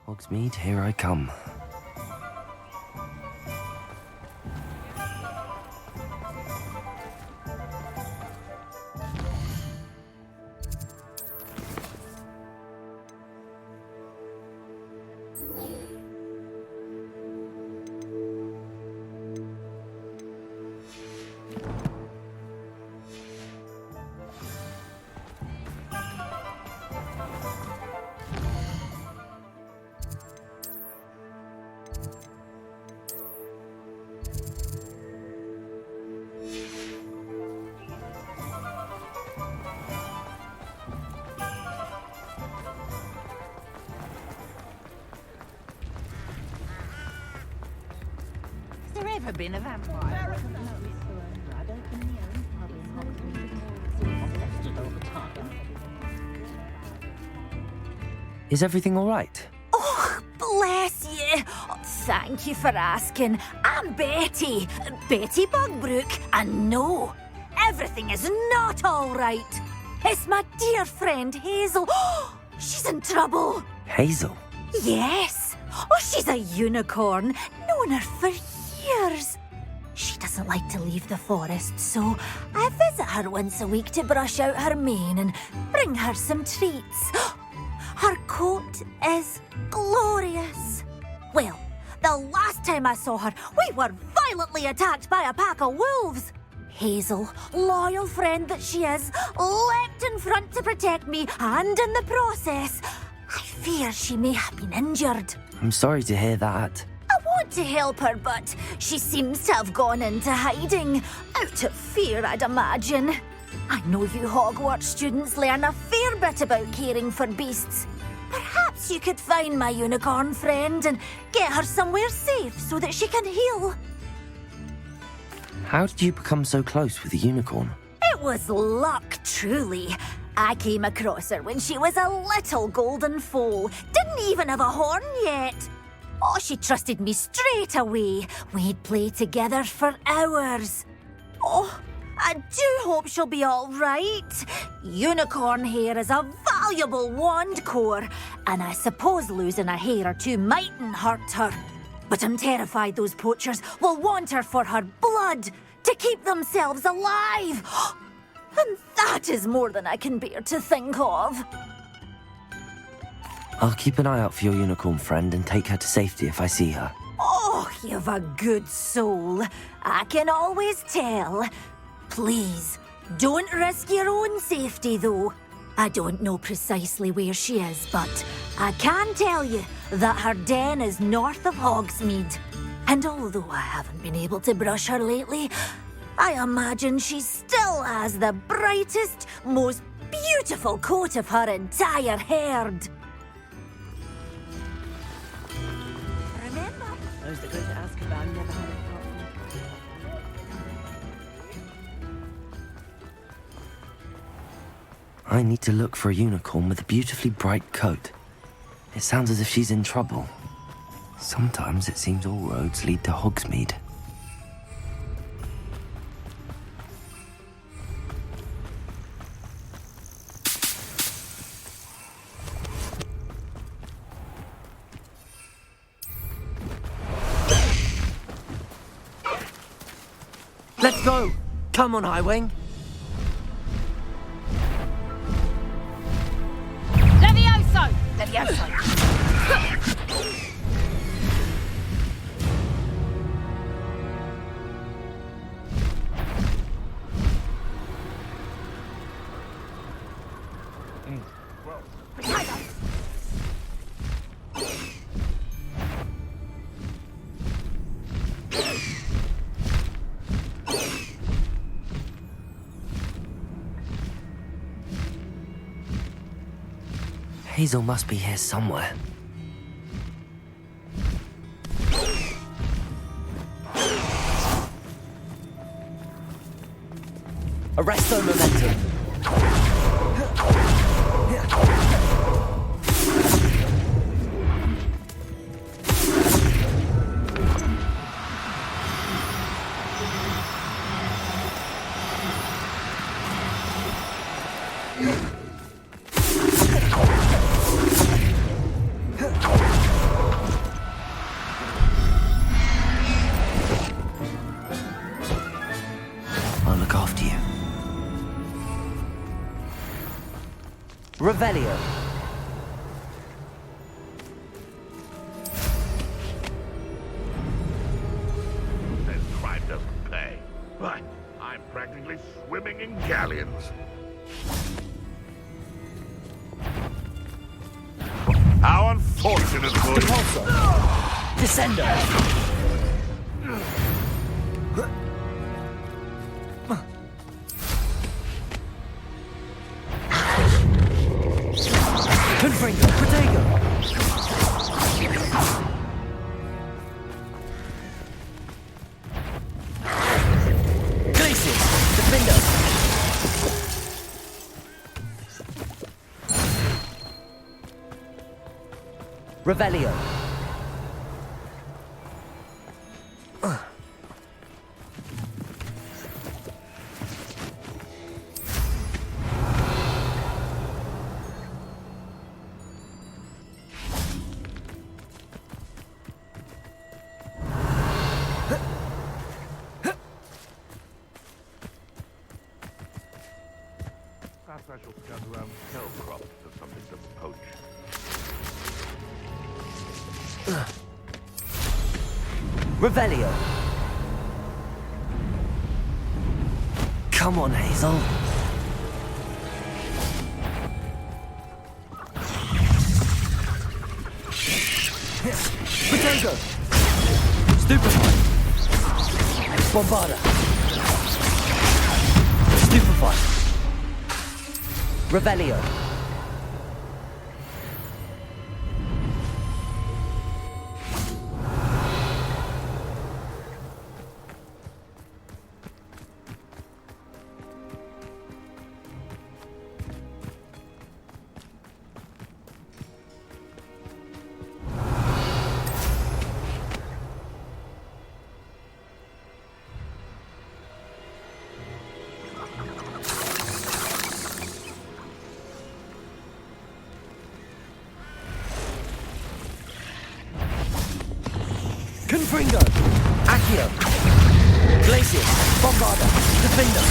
Hogsmeade, here I come. Has there ever been a vampire? Is everything all right? Oh, bless you. Thank you for asking. I'm Betty. Betty Bugbrook. And no, everything is not all right. It's my dear friend Hazel. She's in trouble. Hazel? Yes. Oh, she's a unicorn. Known her for years. She doesn't like to leave the forest, so I visit her once a week to brush out her mane and bring her some treats. Her coat is glorious. Well, the last time I saw her, we were violently attacked by a pack of wolves. Hazel, loyal friend that she is, leapt in front to protect me, and in the process, I fear she may have been injured. I'm sorry to hear that. I want to help her, but she seems to have gone into hiding. Out of fear, I'd imagine. I know you Hogwarts students learn a fair bit about caring for beasts. Perhaps you could find my unicorn friend and get her somewhere safe so that she can heal. How did you become so close with the unicorn? It was luck, truly. I came across her when she was a little golden foal. Didn't even have a horn yet. Oh, she trusted me straight away. We'd play together for hours. Oh, I do hope she'll be all right. Unicorn hair is a valuable wand core, and I suppose losing a hair or two mightn't hurt her. But I'm terrified those poachers will want her for her blood to keep themselves alive. And that is more than I can bear to think of. I'll keep an eye out for your unicorn friend and take her to safety if I see her. Oh, you've a good soul. I can always tell. Please, don't risk your own safety, though. I don't know precisely where she is, but I can tell you that her den is north of Hogsmeade. And although I haven't been able to brush her lately, I imagine she still has the brightest, most beautiful coat of her entire herd. Remember? Those that go to Azkaban never had a problem. I need to look for a unicorn with a beautifully bright coat. It sounds as if she's in trouble. Sometimes it seems all roads lead to Hogsmeade. Let's go! Come on, Highwing! Levioso! Levioso! Hazel must be here somewhere. Arresto momentum. Revelio. Says crime doesn't pay. But I'm practically swimming in galleons. How unfortunate for you. Repulsor. Descendo. Confringo. Protego. Glacius. Defender. Revelio. Perhaps I shall scout around Hellcroft for something to poach. Revelio. Come on, Hazel. Potato. Stupefy. Bombarda. Stupefy. Revelio. Confringo. Accio. Glacius. Bombarda. Defender.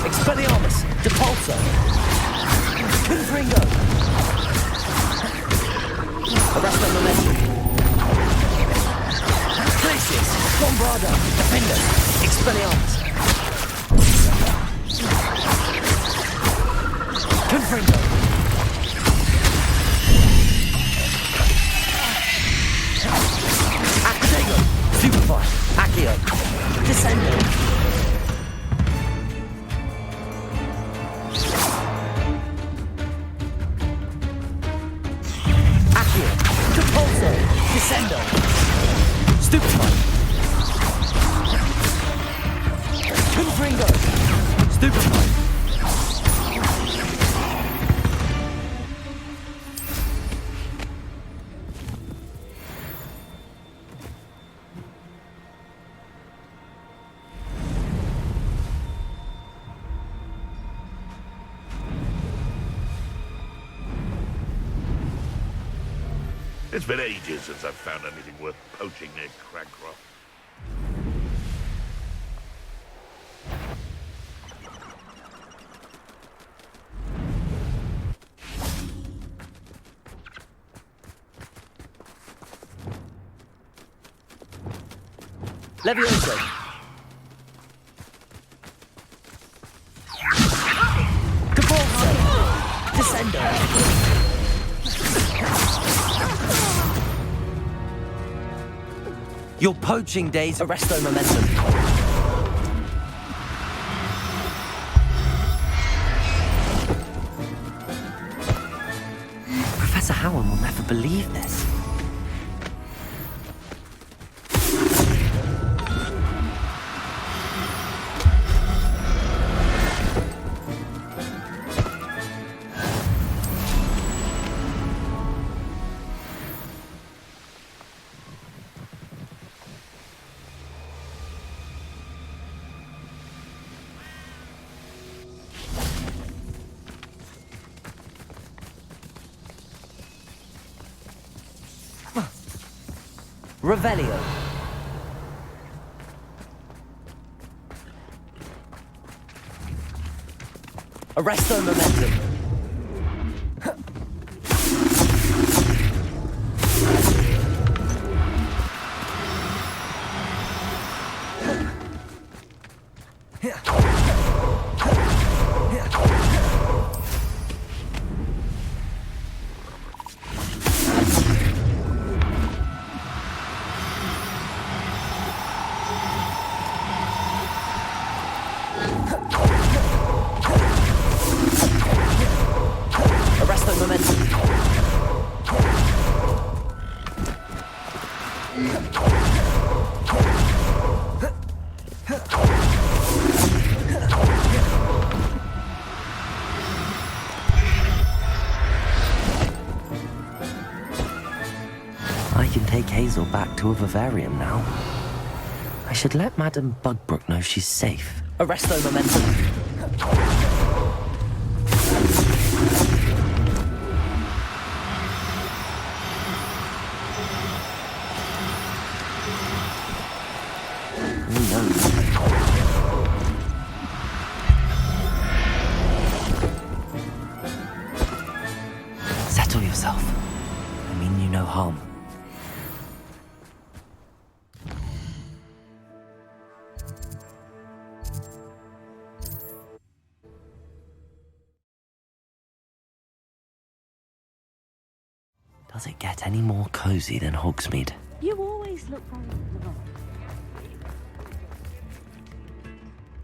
Expelliarmus. Depulso. Confringo. Arresto Momentum. Glacius. Bombarda. Defender. Expelliarmus. Confringo. Stupefy. Accio. Descendo. Accio. Depulso. Descendo. Stupefy. Confringo. Stupefy. It's been ages since I've found anything worth poaching near Cragcroft. Levioso. Depulso. Descendo. Your poaching days arresto momentum. Professor Howard will never believe this. Revelio. Arresto momentum. Arrest the momentum. I can take Hazel back to a vivarium now. I should let Madame Bugbrook know she's safe. Arrest the momentum. Settle yourself. I mean you no harm. Does it get any more cozy than Hogsmeade? You always look very lovely.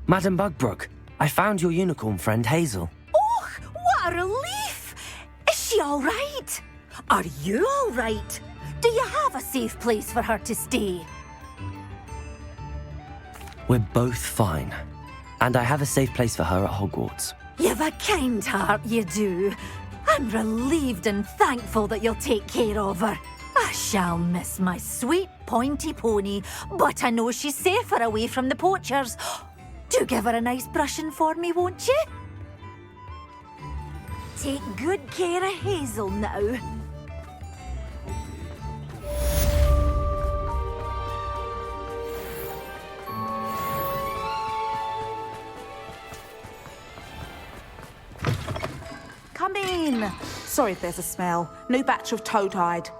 Madame Bugbrook, I found your unicorn friend Hazel. Oh, what a relief! Is she all right? Are you all right? Do you have a safe place for her to stay? We're both fine. And I have a safe place for her at Hogwarts. You've a kind heart, you do. I'm relieved and thankful that you'll take care of her. I shall miss my sweet pointy pony, but I know she's safer away from the poachers. Do give her a nice brushing for me, won't you? Take good care of Hazel now. Come in. Sorry if there's a smell. New batch of toad-hide.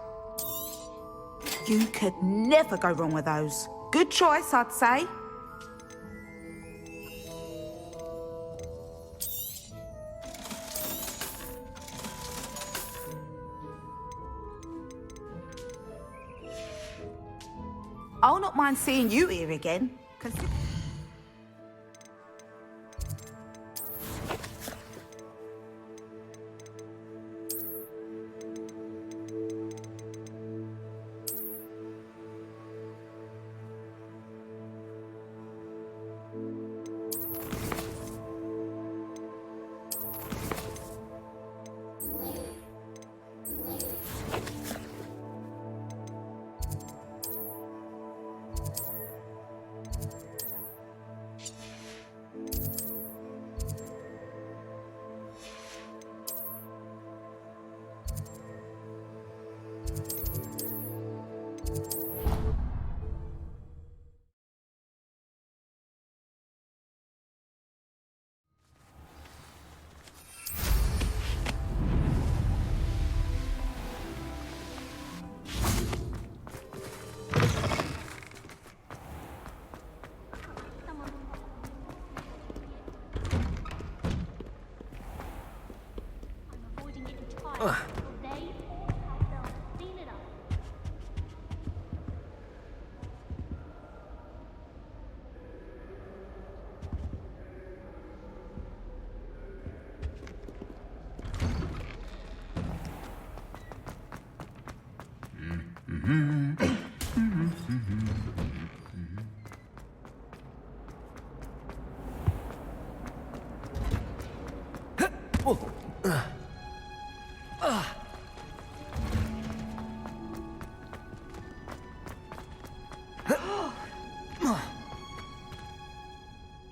You could never go wrong with those. Good choice, I'd say. I'll not mind seeing you here again.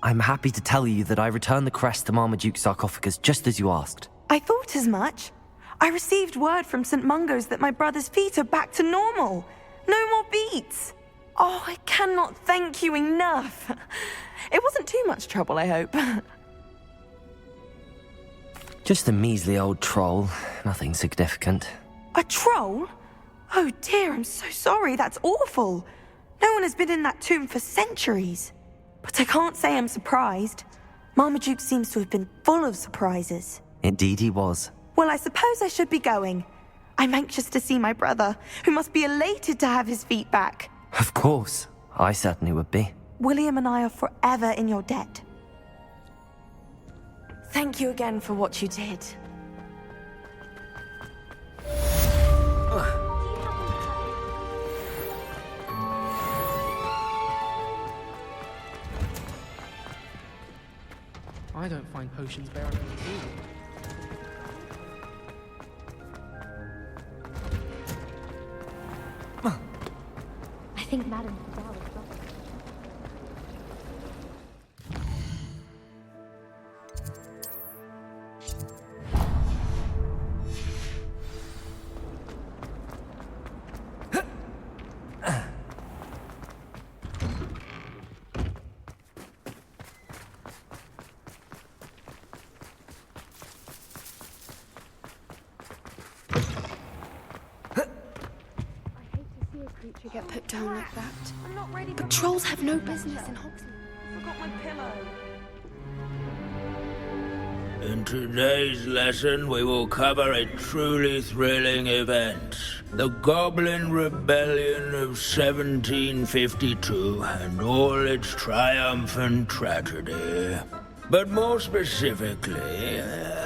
I'm happy to tell you that I returned the crest to Marmaduke's sarcophagus just as you asked. I thought as much. I received word from St. Mungo's that my brother's feet are back to normal. No more beats. Oh, I cannot thank you enough. It wasn't too much trouble, I hope. Just a measly old troll. Nothing significant. A troll? Oh dear, I'm so sorry. That's awful. No one has been in that tomb for centuries. But I can't say I'm surprised. Marmaduke seems to have been full of surprises. Indeed he was. Well, I suppose I should be going. I'm anxious to see my brother, who must be elated to have his feet back. Of course. I certainly would be. William and I are forever in your debt. Thank you again for what you did. I don't find potions bearable at all. I think Madame Fidel is to get put down like that. But trolls have no business in Hogsmeade. Forgot my pillow. In today's lesson, we will cover a truly thrilling event. The Goblin Rebellion of 1752 and all its triumphant tragedy. But more specifically,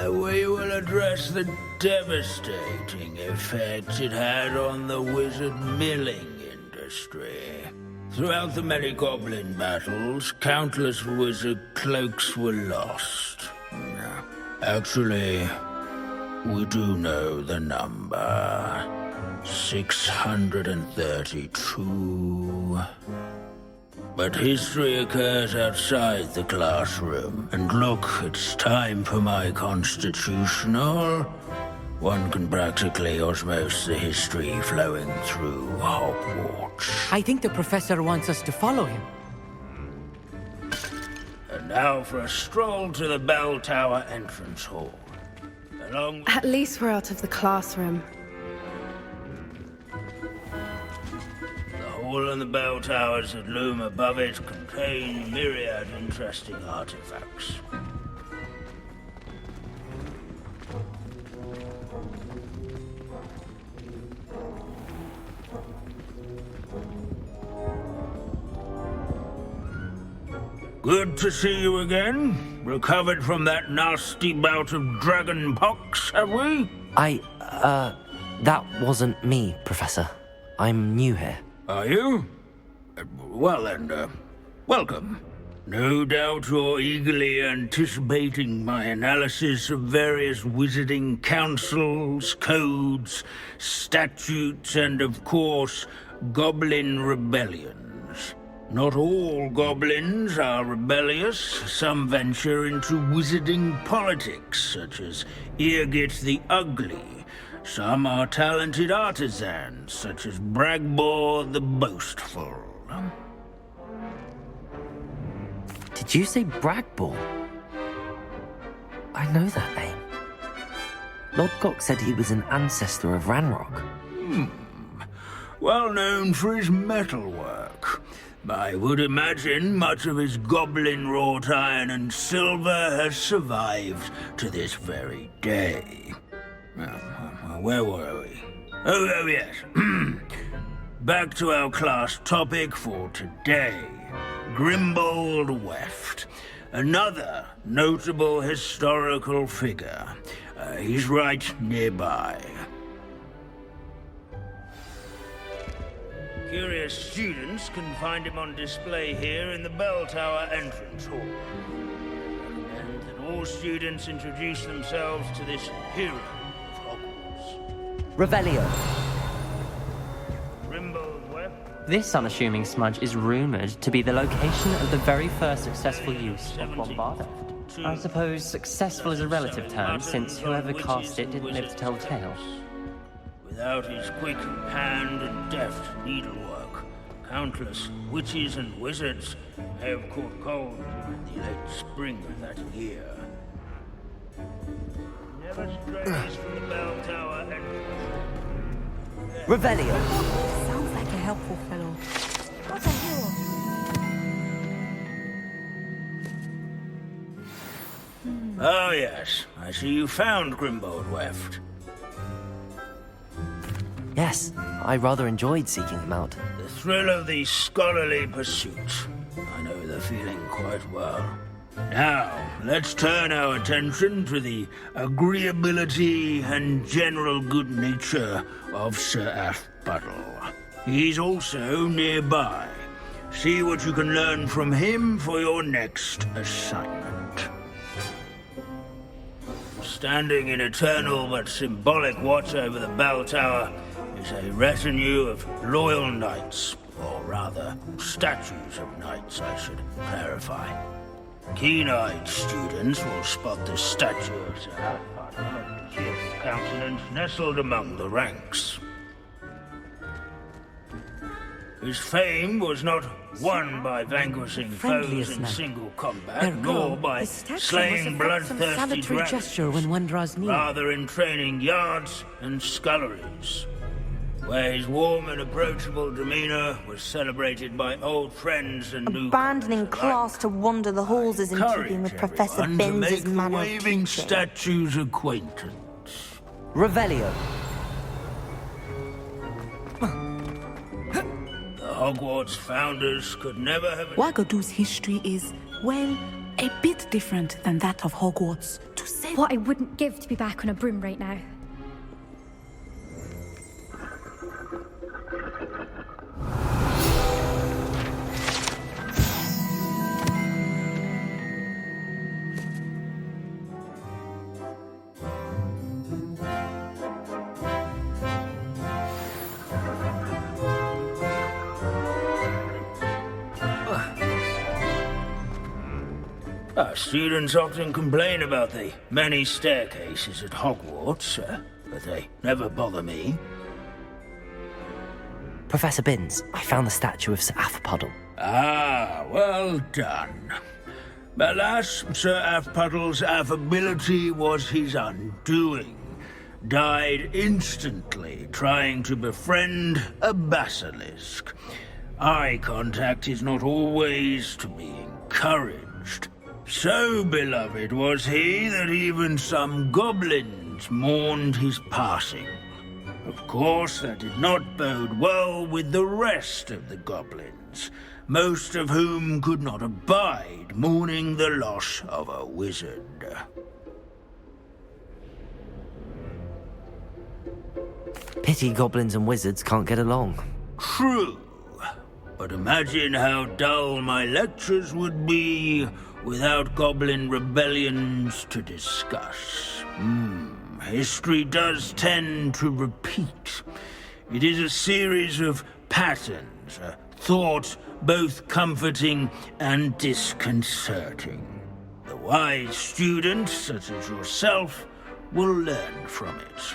we will address the devastating effect it had on the wizard milling industry. Throughout the many goblin battles, countless wizard cloaks were lost. Actually, we do know the number. 632. But history occurs outside the classroom. And look, it's time for my constitutional. One can practically osmose the history flowing through Hogwarts. I think the professor wants us to follow him. And now for a stroll to the bell tower entrance hall. Along At least we're out of the classroom. the hall and the bell towers that loom above it contain myriad interesting artifacts. Good to see you again. Recovered from that nasty bout of dragon pox, have we? That wasn't me, Professor. I'm new here. Are you? Well then, welcome. No doubt you're eagerly anticipating my analysis of various wizarding councils, codes, statutes, and of course, goblin rebellions. Not all goblins are rebellious. Some venture into wizarding politics, such as Eargit the Ugly. Some are talented artisans, such as Bragbor the Boastful. Did you say Bragbor? I know that name. Lodgok said he was an ancestor of Ranrock. Well known for his metalwork. I would imagine much of his goblin-wrought iron and silver has survived to this very day. Where were we? Oh yes. Back to our class topic for today. Grimbold Weft. Another notable historical figure. He's right nearby. Curious students can find him on display here in the bell tower entrance hall. And that all students introduce themselves to this hero of Hogwarts. Revelio. Grimbold Weft. This unassuming smudge is rumored to be the location of the very first successful use of Bombarda. I suppose successful is a relative term, since whoever cast it didn't live to tell the tale. Without his quick hand and deft needlework, countless witches and wizards have caught cold during the late spring of that year. Never strays from the bell tower entrance. Revelio. Sounds like a helpful fellow. What the hell? Oh, yes. I see you found Grimbold Weft. Yes, I rather enjoyed seeking him out. The thrill of the scholarly pursuit. I know the feeling quite well. Now, let's turn our attention to the agreeability and general good nature of Sir Athbuttle. He's also nearby. See what you can learn from him for your next assignment. Standing in eternal but symbolic watch over the bell tower is a retinue of loyal knights, or rather, statues of knights, I should clarify. Keen-eyed students will spot the statue of Sir Athbuttle and see its countenance nestled among the ranks. His fame was not won by vanquishing foes in single combat, nor by slaying bloodthirsty gesture when one draws near. rather in training yards and sculleries, where his warm and approachable demeanor was celebrated by old friends and new Abandoning class to wander the halls is in keeping with Professor Binns' manner of waving teaching. statue's acquaintance. Revelio. The Hogwarts founders could never have... Wagadu's history is, well, a bit different than that of Hogwarts. To say What I wouldn't give to be back on a broom right now. Our students often complain about the many staircases at Hogwarts, but they never bother me. Professor Binns, I found the statue of Sir Athbuttle. Ah, well done. Alas, Sir Athbuttle's affability was his undoing. Died instantly trying to befriend a basilisk. Eye contact is not always to be encouraged. So beloved was he that even some goblins mourned his passing. Of course, that did not bode well with the rest of the goblins, most of whom could not abide mourning the loss of a wizard. Pity goblins and wizards can't get along. True, but imagine how dull my lectures would be without goblin rebellions to discuss. History does tend to repeat. It is a series of patterns, a thought both comforting and disconcerting. The wise student, such as yourself, will learn from it.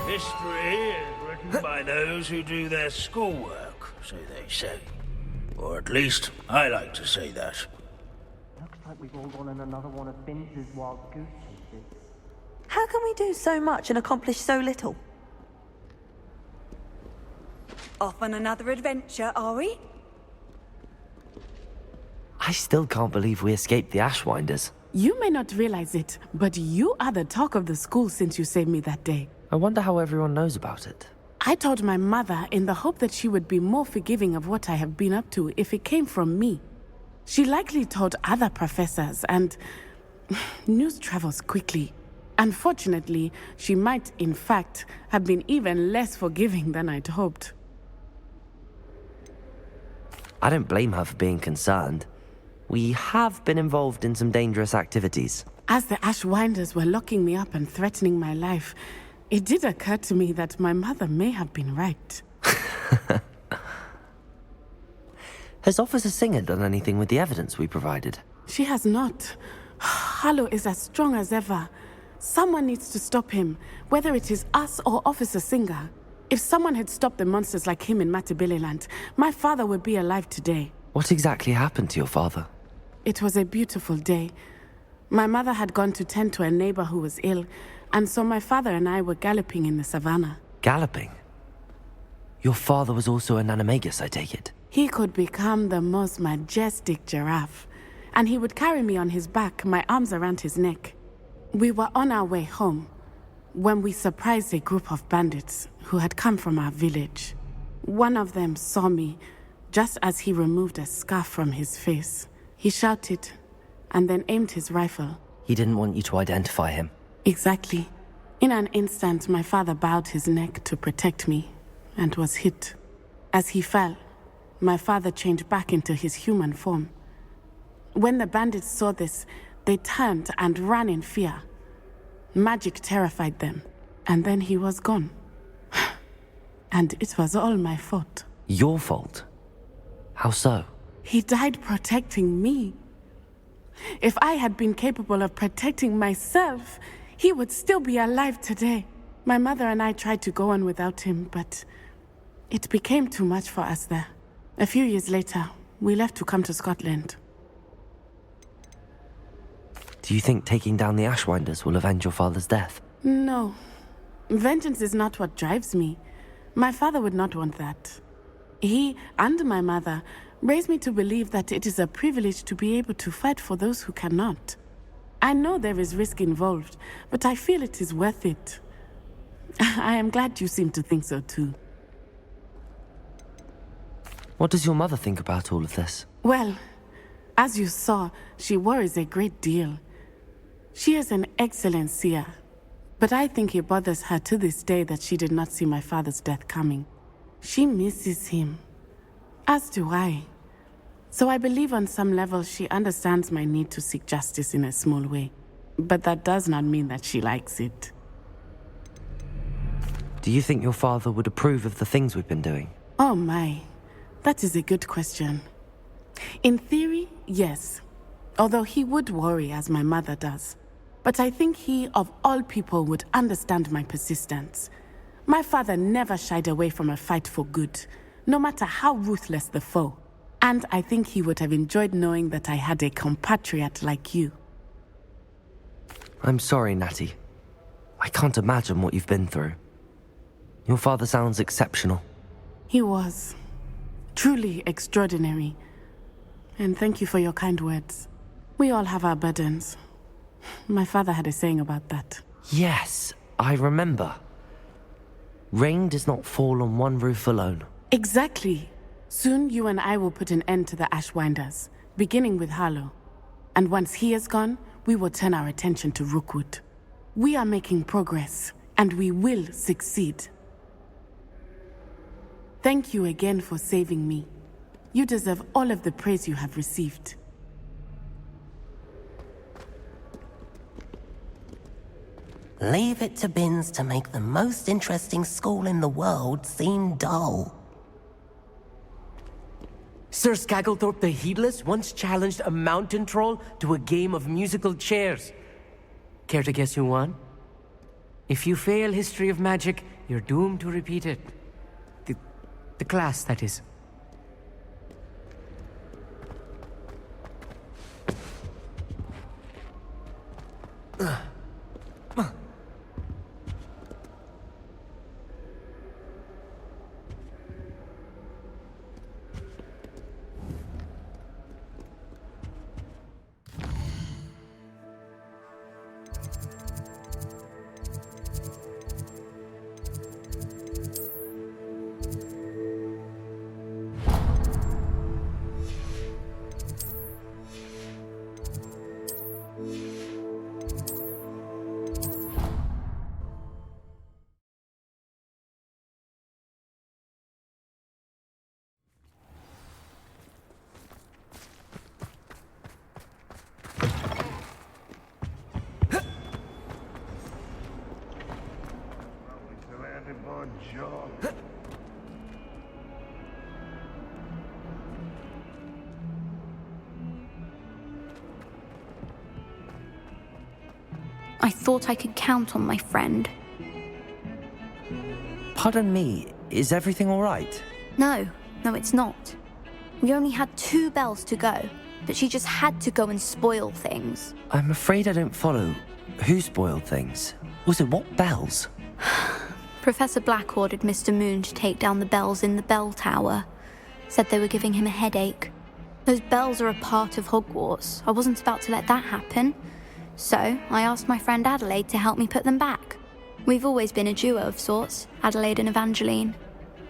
History is written by those who do their schoolwork, so they say. Or at least, I like to say that. Looks like we've all gone on another one of Binns' wild goose chases. How can we do so much and accomplish so little? Off on another adventure, are we? I still can't believe we escaped the Ashwinders. You may not realize it, but you are the talk of the school since you saved me that day. I wonder how everyone knows about it. I told my mother in the hope that she would be more forgiving of what I have been up to if it came from me. She likely told other professors, and news travels quickly. Unfortunately, she might, in fact, have been even less forgiving than I'd hoped. I don't blame her for being concerned. We have been involved in some dangerous activities. As the Ashwinders were locking me up and threatening my life, it did occur to me that my mother may have been right. Has Officer Singer done anything with the evidence we provided? She has not. Harlow is as strong as ever. Someone needs to stop him, whether it is us or Officer Singer. If someone had stopped the monsters like him in Matabeleland, my father would be alive today. What exactly happened to your father? It was a beautiful day. My mother had gone to tend to a neighbor who was ill, and so my father and I were galloping in the savannah. Galloping? Your father was also an animagus, I take it? He could become the most majestic giraffe, and he would carry me on his back, my arms around his neck. We were on our way home when we surprised a group of bandits who had come from our village. One of them saw me just as he removed a scarf from his face. He shouted and then aimed his rifle. He didn't want you to identify him. Exactly. In an instant, my father bowed his neck to protect me and was hit. As he fell, my father changed back into his human form. When the bandits saw this, they turned and ran in fear. Magic terrified them, and then he was gone. And it was all my fault. Your fault? How so? He died protecting me. If I had been capable of protecting myself, he would still be alive today. My mother and I tried to go on without him, but it became too much for us there. A few years later, we left to come to Scotland. Do you think taking down the Ashwinders will avenge your father's death? No. Vengeance is not what drives me. My father would not want that. He and my mother raised me to believe that it is a privilege to be able to fight for those who cannot. I know there is risk involved, but I feel it is worth it. I am glad you seem to think so too. What does your mother think about all of this? Well, as you saw, she worries a great deal. She is an excellent seer, but I think it bothers her to this day that she did not see my father's death coming. She misses him, as do I. So I believe on some level she understands my need to seek justice in a small way. But that does not mean that she likes it. Do you think your father would approve of the things we've been doing? Oh my, that is a good question. In theory, yes. Although he would worry as my mother does. But I think he, of all people, would understand my persistence. My father never shied away from a fight for good, no matter how ruthless the foe. And I think he would have enjoyed knowing that I had a compatriot like you. I'm sorry, Natty. I can't imagine what you've been through. Your father sounds exceptional. He was. Truly extraordinary. And thank you for your kind words. We all have our burdens. My father had a saying about that. Yes, I remember. Rain does not fall on one roof alone. Exactly. Soon you and I will put an end to the Ashwinders, beginning with Harlow. And once he is gone, we will turn our attention to Rookwood. We are making progress, and we will succeed. Thank you again for saving me. You deserve all of the praise you have received. Leave it to Binns to make the most interesting school in the world seem dull. Sir Skagglethorpe the Heedless once challenged a mountain troll to a game of musical chairs. Care to guess who won? If you fail History of Magic, you're doomed to repeat it. The class, that is. I thought I could count on my friend. Pardon me, is everything all right? No, it's not. We only had 2 bells to go, but she just had to go and spoil things. I'm afraid I don't follow. Who spoiled things? Also, what bells? Professor Black ordered Mr. Moon to take down the bells in the bell tower. Said they were giving him a headache. Those bells are a part of Hogwarts. I wasn't about to let that happen. So, I asked my friend Adelaide to help me put them back. We've always been a duo of sorts, Adelaide and Evangeline.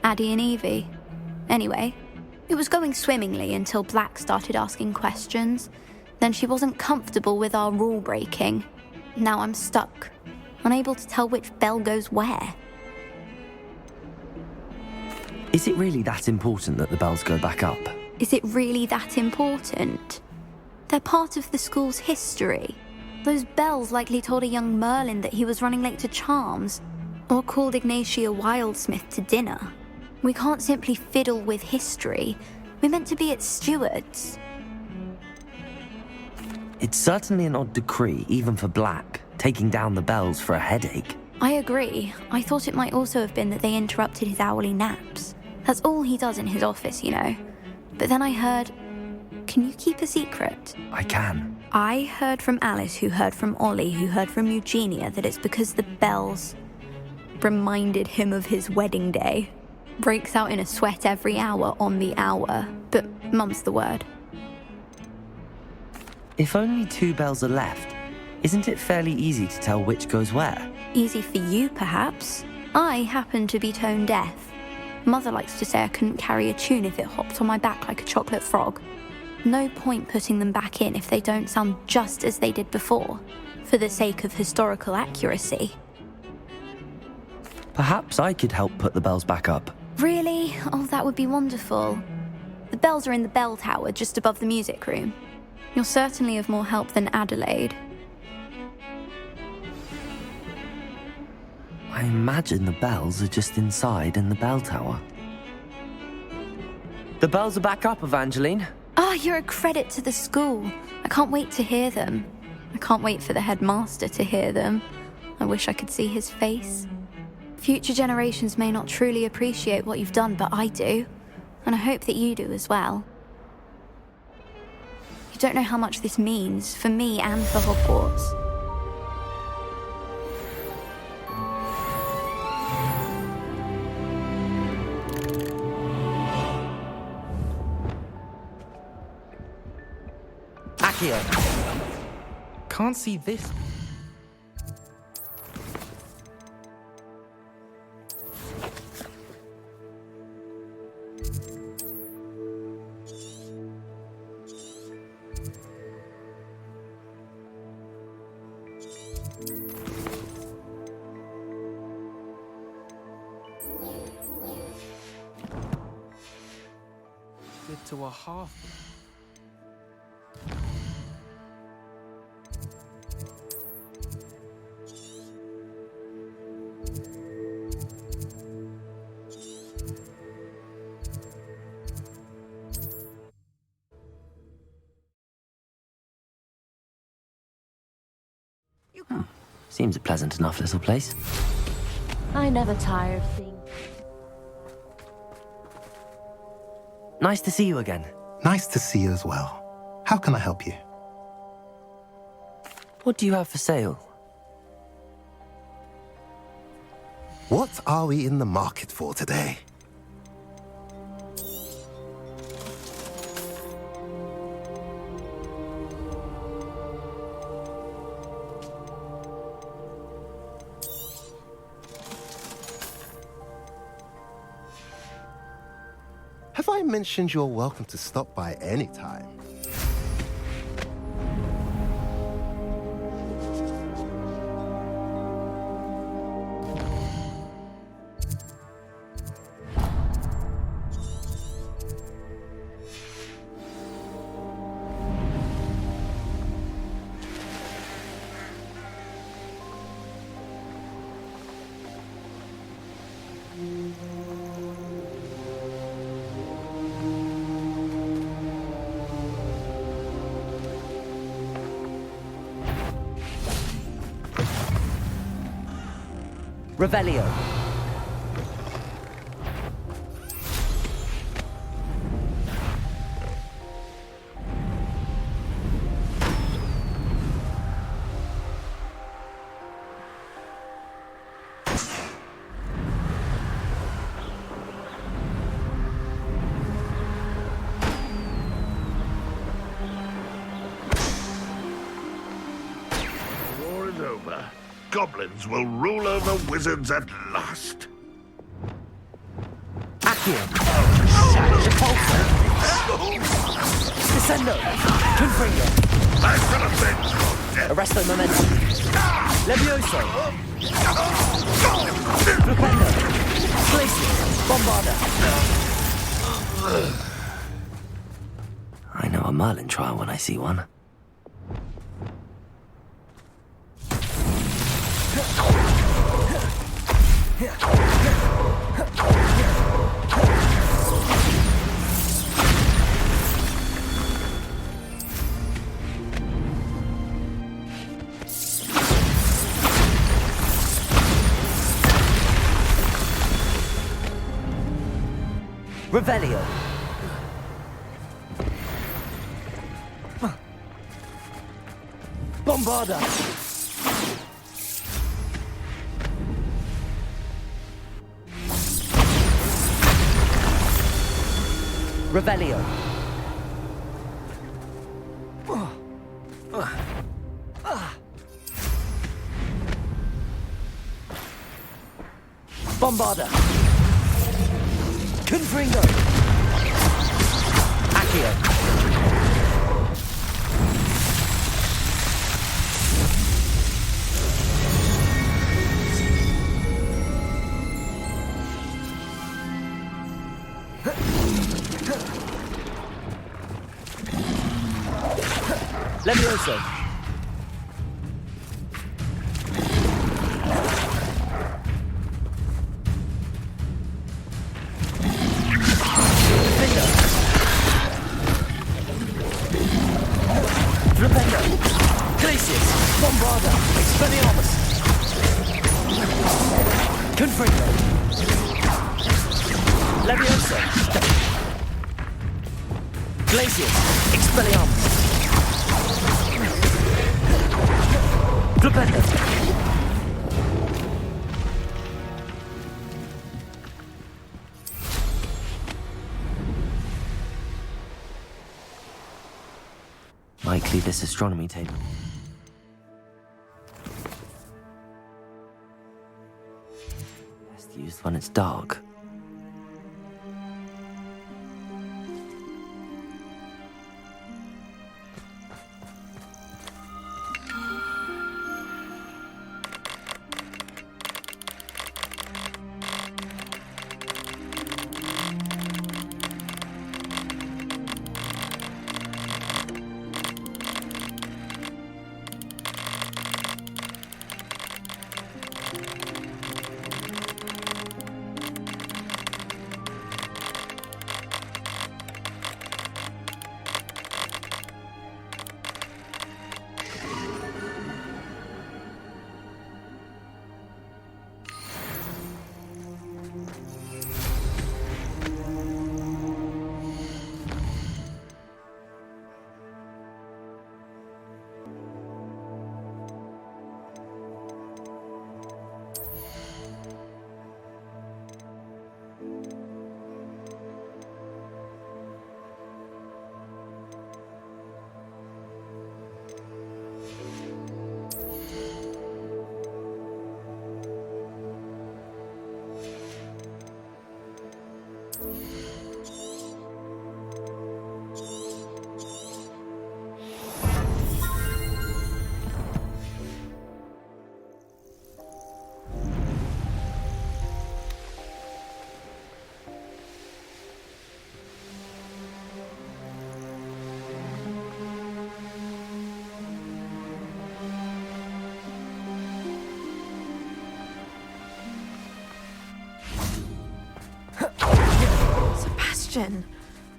Addie and Evie. Anyway, it was going swimmingly until Black started asking questions. Then she wasn't comfortable with our rule breaking. Now I'm stuck, unable to tell which bell goes where. Is it really that important that the bells go back up? Is it really that important? They're part of the school's history. Those bells likely told a young Merlin that he was running late to Charms, or called Ignatia Wildsmith to dinner. We can't simply fiddle with history. We're meant to be its stewards. It's certainly an odd decree, even for Black, taking down the bells for a headache. I agree. I thought it might also have been that they interrupted his hourly naps. That's all he does in his office, you know. But then I heard... Can you keep a secret? I can. I heard from Alice, who heard from Ollie, who heard from Eugenia, that it's because the bells reminded him of his wedding day. Breaks out in a sweat every hour on the hour, but mum's the word. If only 2 bells are left, isn't it fairly easy to tell which goes where? Easy for you, perhaps. I happen to be tone deaf. Mother likes to say I couldn't carry a tune if it hopped on my back like a chocolate frog. No point putting them back in if they don't sound just as they did before, for the sake of historical accuracy. Perhaps I could help put the bells back up. Really? Oh, that would be wonderful. The bells are in the bell tower just above the music room. You're certainly of more help than Adelaide. I imagine the bells are just inside in the bell tower. The bells are back up, Evangeline. Oh, you're a credit to the school. I can't wait to hear them. I can't wait for the headmaster to hear them. I wish I could see his face. Future generations may not truly appreciate what you've done, but I do. And I hope that you do as well. You don't know how much this means for me and for Hogwarts. Can't see this. Split to a half. Seems a pleasant enough little place. I never tire of things. Nice to see you again. Nice to see you as well. How can I help you? What do you have for sale? What are we in the market for today? Have I mentioned you're welcome to stop by any time? Revelio. goblins will rule over wizards at last. Accio! Repulsor! Descendo! Confringo! I should have been dead. Arresto Momentum! Levioso! Flipendo! Glacier! Bombarda! I know a Merlin trial when I see one. Revelio. Bombarda. Revelio. Bombarda. Confringo. Accio. Levioso. Flipendo. Glacius. Bombarda. Expelliarmus. Confringo. Levioso. Glacius. Expelliarmus. Flipendo. Likely this astronomy table. Best used when it's dark.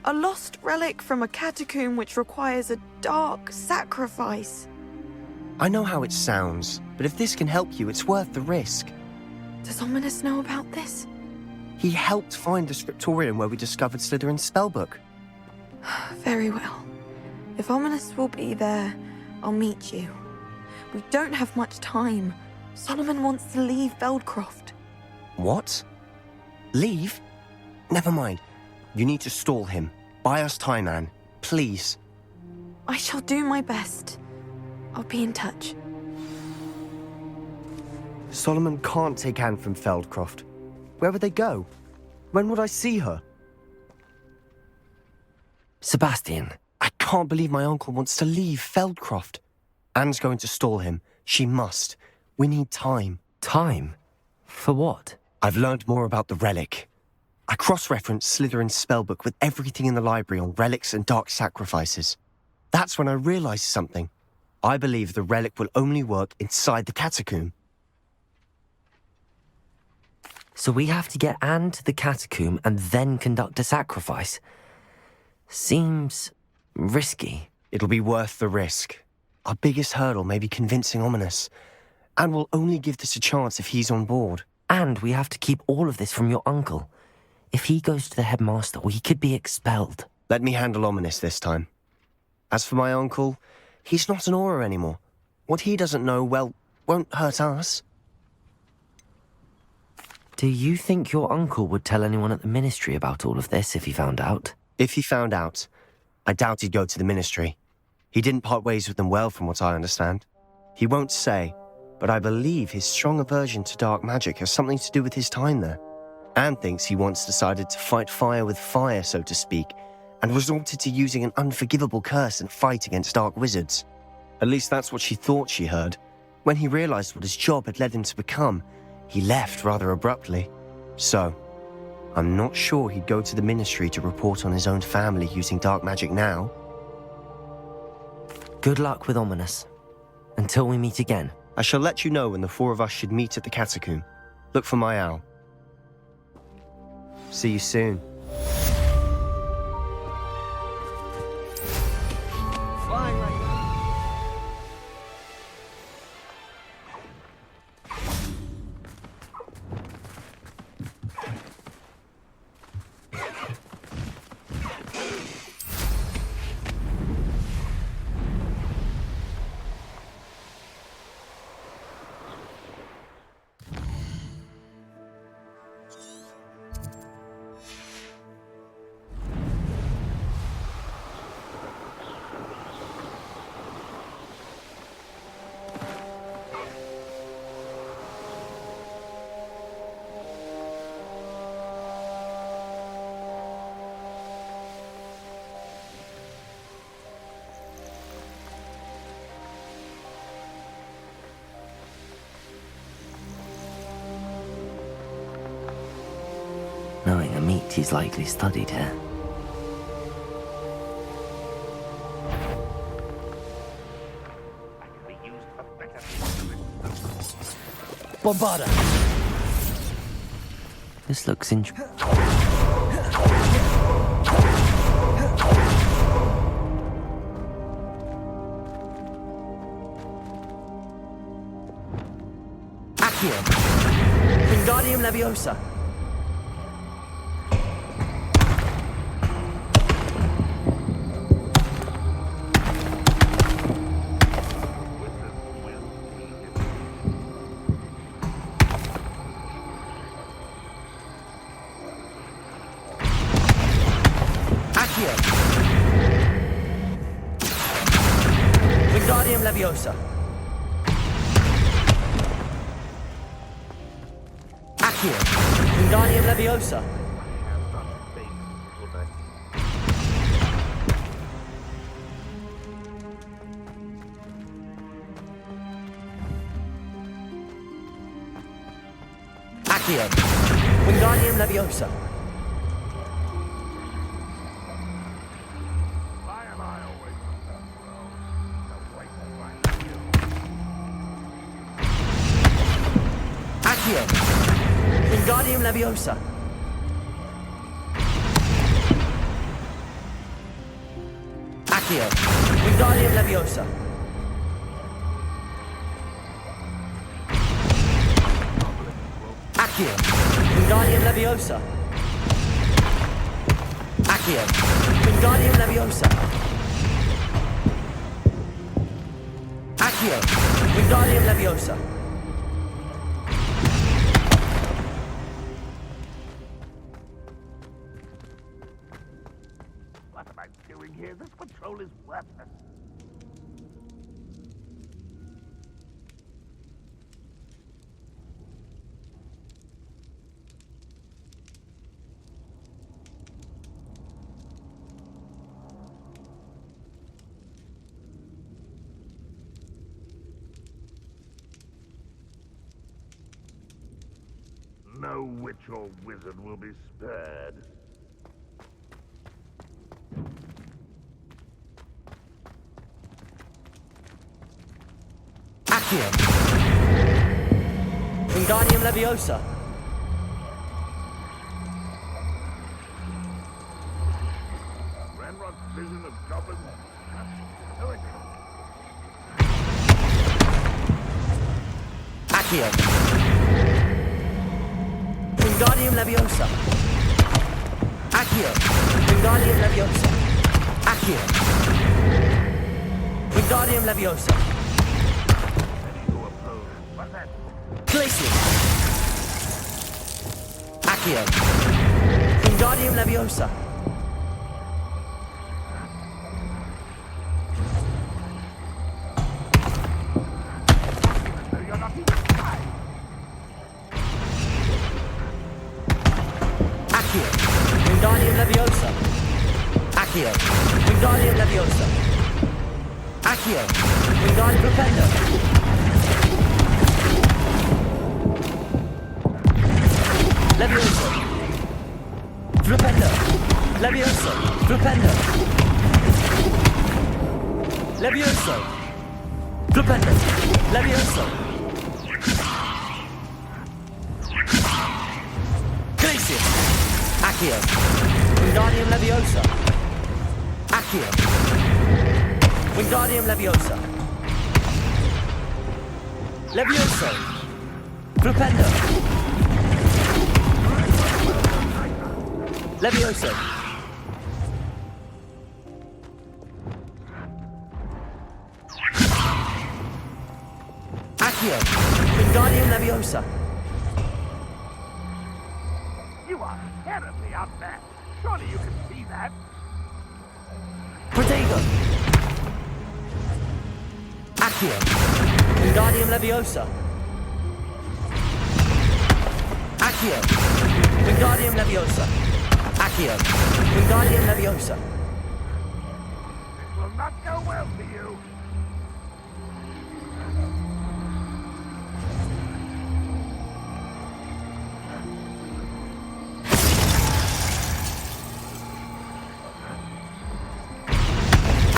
A lost relic from a catacomb which requires a dark sacrifice. I know how it sounds, but if this can help you, it's worth the risk. Does Ominous know about this? He helped find the scriptorium where we discovered Slytherin's spellbook. Very well. If Ominous will be there, I'll meet you. We don't have much time. Solomon wants to leave Feldcroft. What? Leave? Never mind. You need to stall him. Buy us time, Anne. Please. I shall do my best. I'll be in touch. Solomon can't take Anne from Feldcroft. Where would they go? When would I see her? Sebastian. I can't believe my uncle wants to leave Feldcroft. Anne's going to stall him. She must. We need time. Time? For what? I've learned more about the relic. I cross-referenced Slytherin's spellbook with everything in the library on relics and dark sacrifices. That's when I realized something. I believe the relic will only work inside the catacomb. So we have to get Anne to the catacomb and then conduct a sacrifice? Seems risky. It'll be worth the risk. Our biggest hurdle may be convincing Ominous. And we'll only give this a chance if he's on board. And we have to keep all of this from your uncle. If he goes to the headmaster, we could be expelled. Let me handle Ominous this time. As for my uncle, he's not an Auror anymore. What he doesn't know, well, won't hurt us. Do you think your uncle would tell anyone at the Ministry about all of this if he found out? If he found out, I doubt he'd go to the Ministry. He didn't part ways with them well, from what I understand. He won't say, but I believe his strong aversion to dark magic has something to do with his time there. Anne thinks he once decided to fight fire with fire, so to speak, and resorted to using an unforgivable curse and fight against dark wizards. At least that's what she thought she heard. When he realized what his job had led him to become, he left rather abruptly. So, I'm not sure he'd go to the Ministry to report on his own family using dark magic now. Good luck with Ominous. Until we meet again. I shall let you know when the four of us should meet at the catacomb. Look for my owl. See you soon. Flying right now. Knowing a meat he's likely studied here. Bombarda! This looks interesting. Accio! Wingardium Leviosa! Wingardium Leviosa. Accio. Wingardium Leviosa. Accio. Wingardium Leviosa. Accio. Wingardium Leviosa. Accio. Wingardium Leviosa. Accio. Wingardium Leviosa. Accio. Wingardium Leviosa. Accio. Wingardium Leviosa. What am I doing here? This patrol is worthless. No witch or wizard will be spared. Accio. Wingardium Leviosa. Ranrock's vision of goblins. Accio. Wingardium Leviosa. Accio. Wingardium Leviosa. Accio. Wingardium Leviosa. Glacius. Accio. Wingardium Leviosa. Accio. Wingardium Leviosa. Accio. Wingardium Leviosa. Accio. Wingardium Propendo. Leviosa. Propendo. Leviosa. Propendo. Leviosa. Propendo. Leviosa. Glacius. Accio. Wingardium Leviosa. Accio. Wingardium Leviosa. Leviosa. Propendo. Leviosa. Accio. Wingardium Leviosa. You are terribly up there. Surely you can see that. Protego. Accio. Wingardium Leviosa. Accio. Wingardium Leviosa. Accio. Wingardium Leviosa. This will not go well for you.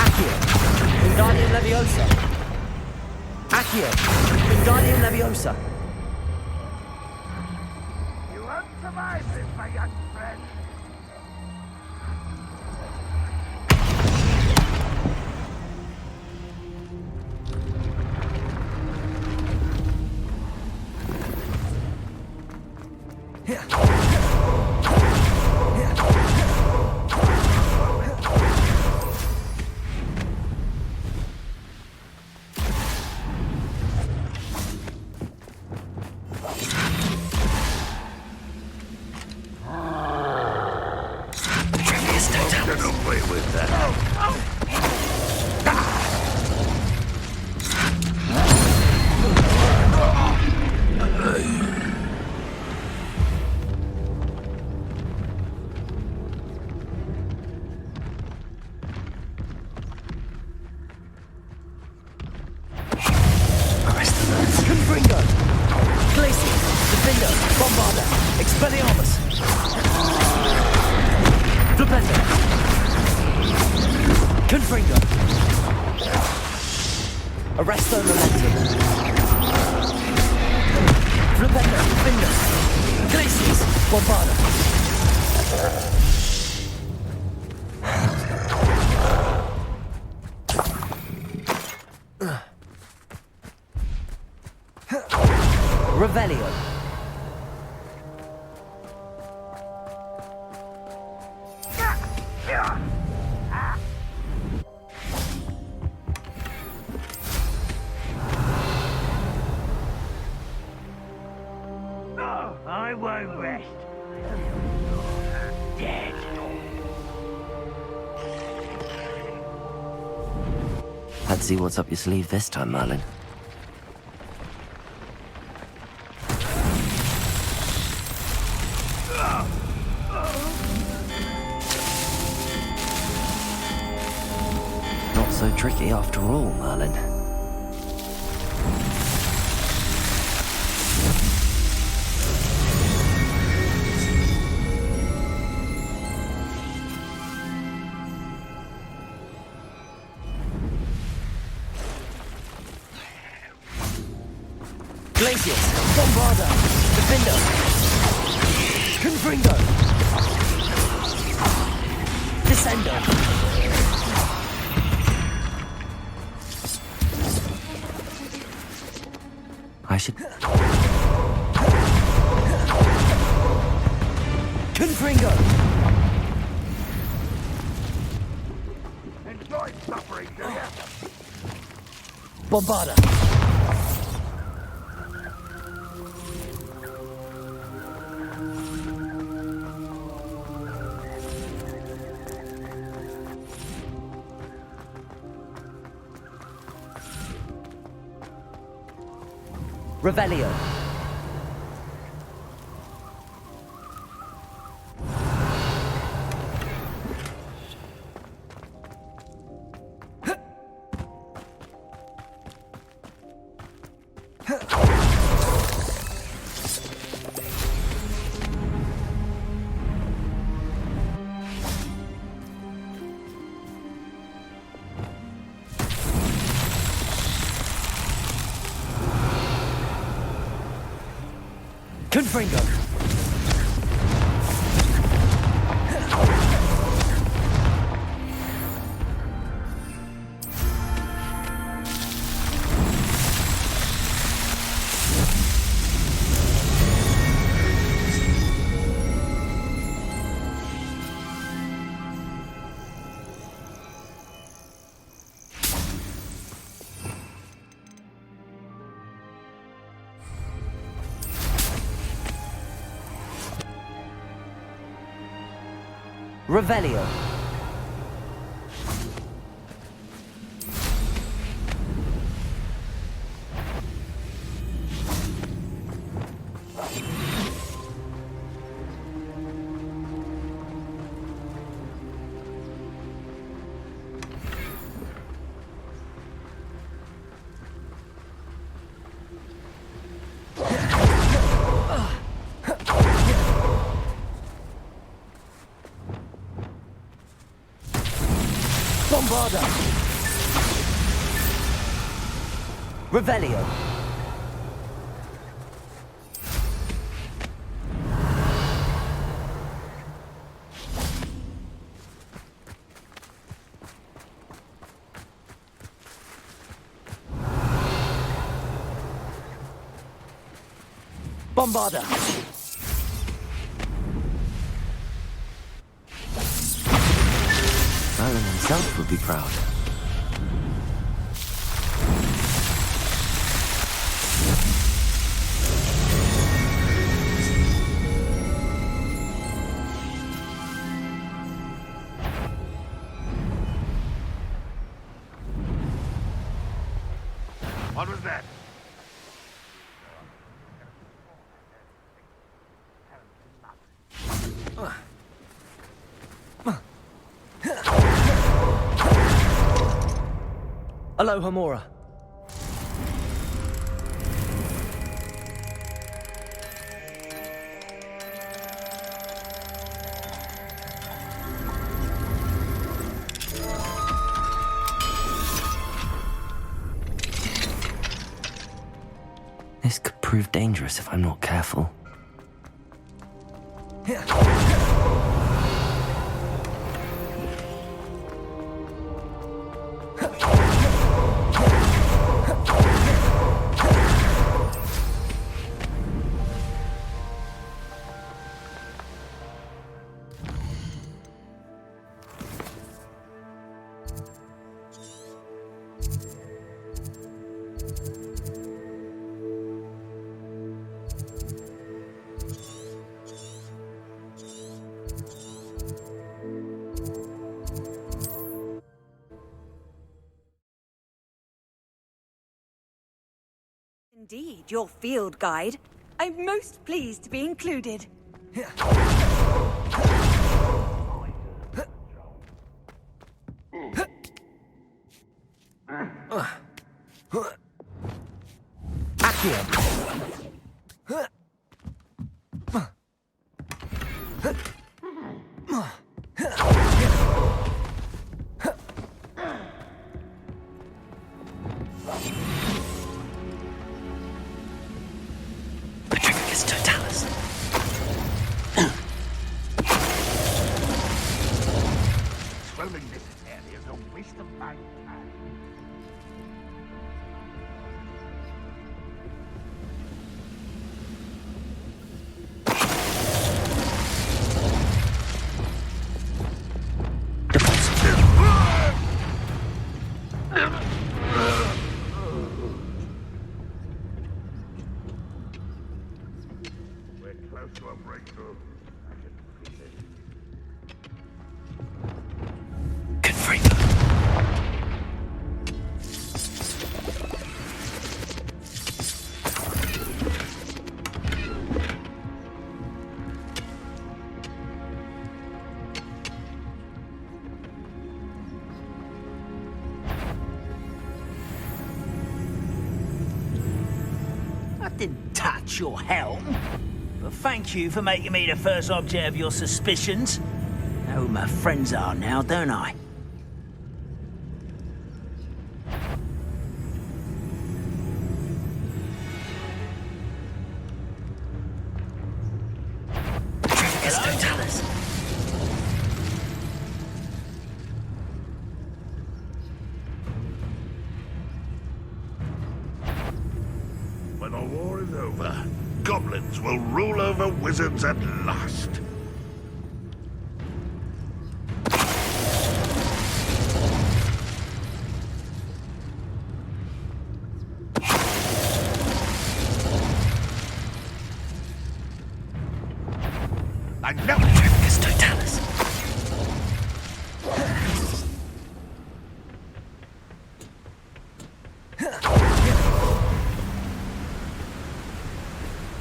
Accio. Wingardium Leviosa. Accio. Wingardium Leviosa. You won't survive this, my young friend. Get away with that. Confringo. Glacius. Defender. Bombarder. Expelliarmus. Flipendo. Confringo. Arresto Momentum. Flipendo. Defender. Glacius. Bombarder. Revelio. No, I won't rest. Dead. Let's see what's up your sleeve this time, Merlin. Not so tricky after all, Merlin. Glacius, Bombarda, Defender, Confringo, Descendo. I should... Confringo. Enjoy suffering, do ya? Bombarda. Revelio. Confringo. Revelio. Bombarda. Revelio. Bombarda. Merlin himself would be proud. What was that? Aloha Mora. This could prove dangerous if I'm not careful. Indeed, your field guide. I'm most pleased to be included. didn't touch your helm. But thank you for making me the first object of your suspicions. Know who my friends are now, don't I? When the war is over, goblins will rule over wizards at last. I know it's Totalis.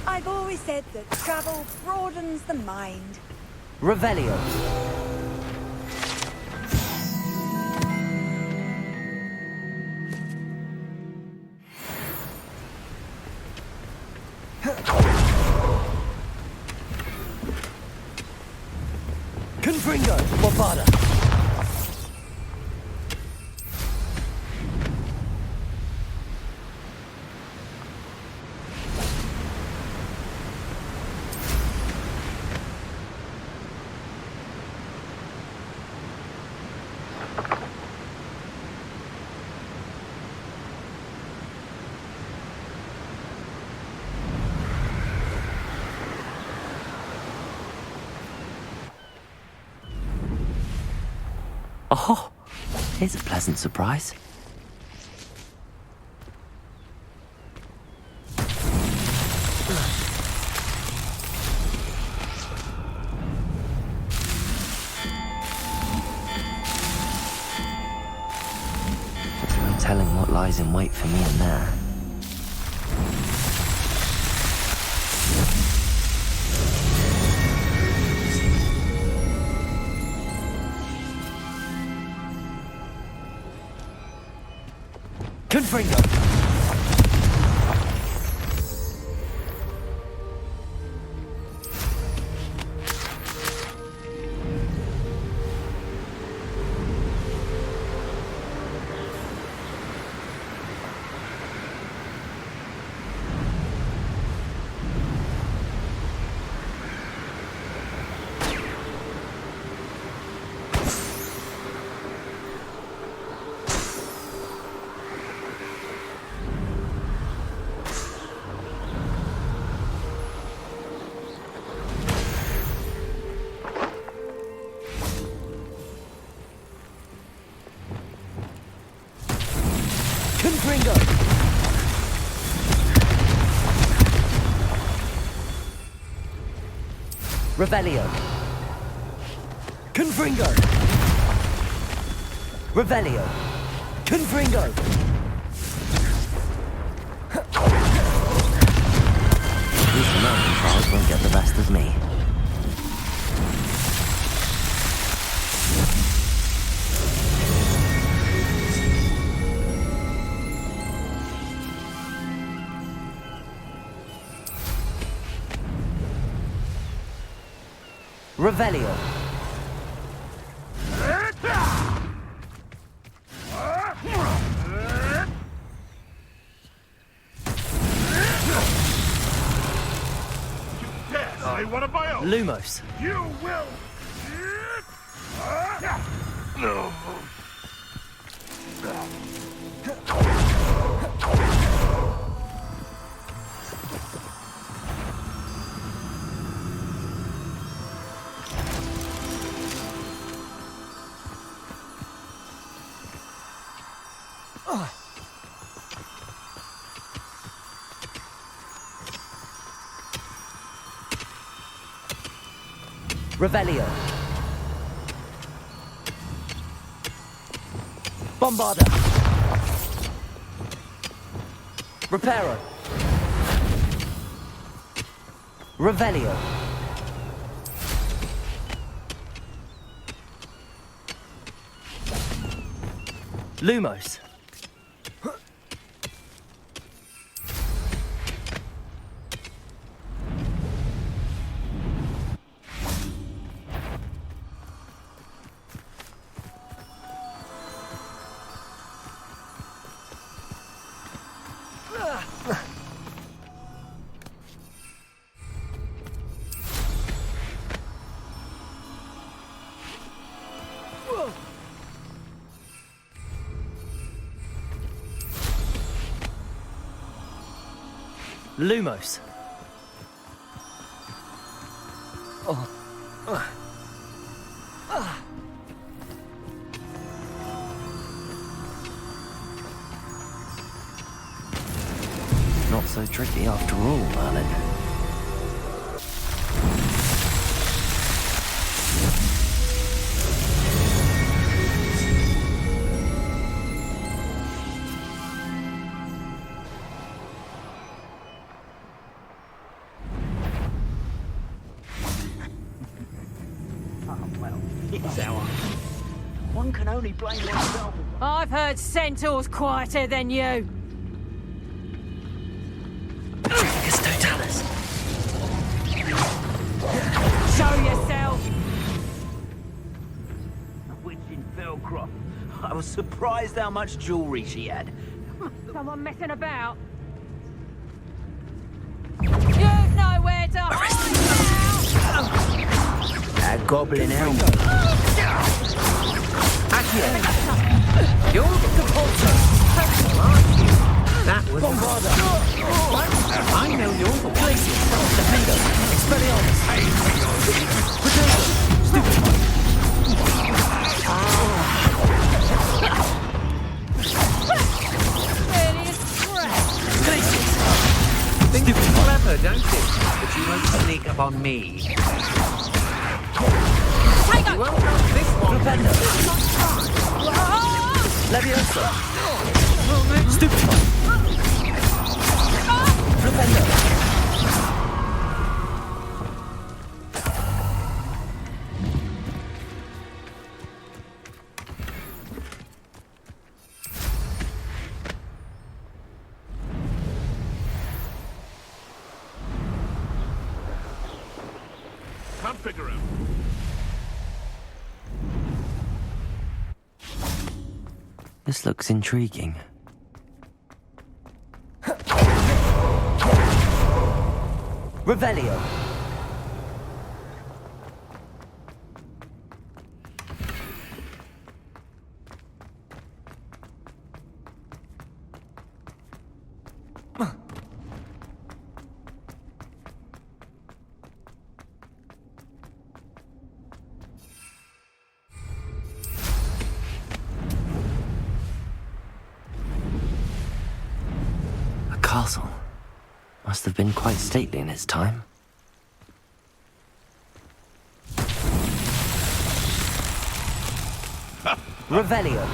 I've always said that travel broadens the mind. Revelio. Confringo, Bovada. Oh, here's a pleasant surprise. There's no telling what lies in wait for me in there. Confringo. Confringo. Revelio. Confringo. Revelio. Confringo. These mountain trials won't get the best of me. Revelio. I want to buy out. Lumos. You will. No. Revelio. Bombarda. Reparo. Revelio. Lumos. Lumos. Not so tricky after all, Merlin. One can only blame oneself. I've heard centaurs quieter than you. Totalis. Show yourself. A witch in Felcroft. I was surprised how much jewelry she had. Someone messing about. You've nowhere to hide now. A goblin helmet. Accio. You're the Porto. That was Bombarda. I know you're the one. Defender. Expelliarmus. Protector. Stupid. Think you're clever, don't you? But you won't sneak up on me. You won't have this one. Defender. Leviosa. Stupid. Defender. Can't figure out. This looks intriguing. Revelio. A castle. Must have been quite stately in its time. Revelio.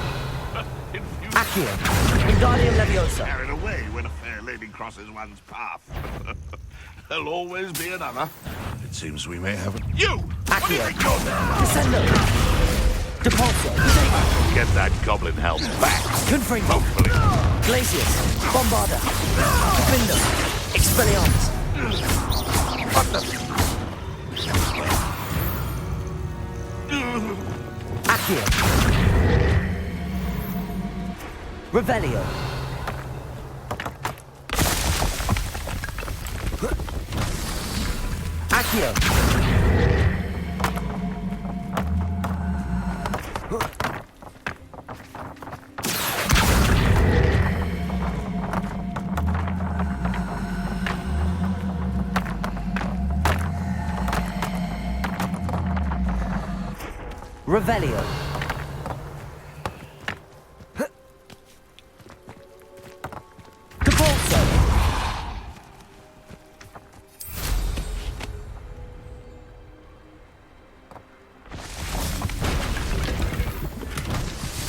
Accio. Wingardium Leviosa. Carried away when a fair lady crosses one's path. There'll always be another. It seems we may have it. You! What do you think you're there? Descendo. Depulso. Get that goblin helm back. Confringo. Hopefully. Glacius. Bombarda. Defender. Expelliarmus. What the? Accio. Revelio. Accio. Revelio. Depulso.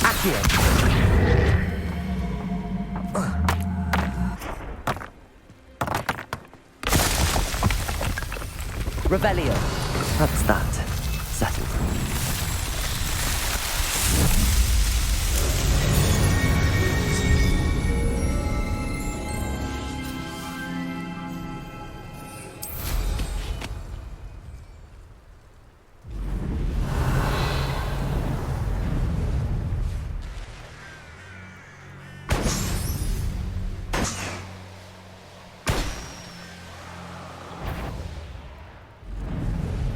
Accio. Revelio. That's that. Settled.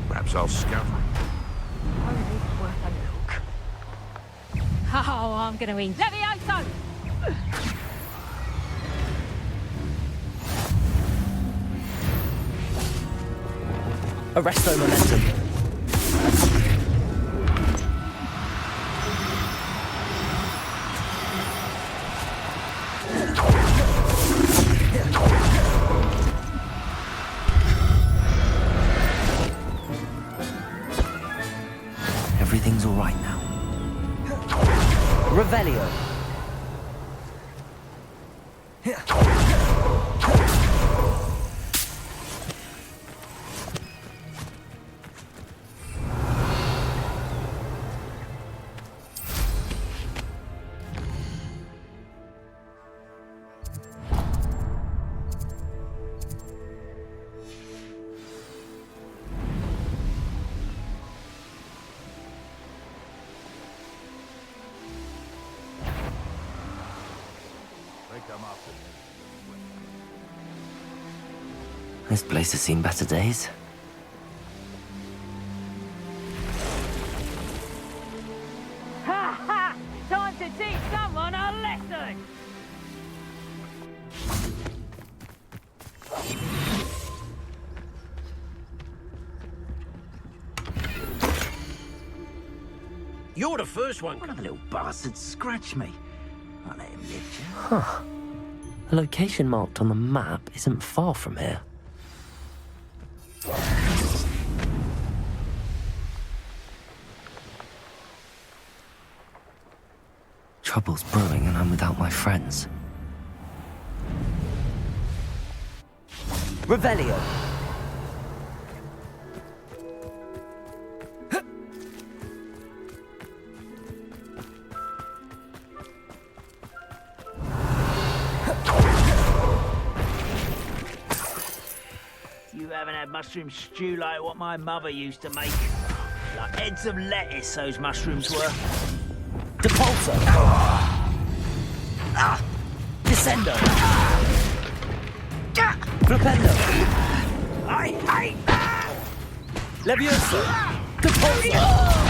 Perhaps I'll scout. Oh, I'm going to win. Levioso! Arresto momentum. Everything's all right now. Revelio. This place has seen better days. Ha ha! Time to teach someone a lesson! You're the first one. One of the little bastards scratched me. I'll let him live, Joe. Huh. The location marked on the map isn't far from here. Trouble's brewing and I'm without my friends. Revelio. You haven't had mushroom stew like what my mother used to make. Like heads of lettuce, those mushrooms were. Depulso. Descendo. Flipendo. Levioso. Depulso.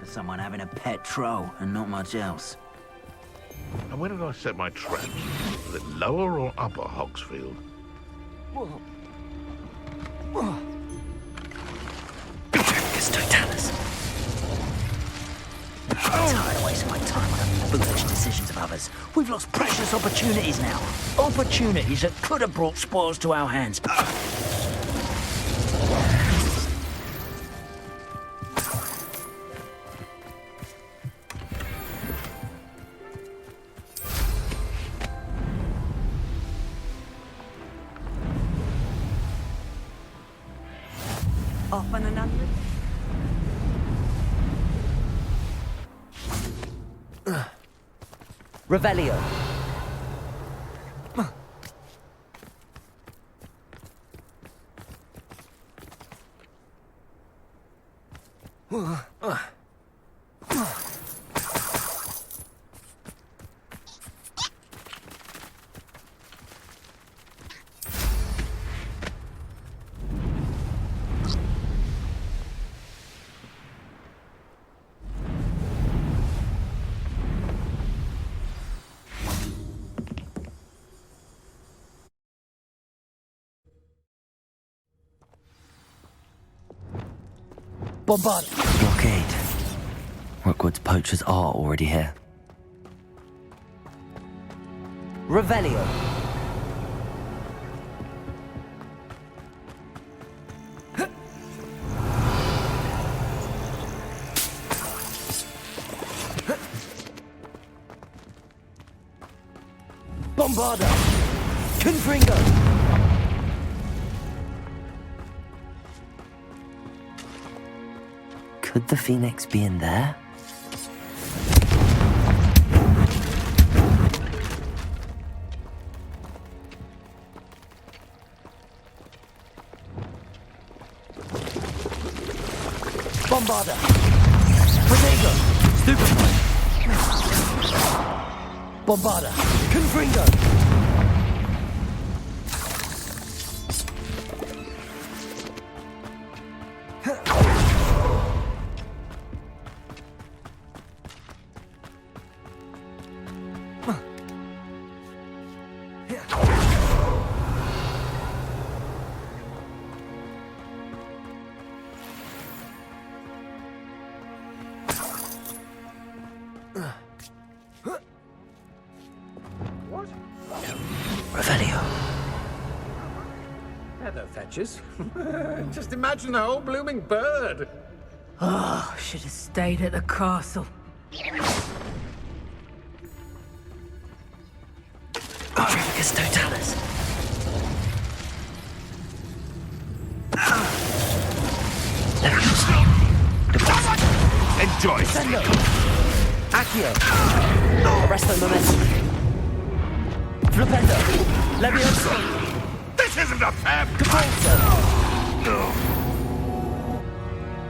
Someone having a pet troll and not much else. And where did I set my traps? Was it lower or upper Hogsfield? I'm tired of wasting my time on the foolish decisions of others. We've lost precious opportunities now. Opportunities that could have brought spoils to our hands. Off on another. Revelio. Bombard. Blockade. Rookwood's poachers are already here. Revelio. Bombarder! Confringo! Could the Phoenix be in there? Bombarder! Protego! Stupefy! Bombarder! Confringo! Feather fetchers. Just imagine a whole blooming bird. Oh, should have stayed at the castle. Trafficus totalis. Enjoy. Sendo. Accio. Arresto momentum. Flipendo. Levioso. This isn't a fair Capulso.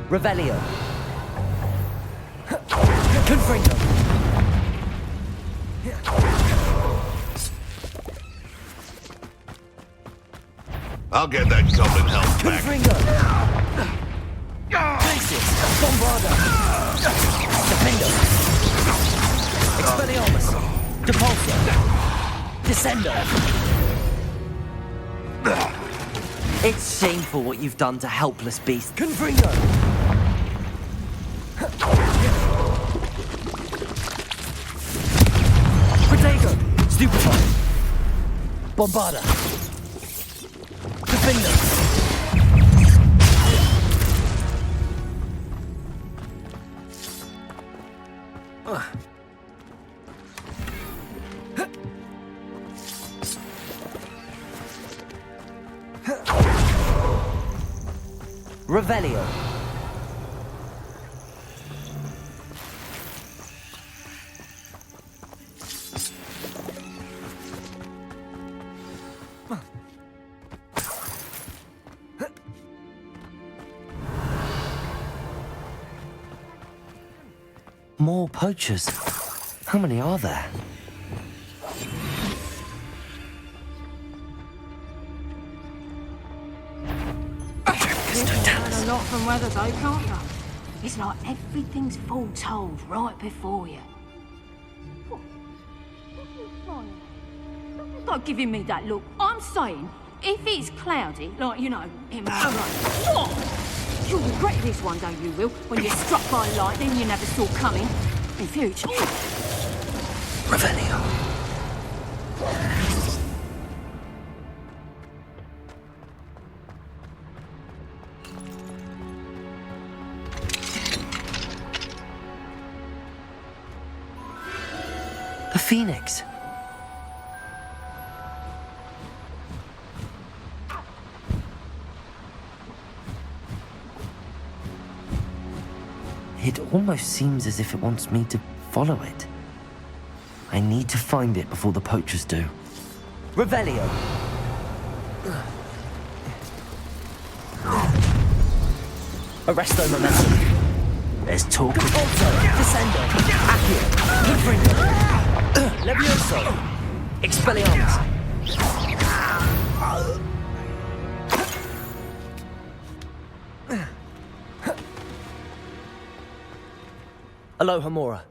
Revelio. Confringo. I'll get that goblin help back. Confringo. Places. Bombarder. Defendo. Expelliarmus. Depulso. Descendo. It's shameful what you've done to helpless beasts. Confringo. Protego. Stupefy. Bombarder. Defender. Revelio. More poachers. How many are there? A lot from weather though, can't you? It's like everything's foretold right before you. Stop giving me that look. I'm saying, if it's cloudy, like, you know, it might rain. What? You'll regret this one day, you will, when you're struck by lightning you never saw coming. In future. Revelio. The Phoenix. It almost seems as if it wants me to follow it. I need to find it before the poachers do. Revelio. Arresto momentum. There's talk of Descendo. Accio. Confringo. Levioso. Expelliarmus. Aloha Mora.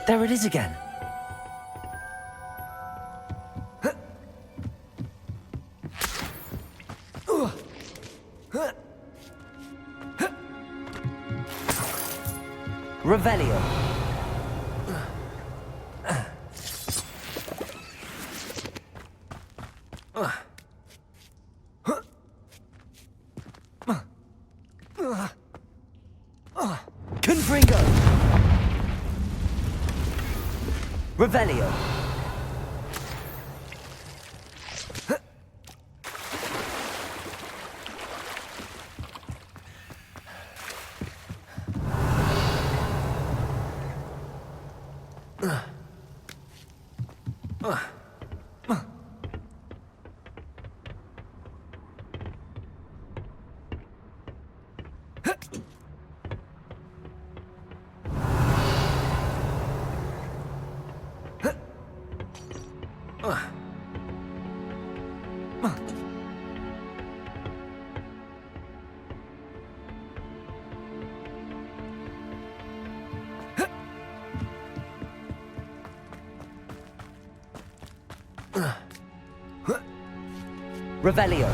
There it is again. Revelio. Confringo. Revelio. Revelio.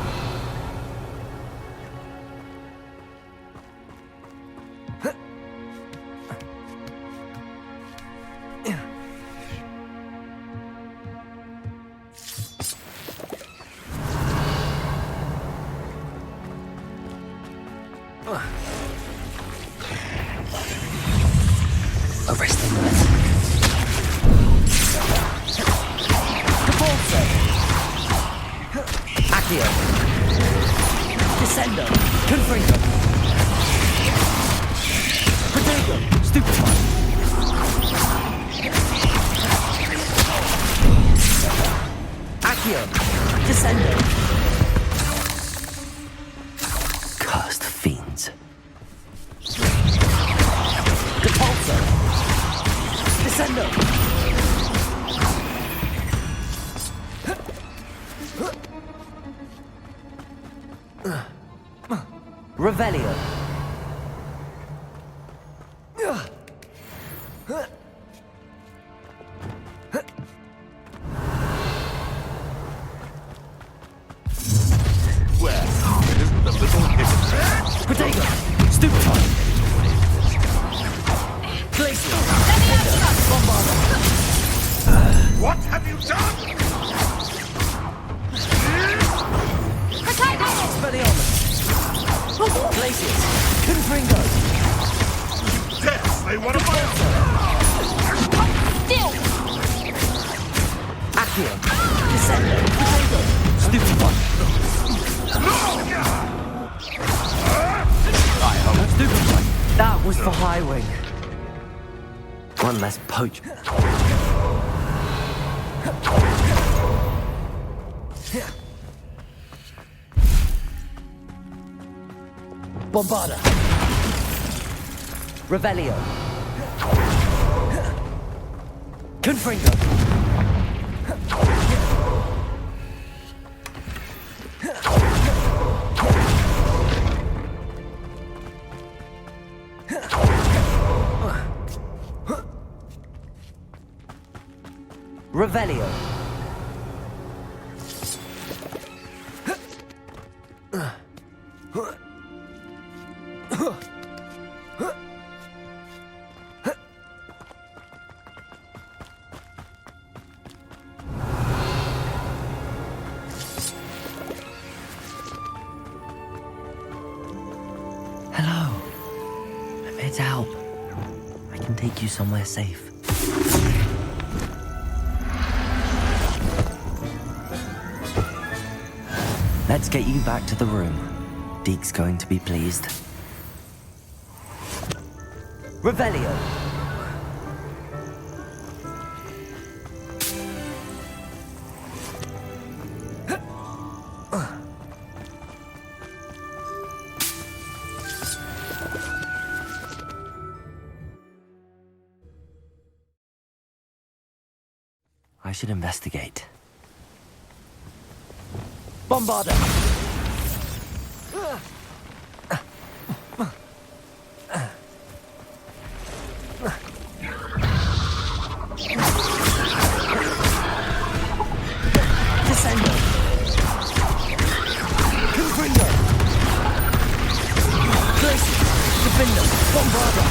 Arresting them. Accio. Descendo. Confringo. Protego. Stupefy. Accio. Descendo. Cursed fiends. Depulso. Descendo. Revelio. Well, isn't the little hypocrite? Protego. Stupefy. Glacier. Bombarder. What have you done? Expelliarmus. Glaciers. Confringo. Yes, they want to fight. Still! Accio. Descendo. Protego. Stupefy. Stupefy. That was for High Wing. One less poach. Bombarder. Revelio. Confringo. Revelio. Hello. I'm here to help. I can take you somewhere safe. Let's get you back to the room. Deke's going to be pleased. Revelio. I should investigate. Bombarder. Descendo. Confringo. Glacier. Defender. Bombarder.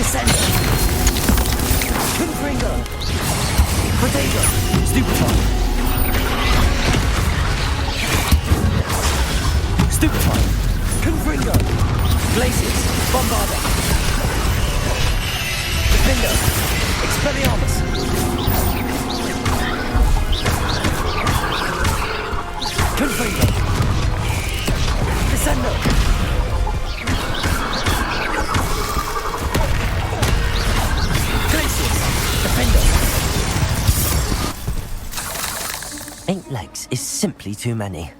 Descender! Confringo! Potato! Stupefy! Stupefy! Confringo! Glacius! Bombarda! Defender! Expelliarmus! Confringo! Descender! Glacius! Defender! 8 legs is simply too many.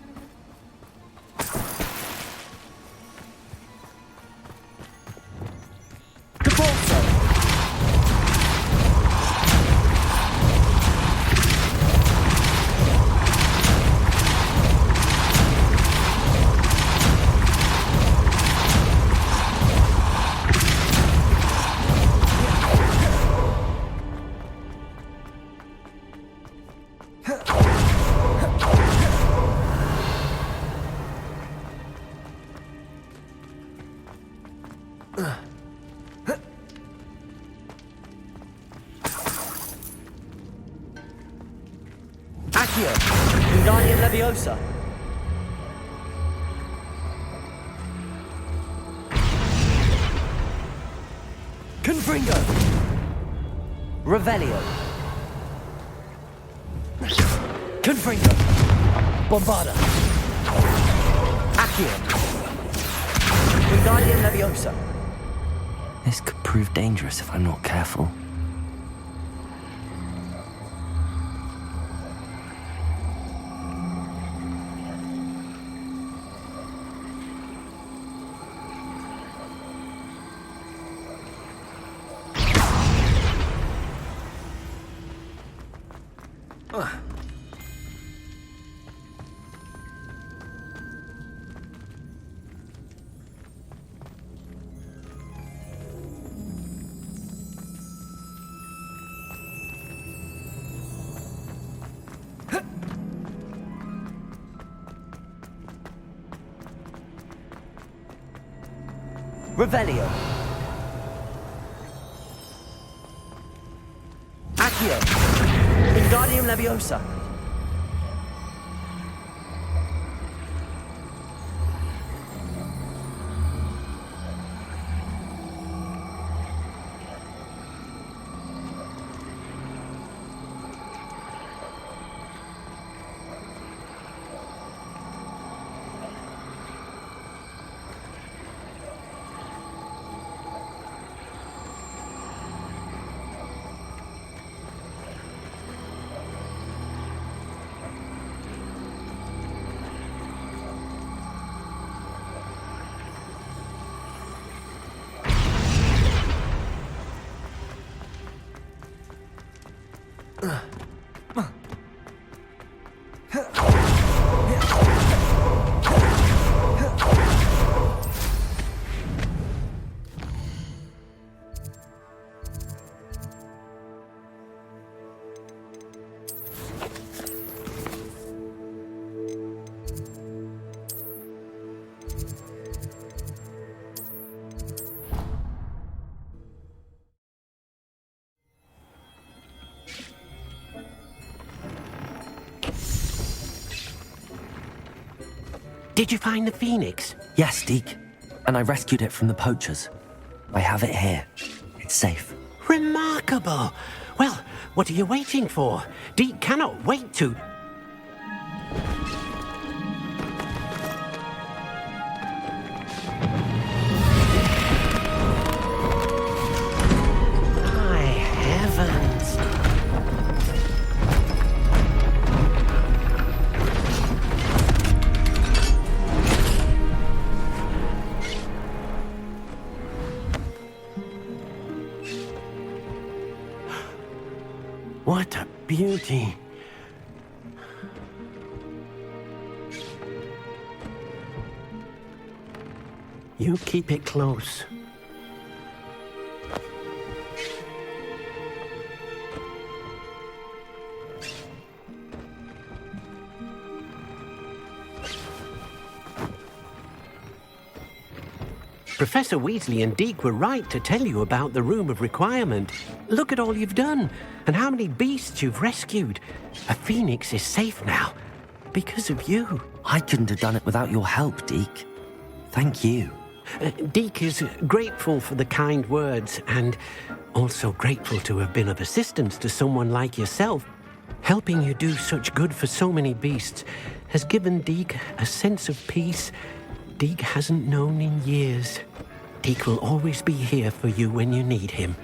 Accio, Wingardium Leviosa. Confringo. Revelio. Confringo. Bombarda. Accio. Wingardium Leviosa. This could prove dangerous if I'm not careful. Revelio. Accio. Wingardium Leviosa. Did you find the phoenix? Yes, Deke. And I rescued it from the poachers. I have it here. It's safe. Remarkable. Well, what are you waiting for? Deke cannot wait to... My heavens. What a beauty. You keep it close. Professor Weasley and Deke were right to tell you about the Room of Requirement. Look at all you've done, and how many beasts you've rescued. A phoenix is safe now, because of you. I couldn't have done it without your help, Deke. Thank you. Deke is grateful for the kind words, and also grateful to have been of assistance to someone like yourself. Helping you do such good for so many beasts has given Deke a sense of peace Deke hasn't known in years. Deke will always be here for you when you need him.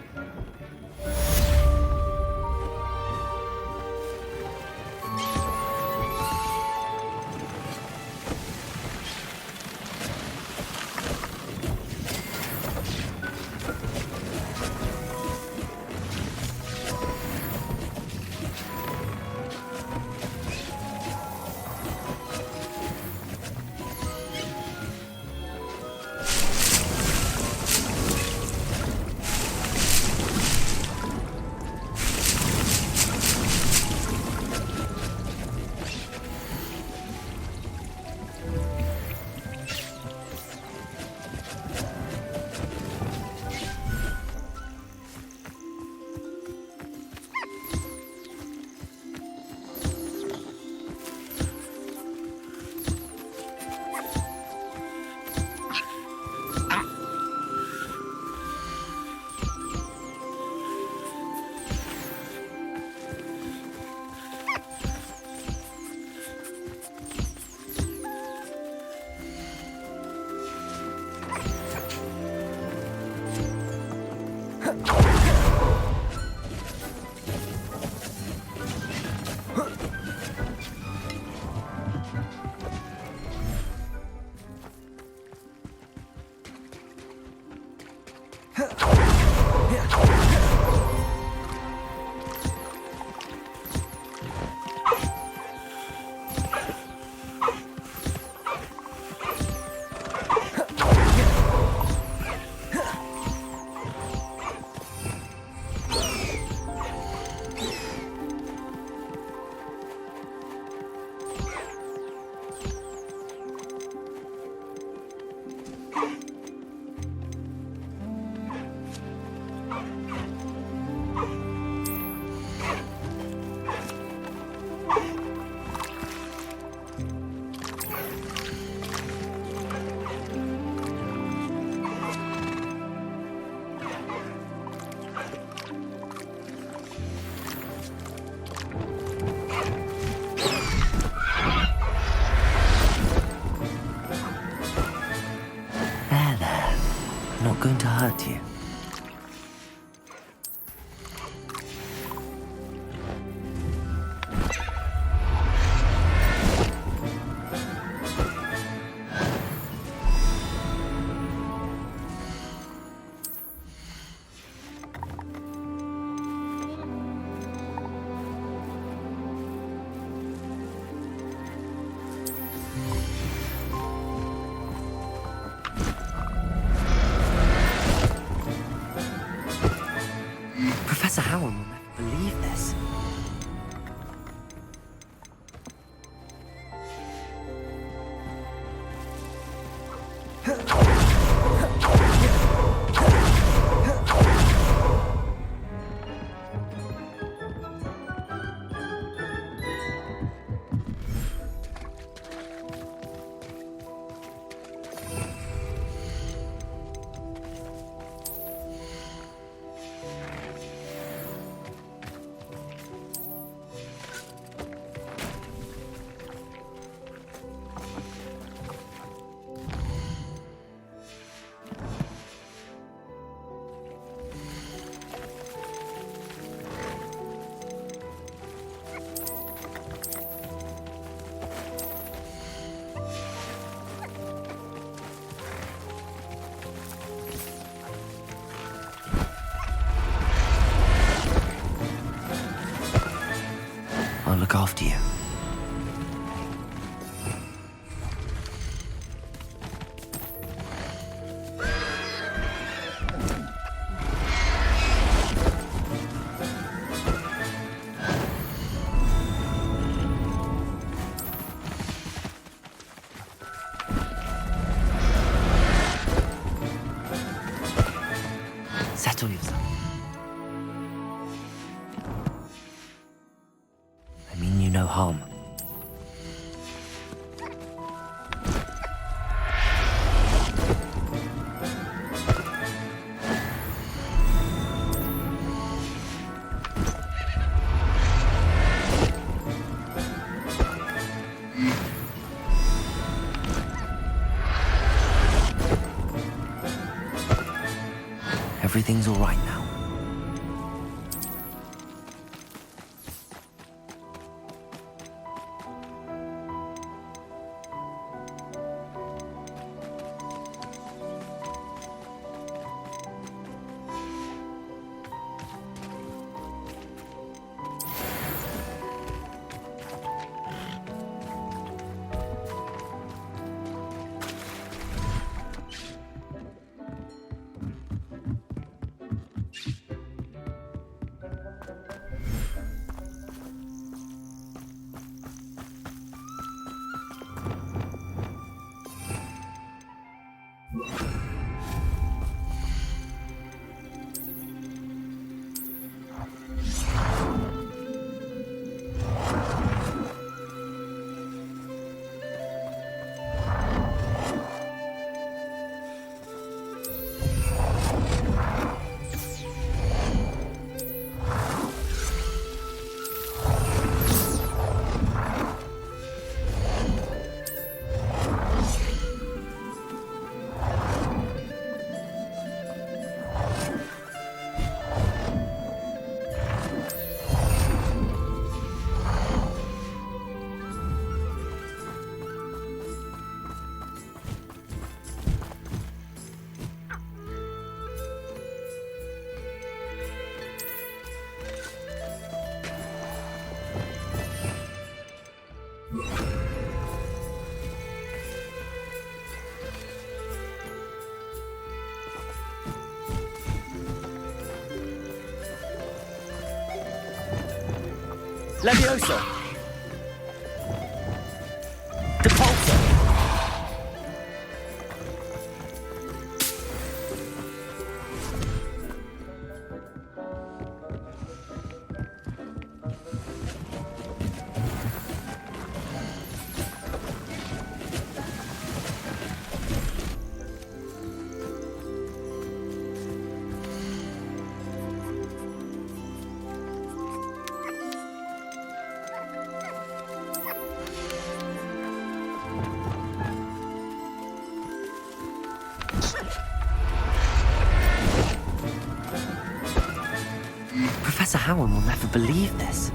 Going to hurt you. Professor Howard will never believe this. I'll look after you. yourself. I mean you no harm. Everything's all right now. Levioso! Depulso! Professor Howard will never believe this.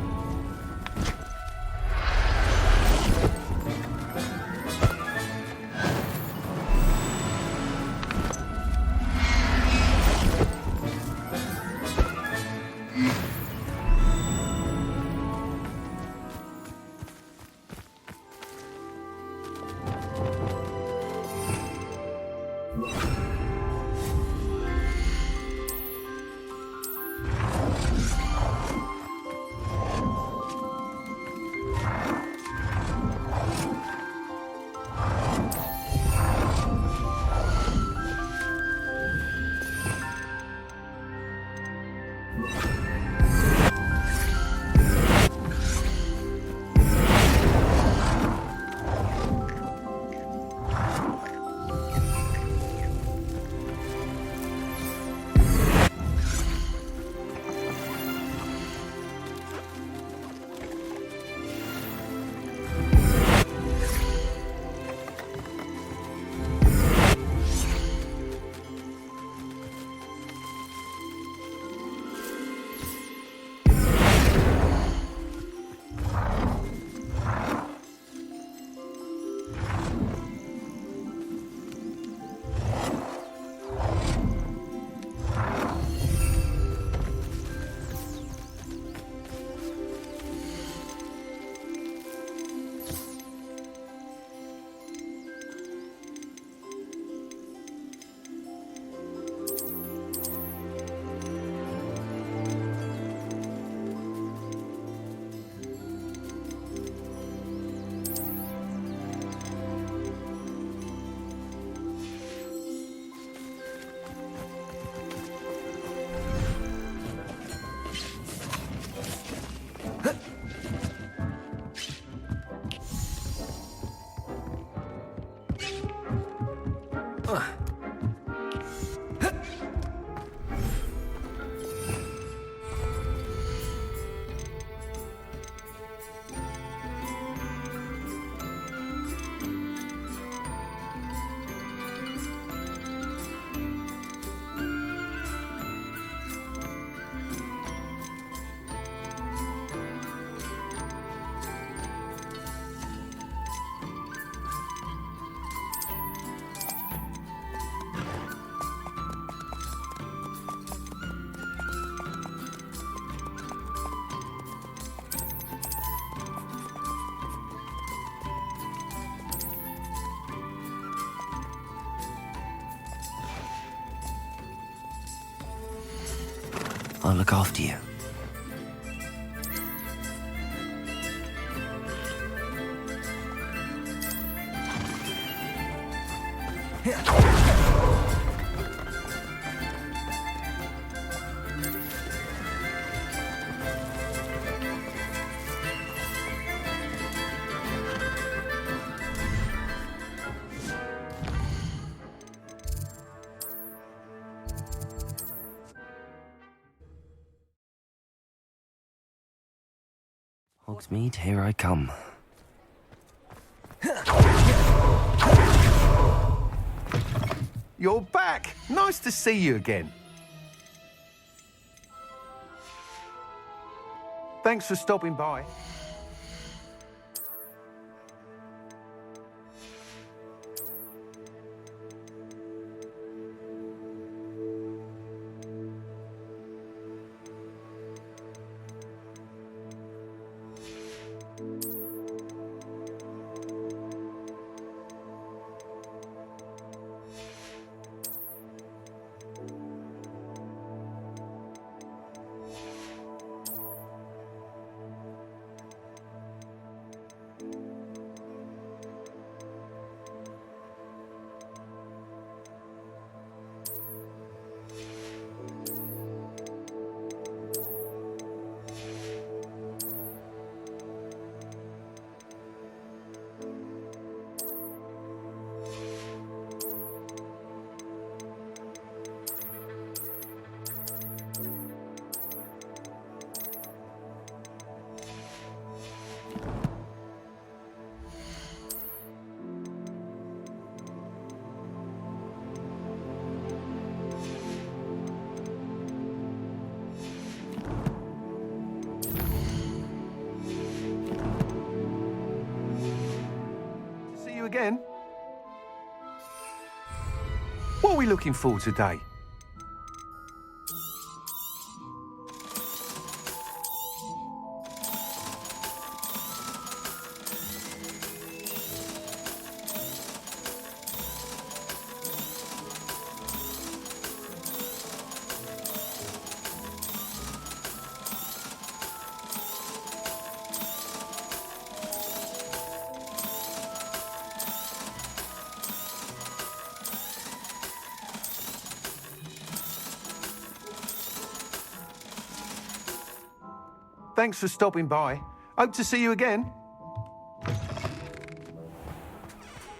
I'll look after you. Hogsmeade, here I come. You're back! Nice to see you again. Thanks for stopping by. Again? What are we looking for today? Thanks for stopping by. Hope to see you again.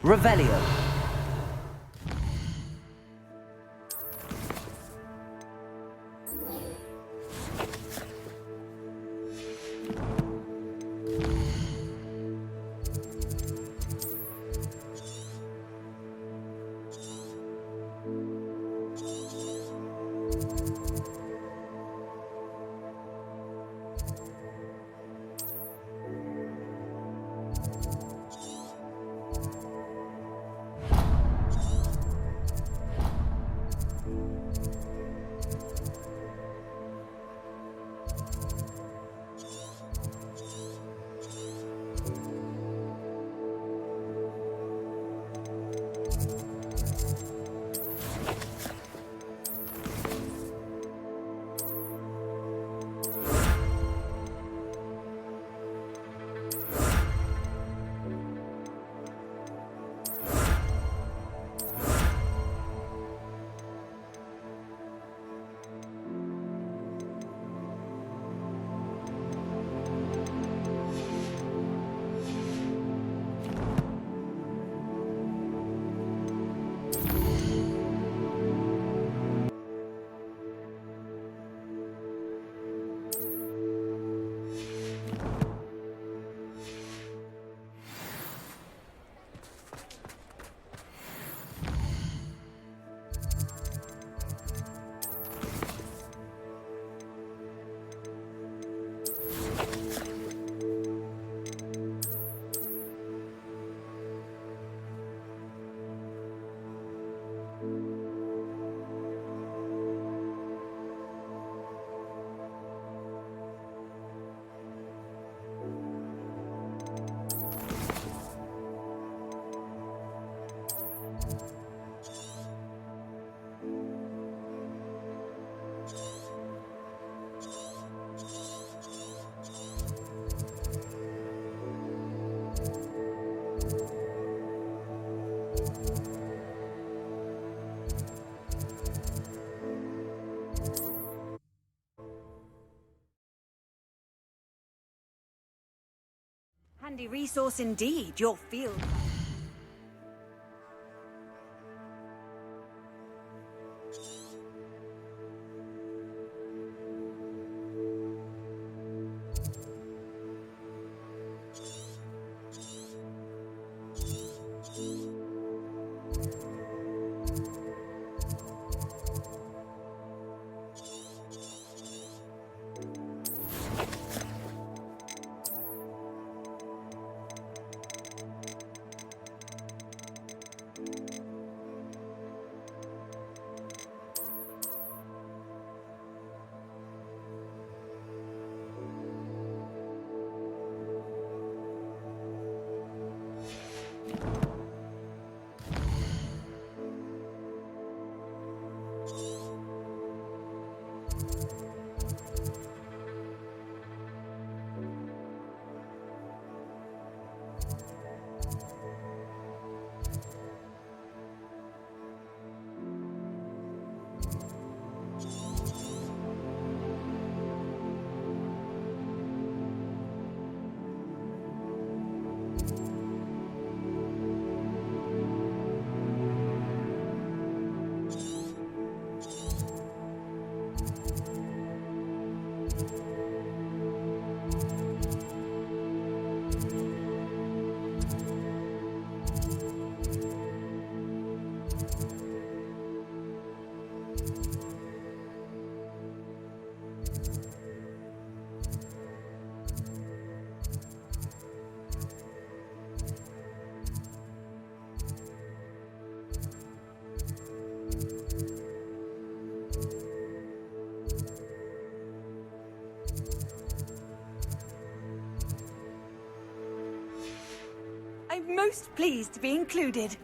Revelio. handy resource indeed, your field. I'm most pleased to be included.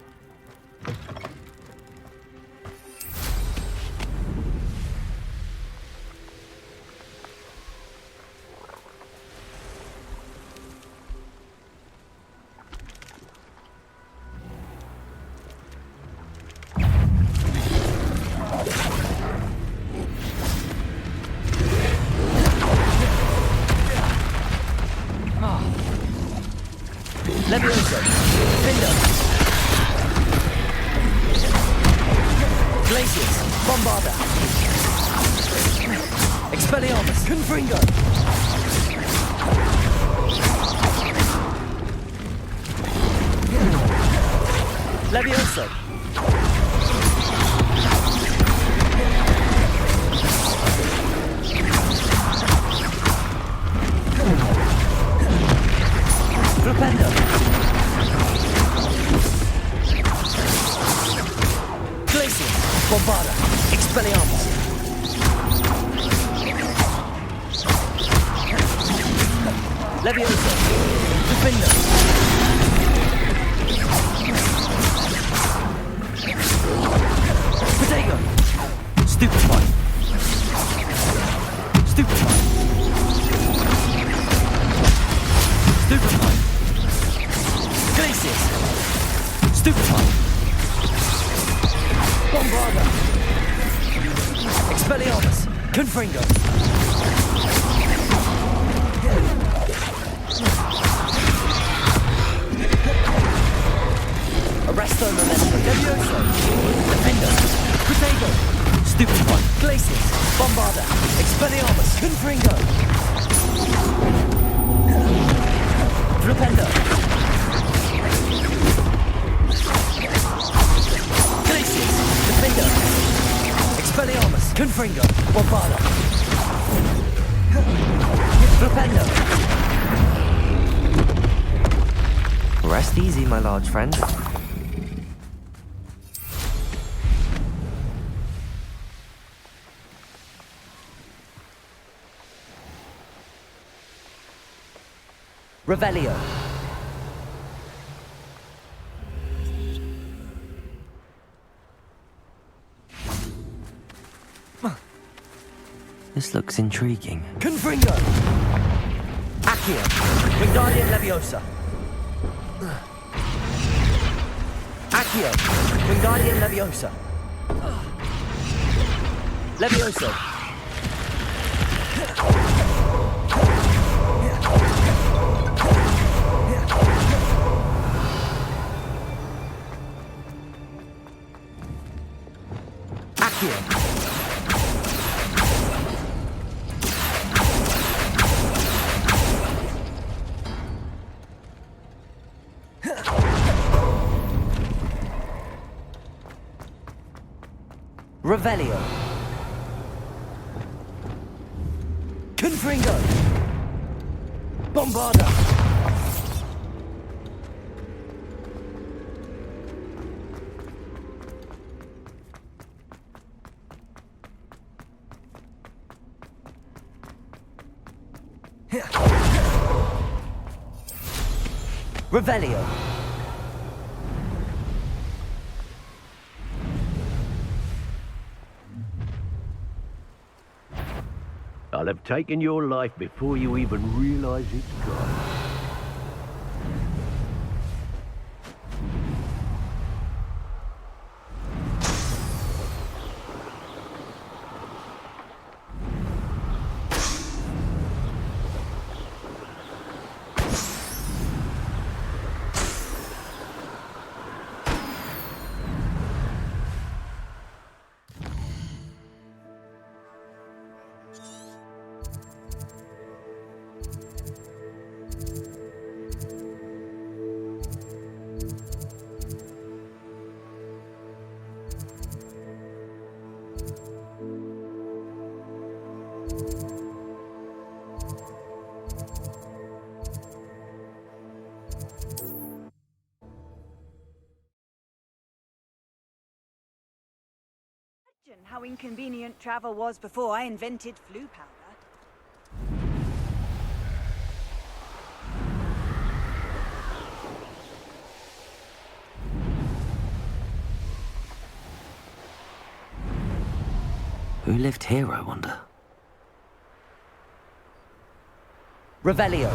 Levioso. Findo. Glacius. Bombarda. Expelliarmus. Confringo. Levioso. Flipendo. Glacius. Bombarda. Expelliarmus. Levioso. Defendo. Protego. Stupefy. Stupefy. Stupefy. Glacius. Stupefy. Bombarda. Expelliarmus. Confringo. Arresto Memento. Levioso. Defendo. Protego. Stupefy. Glacius. Bombarda. Expelliarmus. Confringo. Flipendo. Glacius. Defendo. Expelliarmus. Confringo. Bombarda. Flipendo. Rest easy, my large friend. Revelio. This looks intriguing. Confringo! Accio. Wingardium Leviosa. Accio. Wingardium Leviosa. Levioso. Revelio. Confringo. Bombarda. Revelio. I'll have taken your life before you even realize it's gone. How inconvenient travel was before I invented flu powder. Who lived here, I wonder? Revelio.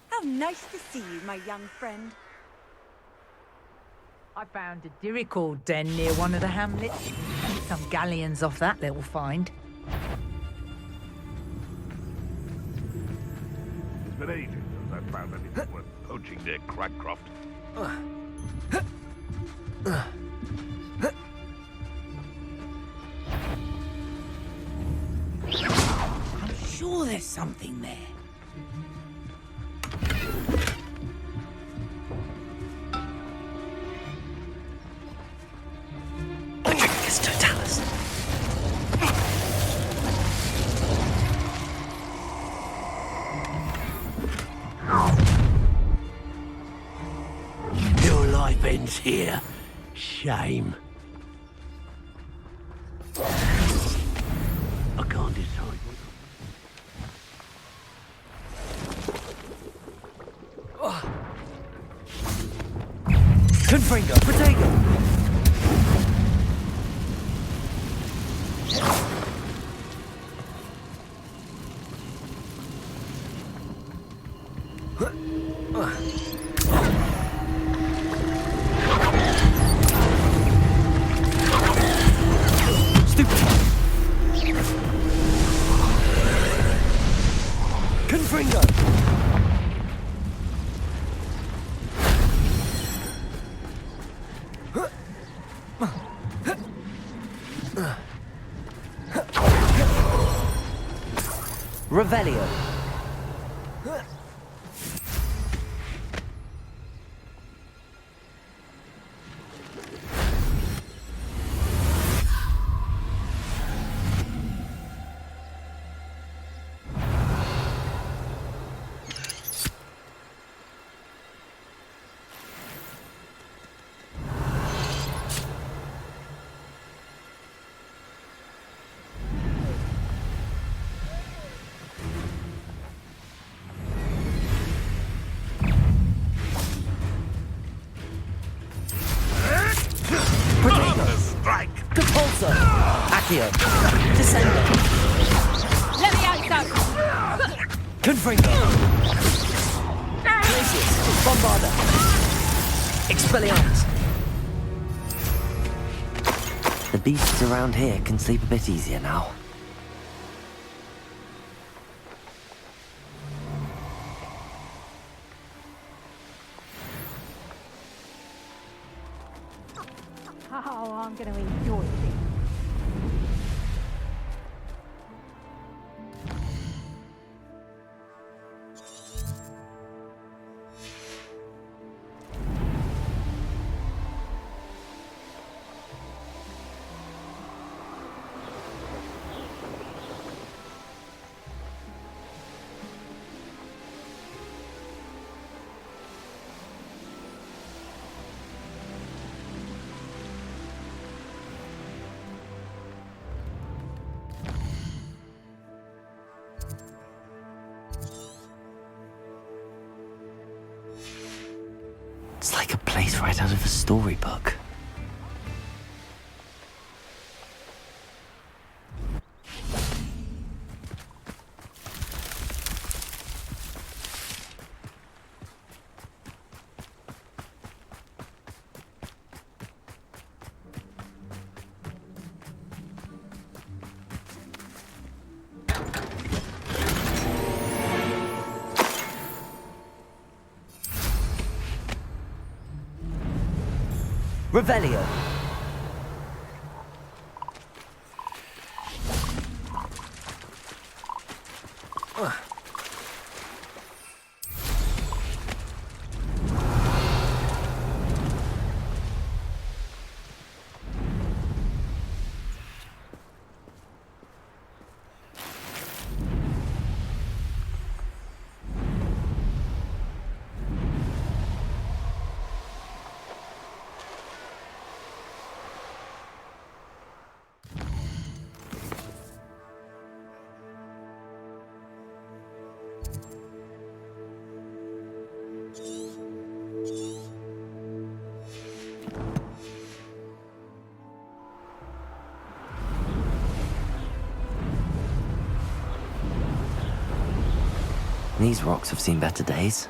How nice to see you, my young friend. I found a Dirical den near one of the hamlets. Some galleons off that little find. It's been ages since I found anything worth poaching near Cragcroft. I'm sure there's something there. Totalis. Your life ends here. Shame. I can't decide. Confringo, Protego. Revelio. Accio. Descendo. Levioso! Confringo. Glacius. Bombarda. Expelliarmus. The beasts around here can sleep a bit easier now. Oh, I'm going to enjoy this. It's like a place right out of a storybook. Revelio. These rocks have seen better days.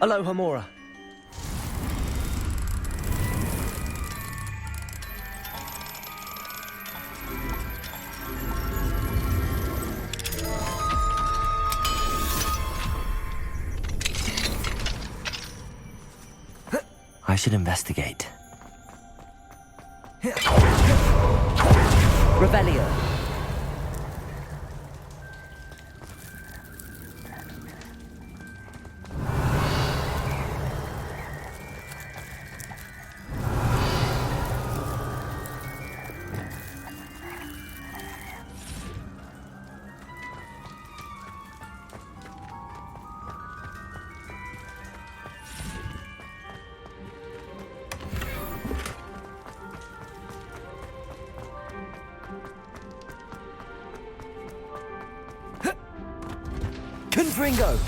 Aloha Mora. I should investigate. Revelio. Confringo!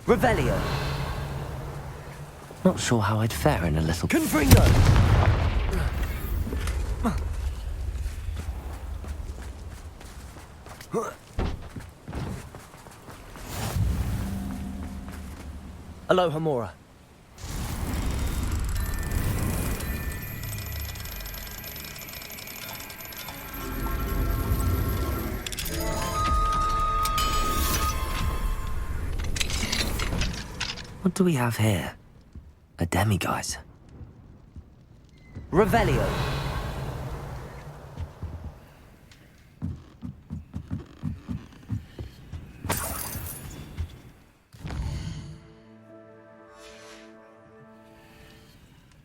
Revelio. Not sure how I'd fare in a little... Confringo! Aloha Mora. What do we have here? A demiguise. Revelio.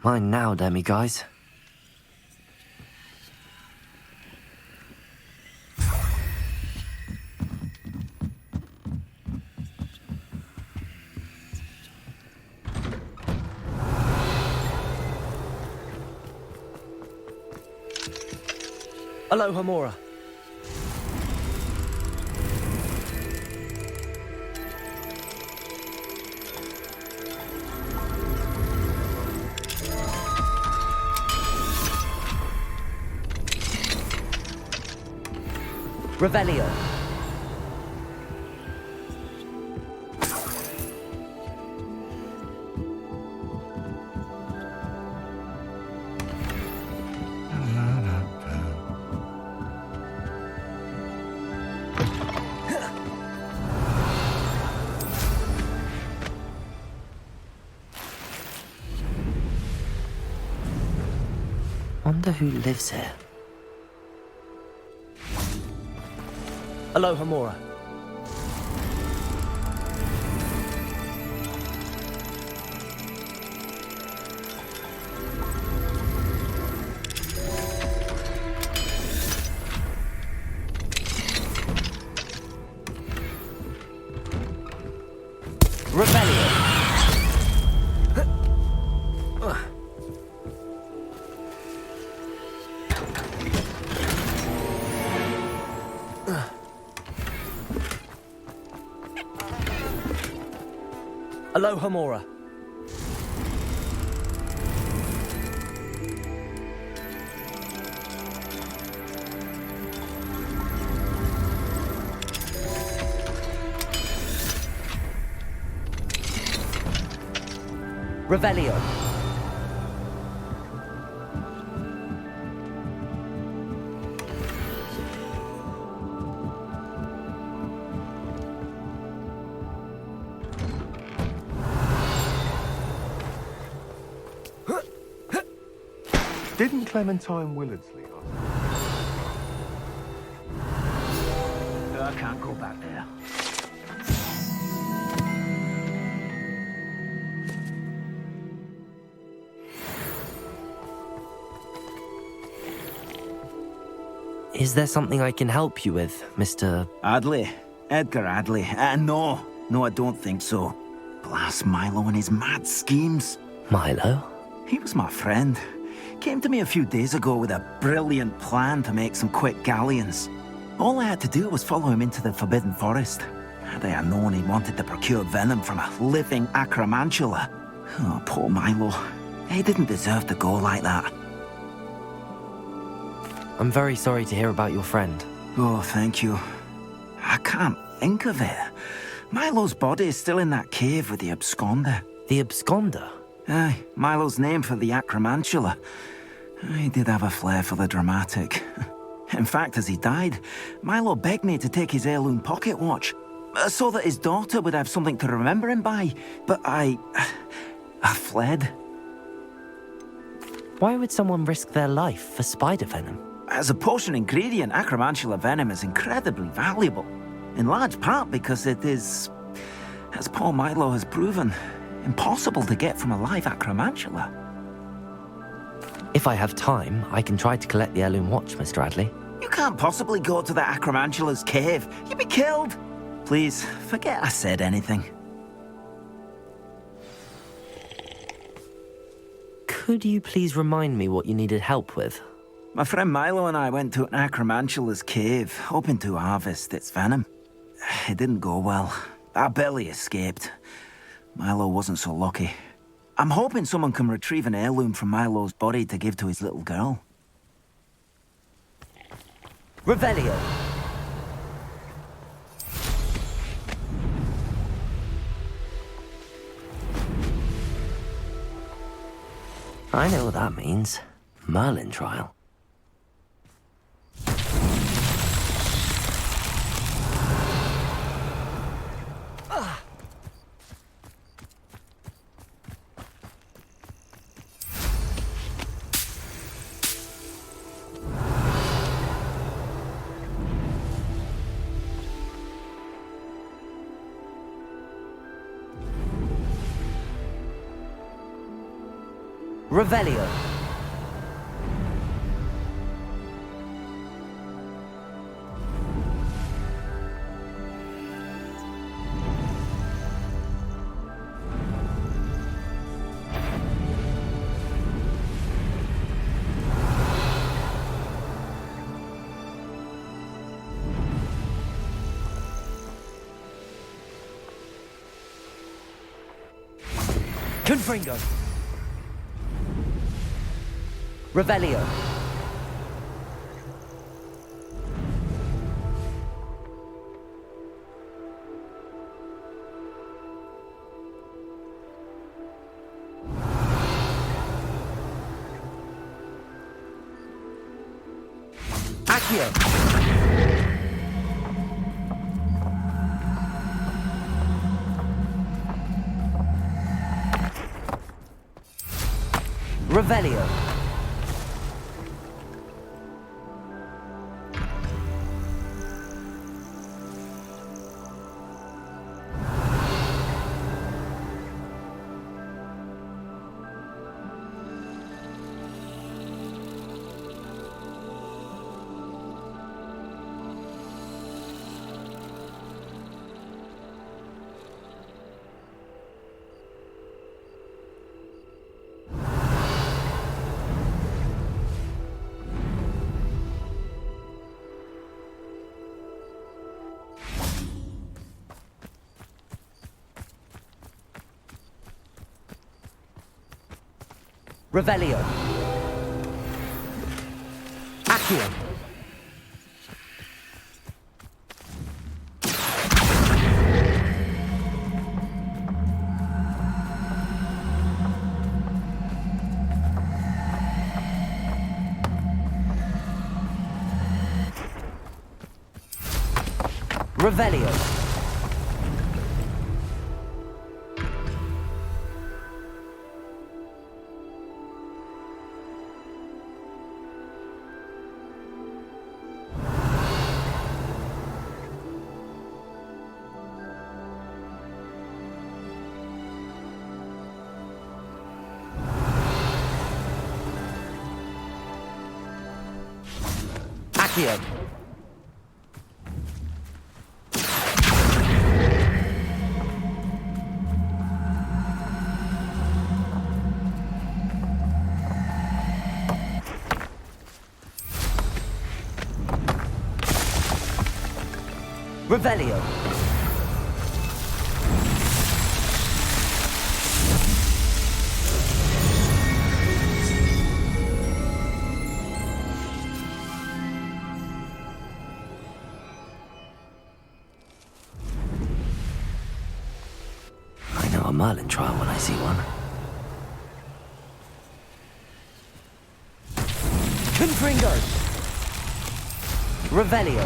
Mine now, demiguise. Aloha Mora. Revelio. Wonder who lives here. Aloha Mora. Revelio. Aloha Mora. Revelio. Didn't Clementine Willardsley I can't go back there. Is there something I can help you with, Mr... Adley? Edgar Adley? No, I don't think so. Blast Milo and his mad schemes. Milo? He was my friend. Came to me a few days ago with a brilliant plan to make some quick galleons. All I had to do was follow him into the Forbidden Forest. Had I known he wanted to procure venom from a living acromantula. Oh, poor Milo. He didn't deserve to go like that. I'm very sorry to hear about your friend. Oh, thank you. I can't think of it. Milo's body is still in that cave with the absconder. The absconder? Aye, Milo's name for the acromantula. He did have a flair for the dramatic. In fact, as he died, Milo begged me to take his heirloom pocket watch, so that his daughter would have something to remember him by. But I fled. Why would someone risk their life for spider venom? As a potion ingredient, acromantula venom is incredibly valuable. In large part because it is, as poor Milo has proven, impossible to get from a live acromantula. If I have time, I can try to collect the heirloom watch, Mr. Adley. You can't possibly go to the Acromantula's cave. You'd be killed. Please, forget I said anything. Could you please remind me what you needed help with? My friend Milo and I went to an Acromantula's cave, hoping to harvest its venom. It didn't go well. Our belly escaped. Milo wasn't so lucky. I'm hoping someone can retrieve an heirloom from Milo's body to give to his little girl. Revelio. I know what that means. Merlin trial. Revelio. Confringo. Revelio. Accio. Revelio. Revelio. Accio. Revelio. Accio. Revelio. I know a Merlin trial when I see one. Confringo. Revelio.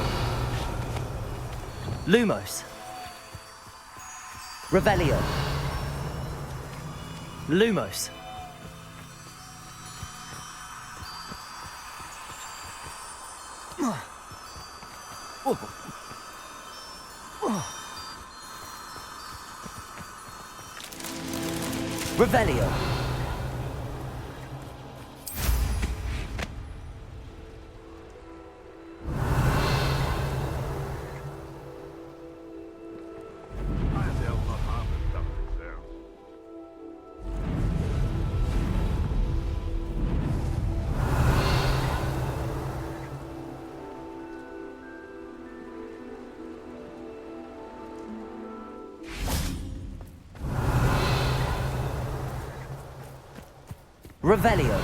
Lumos. Revelio. Lumos. Revelio. Revelio.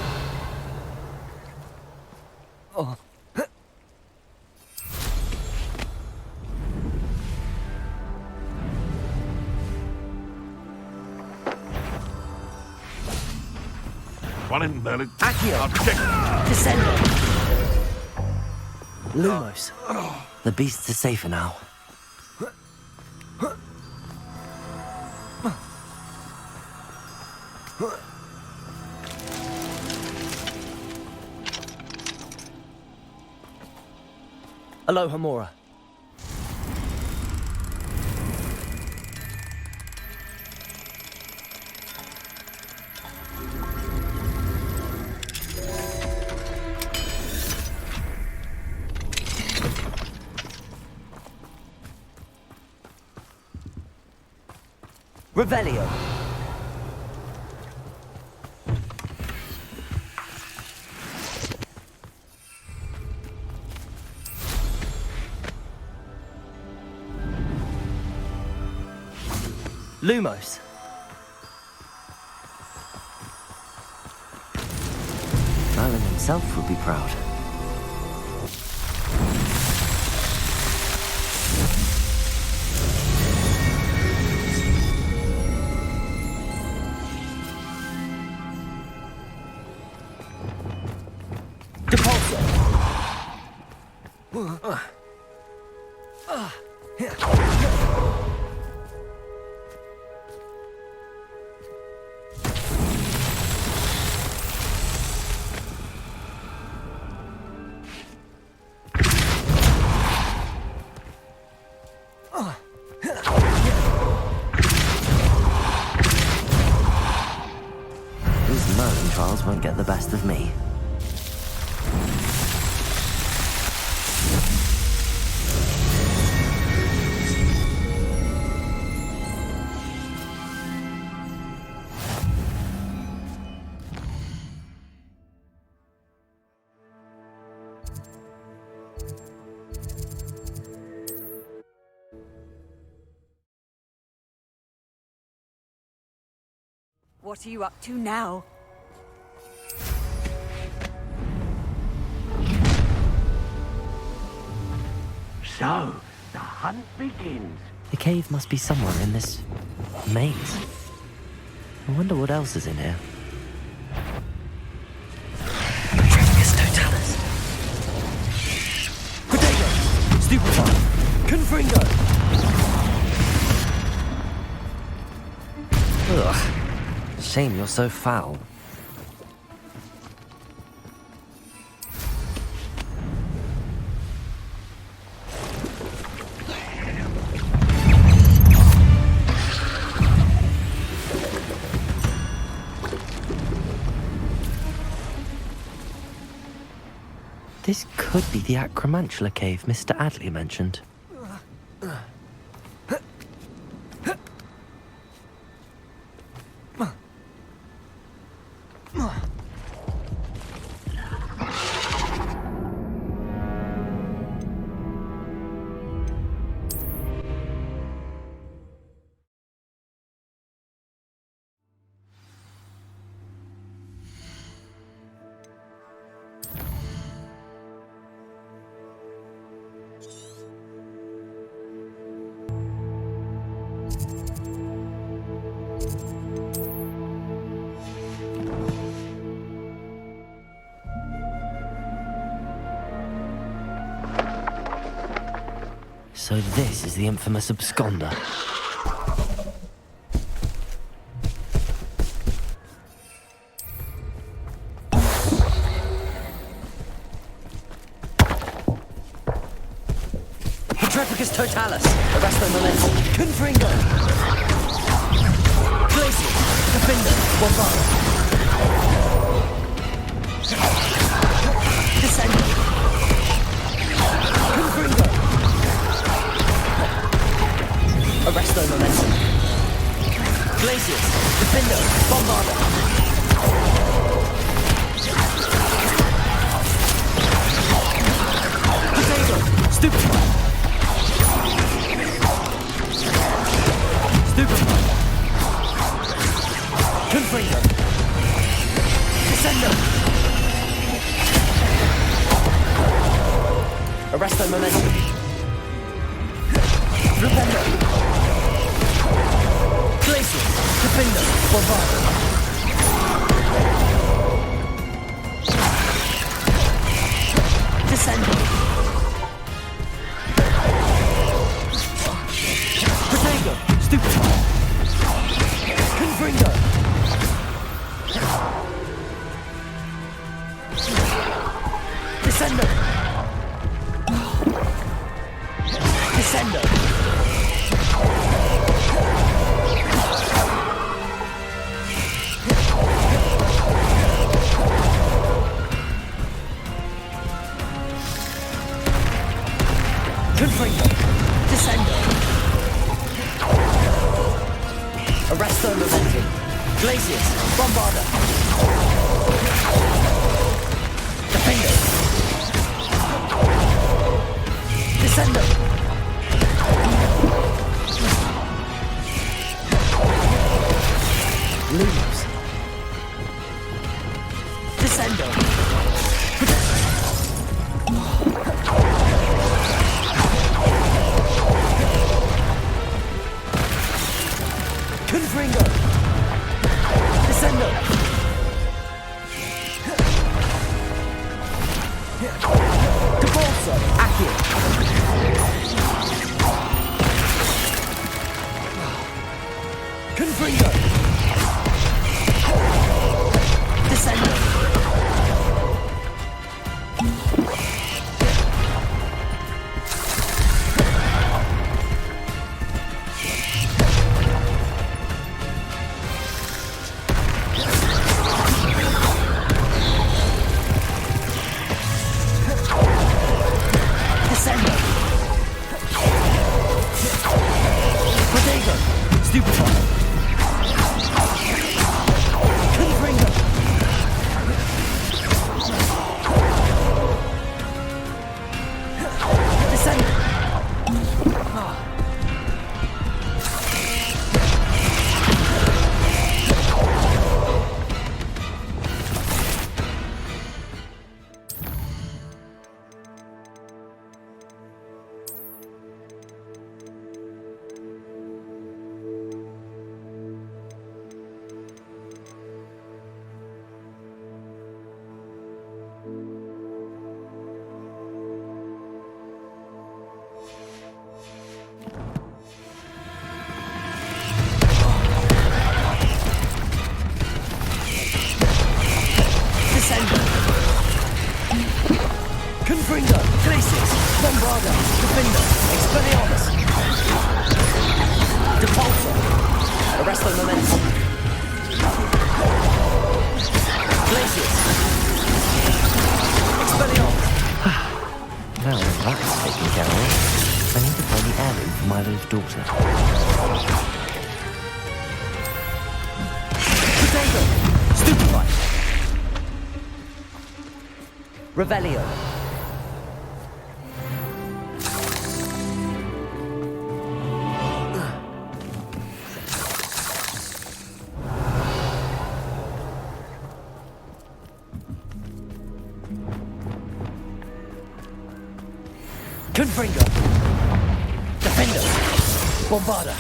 Oh. One in Merlin. Accio. Descendo. Lumos. The beasts are safer now. Aloha Mora. Revelio. Lumos. Merlin himself would be proud. These Merlin trials won't get the best of me. What are you up to now? So, the hunt begins. The cave must be somewhere in this maze. I wonder what else is in here. Totalis. Potato! Stupefy! Confringo! Ugh. Shame you're so foul. This could be the Acromantula cave Mr. Adley mentioned. So this is the infamous absconder. Petrificus totalis! Arresto momentum! Confringo! Glacier! Defender! Bombard! Descender! Confringo! Arresto momentum. Glaciers, Defender, Bombarder. Potato, Stupefy. Stupefy. Confringo. Descendo! Arresto momentum. Flipendo. Glacius. Defendo. Bombardo. Descendo. Protego. Stupefy. Confringo. Descendo. Descendo. Confringo. Descendo. Arresto momentum. Glacius. Bombarda. Defendo. Descendo. Lumos. Descendo. Confringo. Descendo. Cabalso. Accio. Confringo. Descendo. Descendo. Protego. Stupefy. Confringo. Descendo. Descendo. Confringo. Glacius. Bombarda. Defendo. Expelliarmus. Depulso. Arresto momentum. Glacius. Expelliarmus. Now that's taken care of, I need to find the heirloom for Milo's daughter. Potato! Stupefy! Revelio. Confringo. Defendo. Bombarda.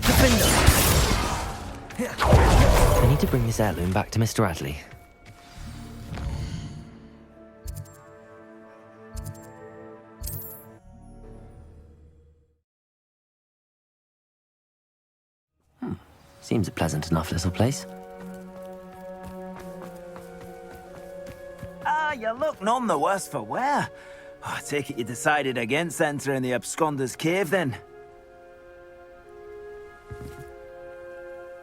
Defendo. I need to bring this heirloom back to Mr. Adley. Seems a pleasant enough little place. Ah, you look none the worse for wear. I take it you decided against entering the absconder's cave, then?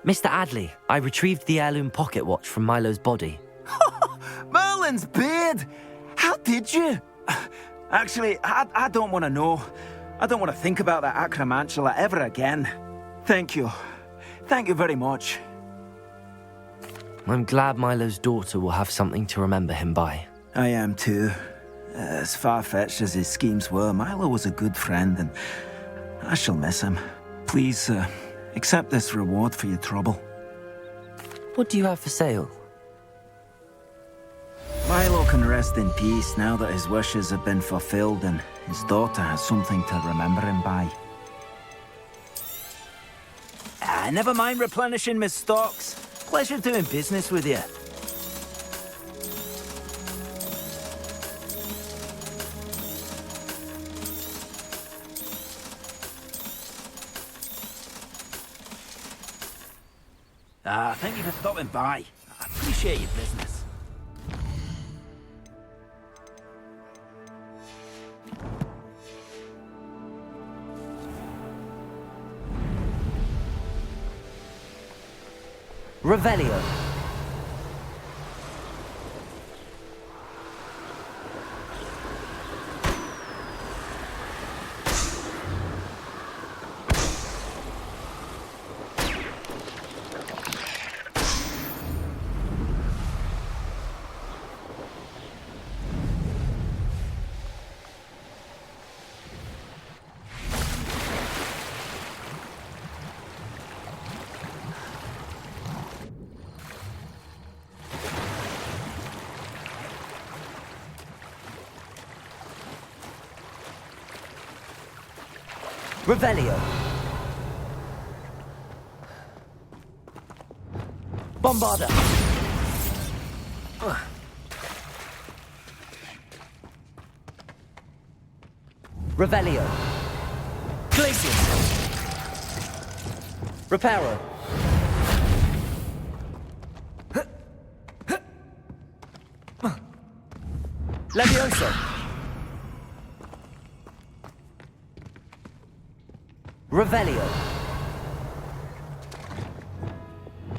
Mr. Adley, I retrieved the heirloom pocket watch from Milo's body. Merlin's beard! How did you? Actually, I don't want to know. I don't want to think about that acromantula ever again. Thank you. Thank you very much. I'm glad Milo's daughter will have something to remember him by. I am too. As far-fetched as his schemes were, Milo was a good friend, and I shall miss him. Please, accept this reward for your trouble. What do you have for sale? rest in peace now that his wishes have been fulfilled and his daughter has something to remember him by. Never mind replenishing my stocks. Pleasure doing business with you. Thank you for stopping by. I appreciate your business. Revelio. Revelio. Bombarda. Revelio. Glacius. Reparo. Levioso. Revelio.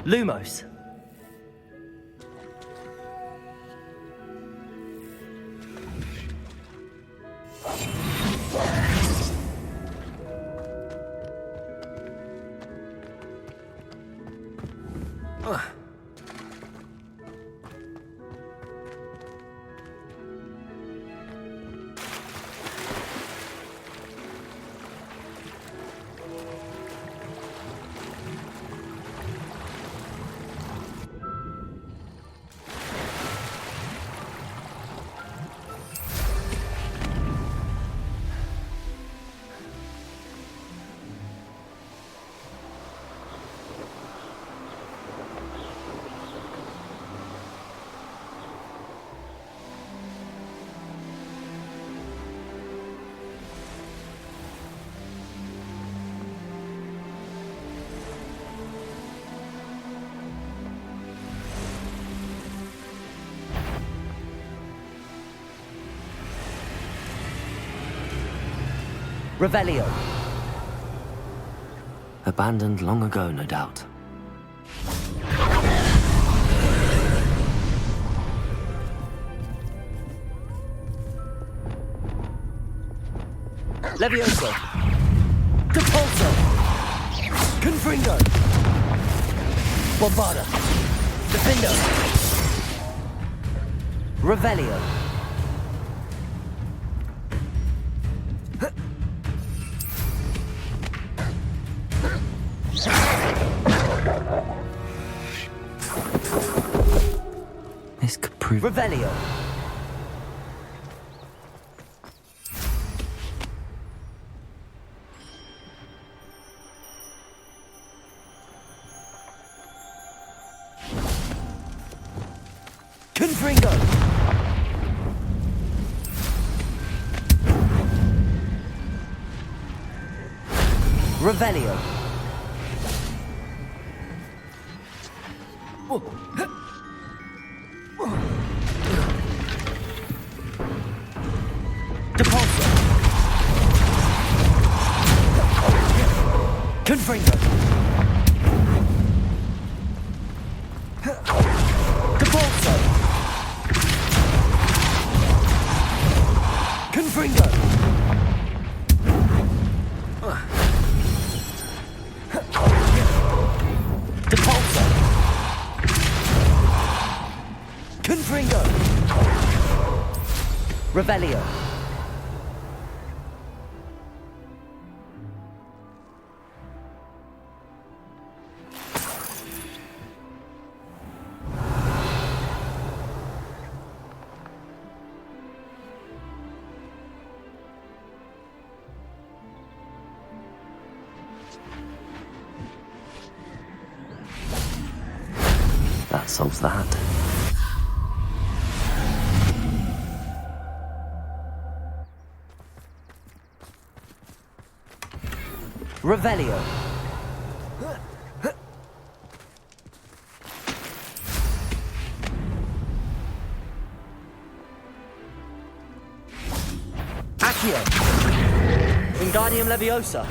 Lumos. Revelio. Abandoned long ago, no doubt. Levioso. Depulso. Confringo. Bombarda. Defendo. Revelio. This could prove... Revelio. Confringo. Revelio. Depulso. Confringo. Depulso. Confringo. Depulso. Confringo. Revelio. That solves that. Revelio. Accio. Wingardium Leviosa.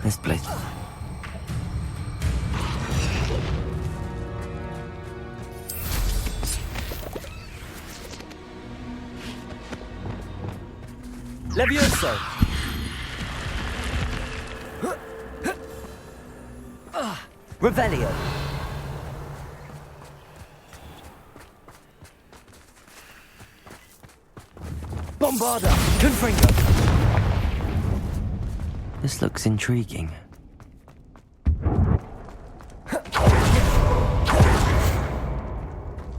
This place. Levioso. Revelio. Bombarda. Confringo. This looks intriguing.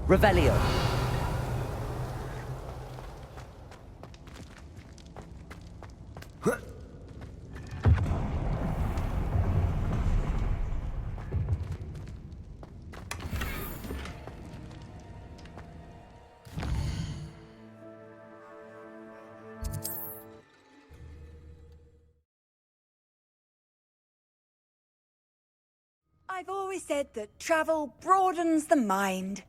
Revelio. I've always said that travel broadens the mind.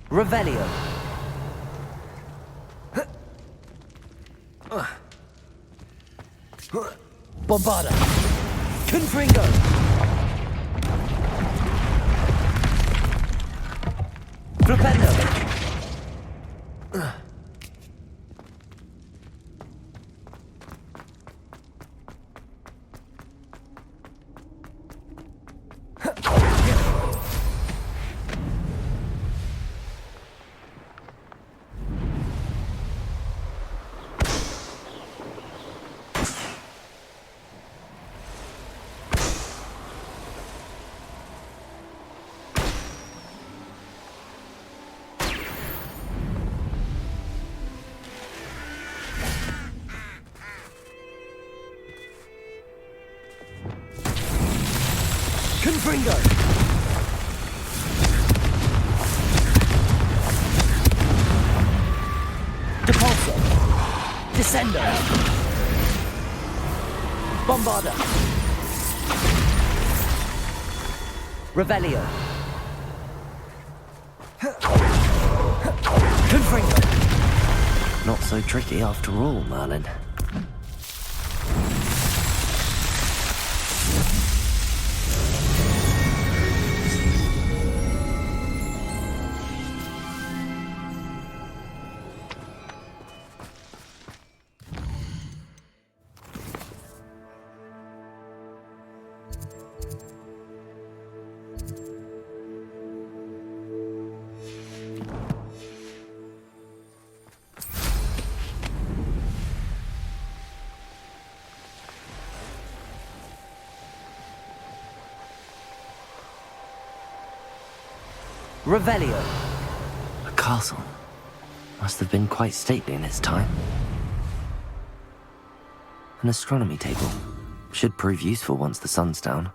Revelio. Bombarda. Confringo. Flipendo. Confringo. Depulso. Descendo. Bombarda. Revelio. Confringo. Not so tricky after all, Merlin. Revelio. A castle. Must have been quite stately in its time. An astronomy table. Should prove useful once the sun's down.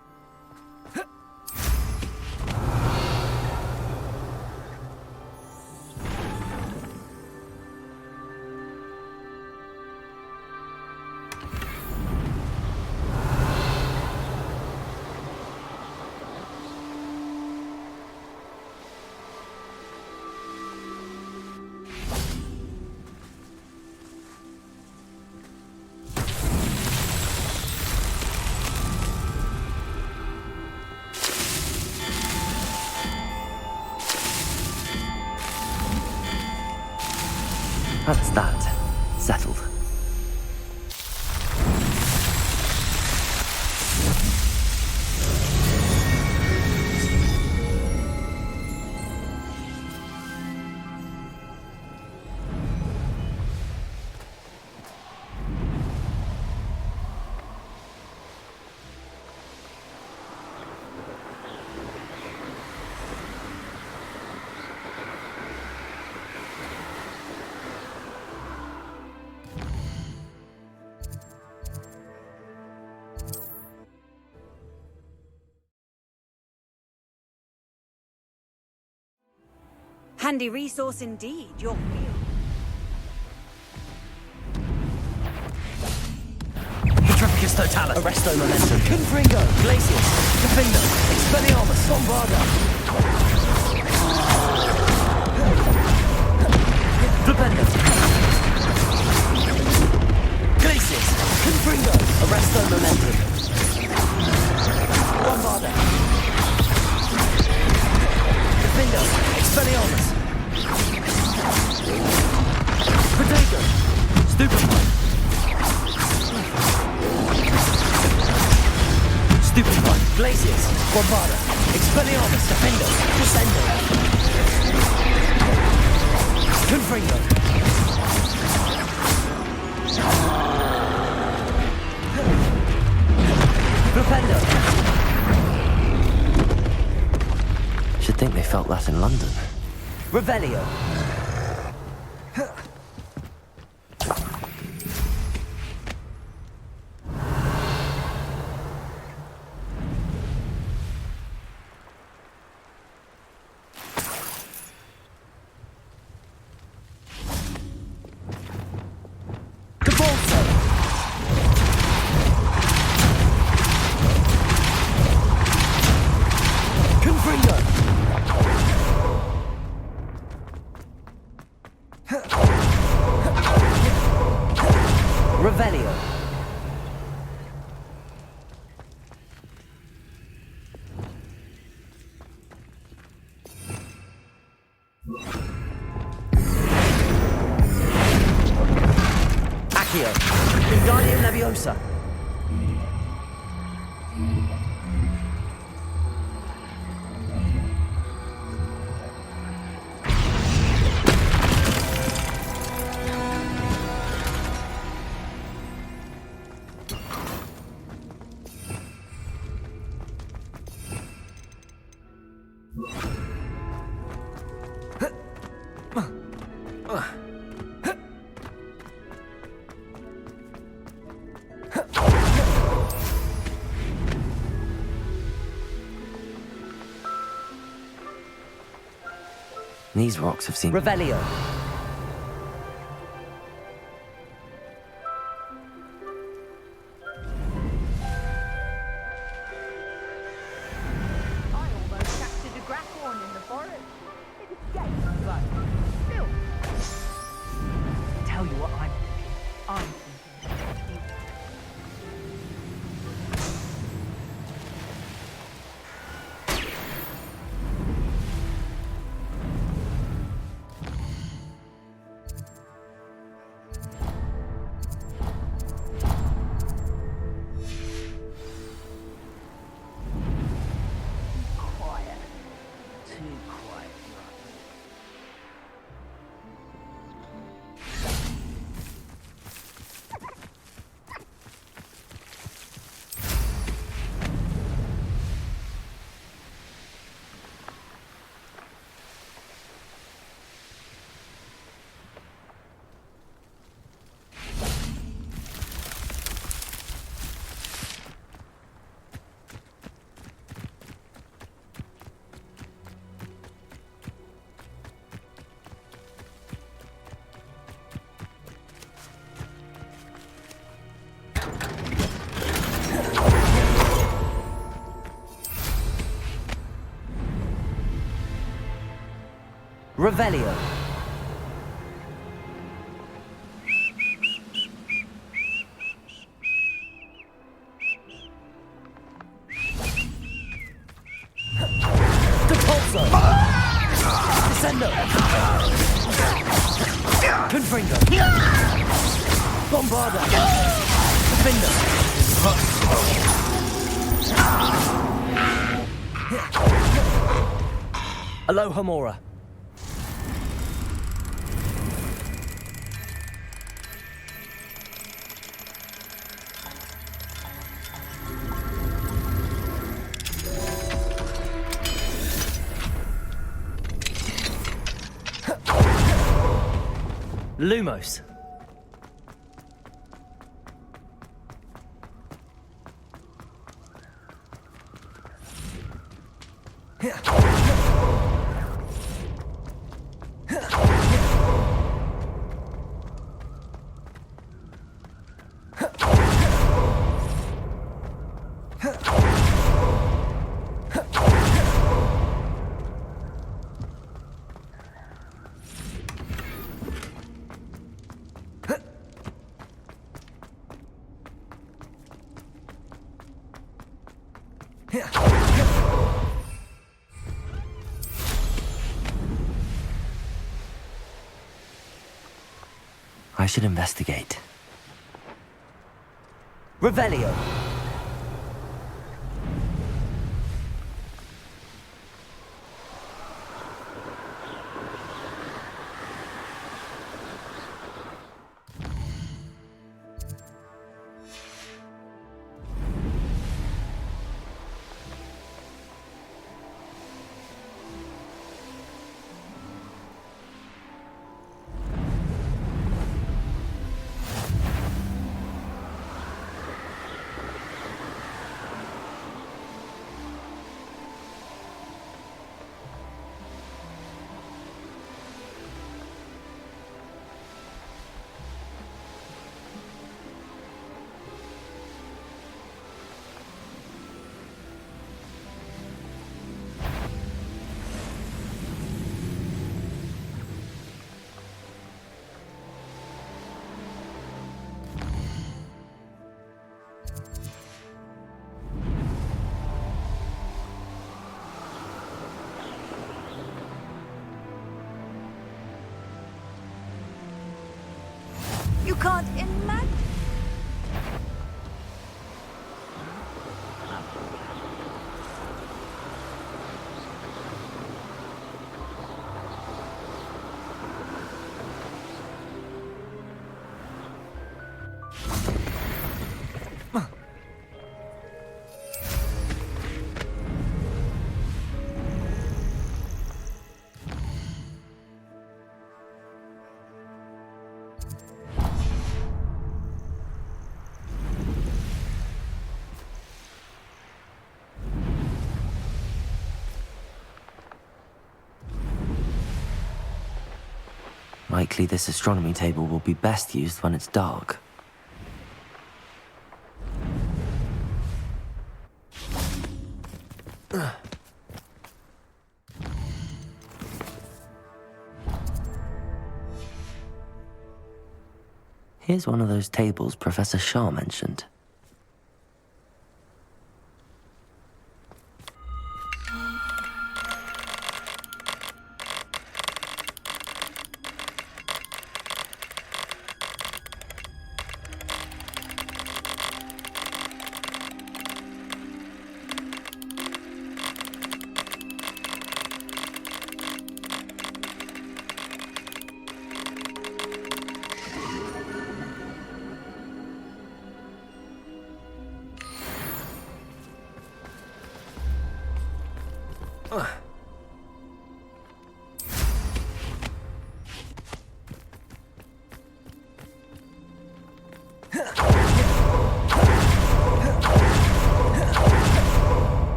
That's that. Settled. Handy resource indeed, your wheel. Petrificus Totalis. Arresto Momentum. Confringo. Glacius. Defender. Expelliarmus. Bombarda. Flipendo. Glacius. Confringo. Arresto Momentum. Bombarda. Defender. Expelliarmus. Protego. Stupefy. Stupefy. Glacius. Bombarda. Expelliarmus. Defender. Descendo. Confringo. Flipendo. Should think they felt that in London. Revelio. Revelio. Accio. Wingardium Leviosa. These rocks have seen... Revelio. I almost captured a grapphorn in the forest. It escaped, but still. Tell you what I'm thinking. Revelio. Depulso. Descendo. Confringo. Bombarda. Defender. Alohomora. Lumos. I should investigate. Revelio. You can't imagine. Likely this astronomy table will be best used when it's dark. Here's one of those tables Professor Shah mentioned.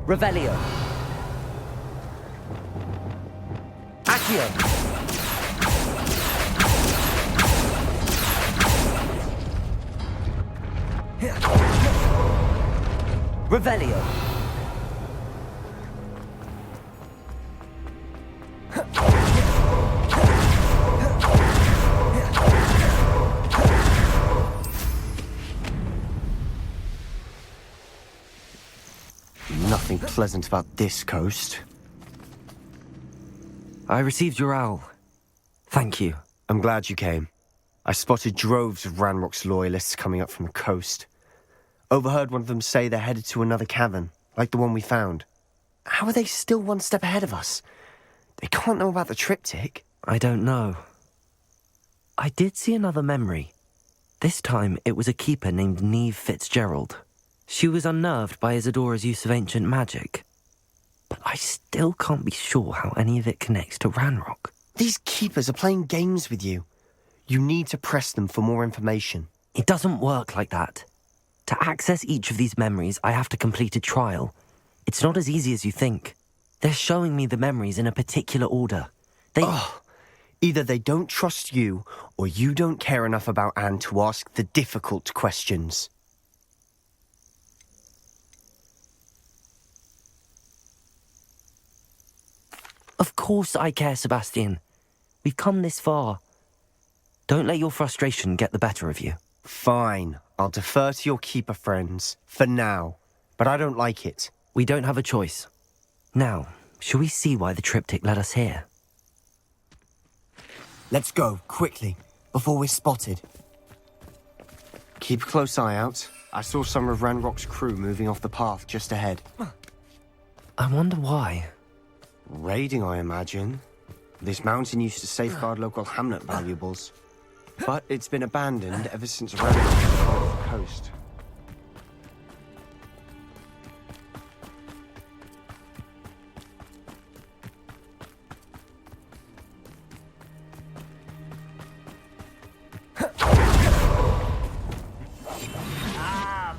Revelio. Accio. Revelio. Nothing pleasant about this coast. I received your owl. Thank you. I'm glad you came. I spotted droves of Ranrock's loyalists coming up from the coast. Overheard one of them say they're headed to another cavern, like the one we found. How are they still one step ahead of us? They can't know about the triptych. I don't know. I did see another memory. This time, it was a keeper named Neve Fitzgerald. She was unnerved by Isadora's use of ancient magic. But I still can't be sure how any of it connects to Ranrock. These keepers are playing games with you. You need to press them for more information. It doesn't work like that. To access each of these memories, I have to complete a trial. It's not as easy as you think. They're showing me the memories in a particular order. Either they don't trust you, or you don't care enough about Anne to ask the difficult questions. Of course I care, Sebastian. We've come this far. Don't let your frustration get the better of you. Fine. I'll defer to your keeper friends, for now. But I don't like it. We don't have a choice. Now, shall we see why the triptych led us here? Let's go, quickly, before we're spotted. Keep a close eye out. I saw some of Ranrock's crew moving off the path just ahead. I wonder why. Raiding, I imagine. This mountain used to safeguard local hamlet valuables. But it's been abandoned ever since Ranrock controlled the coast.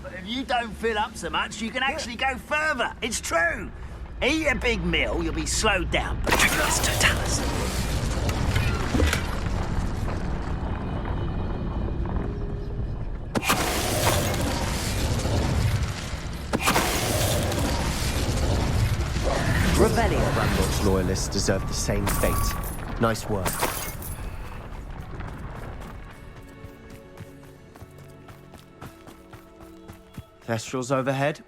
But if you don't fill up so much, you can actually go further. It's true. Eat a big meal, you'll be slowed down. Revelio. Ranrock's loyalists deserve the same fate. Nice work. Thestrals overhead.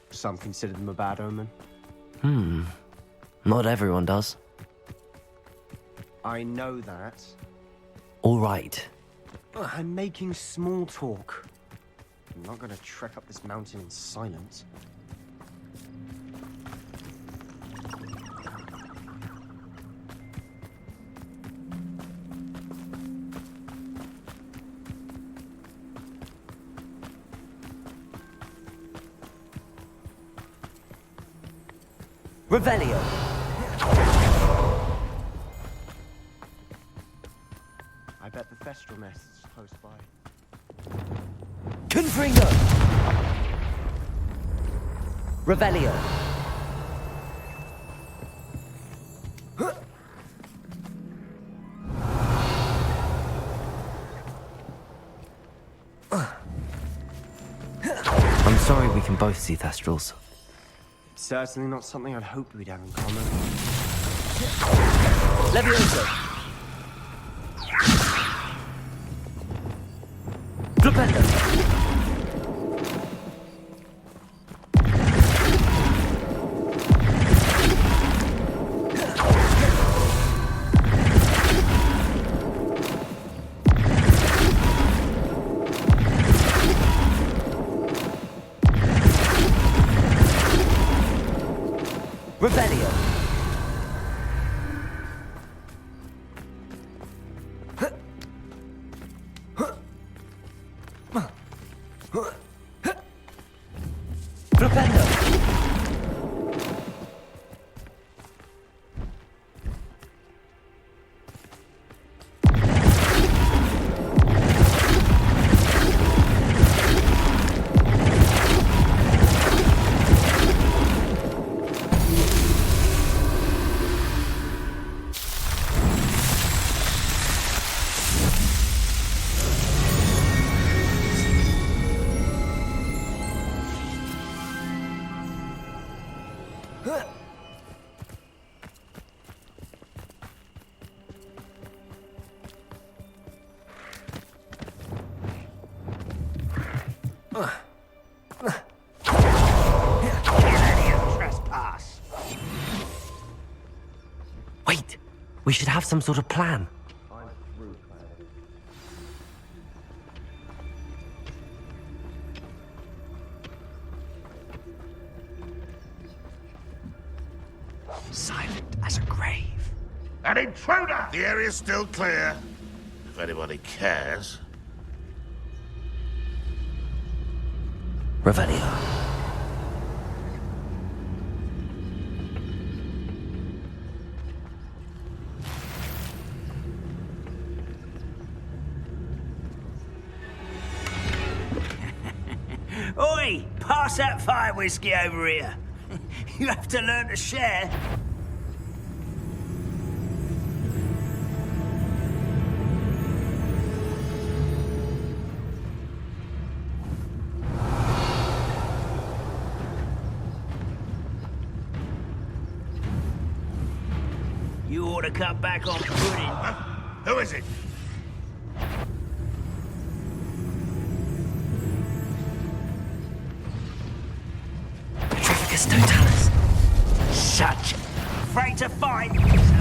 Some consider them a bad omen. Not everyone does. I know that. All right. I'm making small talk. I'm not going to trek up this mountain in silence. Revelio. I bet the Thestral nest is close by. Confringo. Revelio. I'm sorry we can both see Thestrals. Certainly not something I'd hoped we'd have in common. Levioso. Flipendo. Revelio. Flipendo. Trespass. Wait, we should have some sort of plan. An intruder! The area's still clear. If anybody cares. Revelio. Oi! Pass that fire whiskey over here. You have to learn to share. You ought to cut back on pudding. Who is it? Totalis. Such afraid to fight.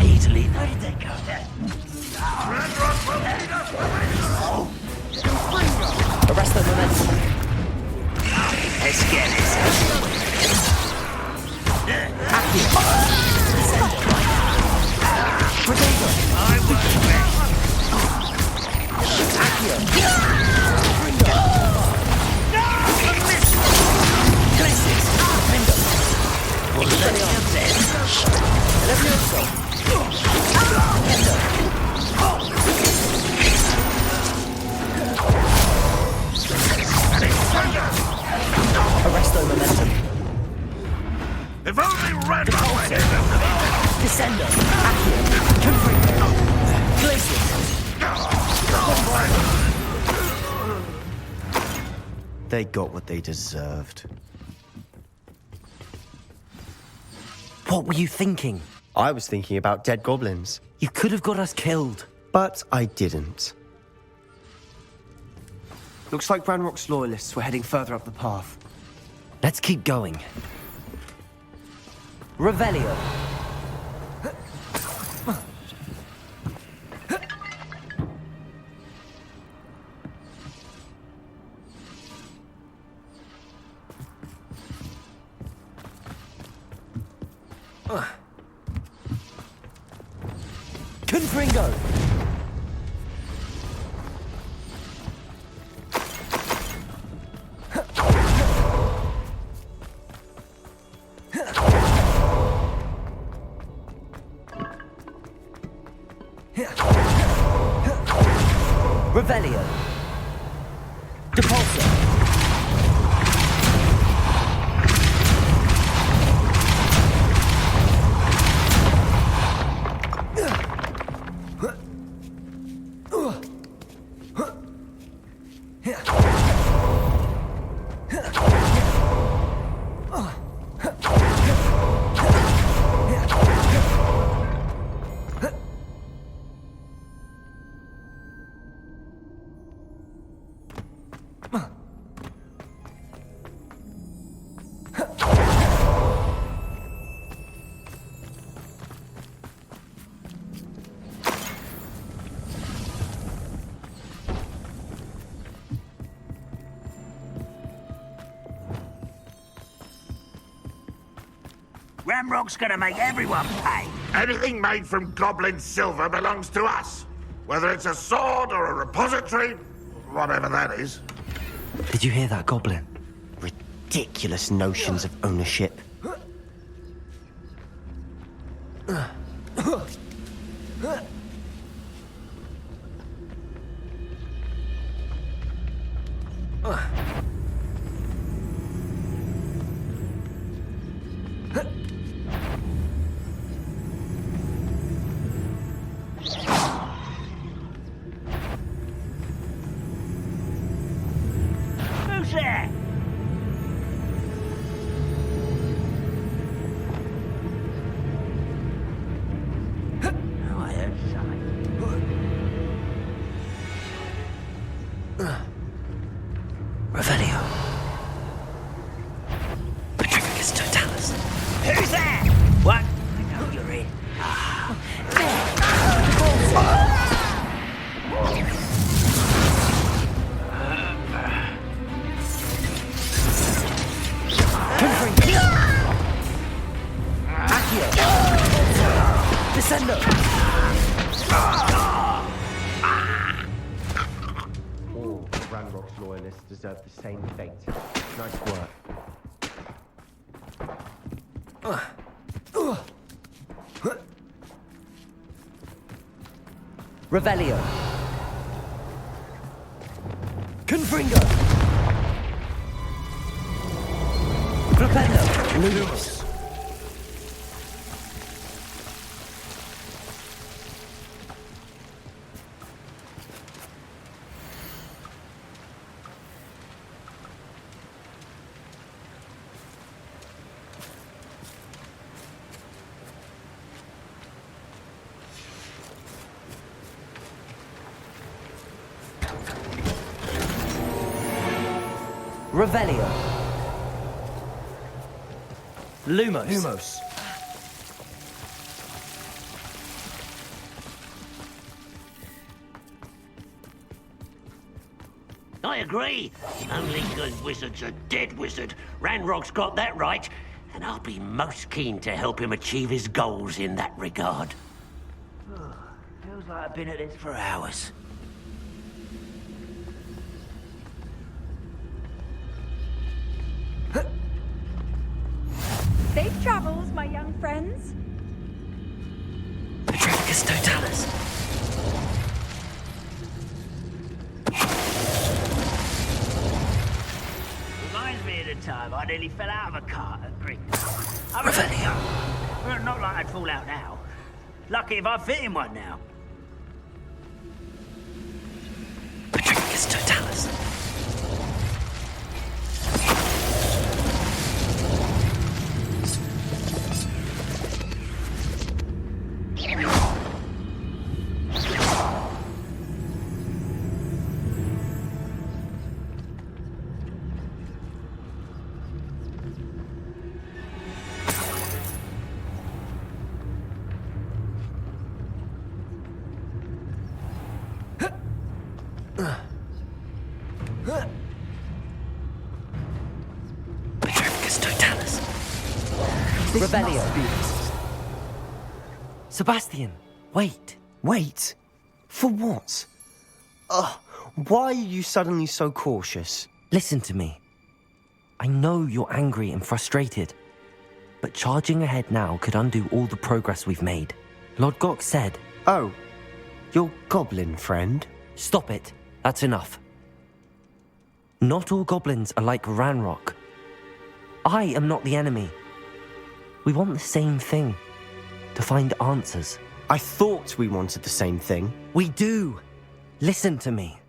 Easily. Where did they go then? Arrest the momentum. Let's get this. I was Arresto momentum. If only Red was Descendo. Accio. Confringo. They got what they deserved. What were you thinking? I was thinking about dead goblins. You could have got us killed. But I didn't. Looks like Ranrock's loyalists were heading further up the path. Let's keep going. Revelio. Confringo. Revelio. Depulso. Ramrock's gonna make everyone pay. Anything made from goblin silver belongs to us. Whether it's a sword or a repository, whatever that is. Did you hear that, Goblin? Ridiculous notions of ownership. Who's there? Oh, I heard something. Revelio. Petrificus Totalis. Who's there? What? I know you're in. Accio. Descendo. loyalists deserve the same fate. Nice work. Revelio. Confringo. Flipendo. Lumos. Revelio. Lumos. Lumos. I agree. Only good wizard's a dead wizard. Ranrock's got that right, and I'll be most keen to help him achieve his goals in that regard. Feels like I've been at this for hours. Safe travels, my young friends. Petricus Totalis. Reminds me of the time I nearly fell out of a cart at Greek. Well, not like I'd fall out now. Lucky if I fit in one now. Petricus Totalis. Petricus Totalis. Revelio. Sebastian, wait. Wait? For what? Why are you suddenly so cautious? Listen to me. I know you're angry and frustrated, but charging ahead now could undo all the progress we've made. Lord Gok said... Oh, your goblin friend? Stop it. That's enough. Not all goblins are like Ranrock. I am not the enemy. We want the same thing. To find answers. I thought we wanted the same thing. We do. Listen to me.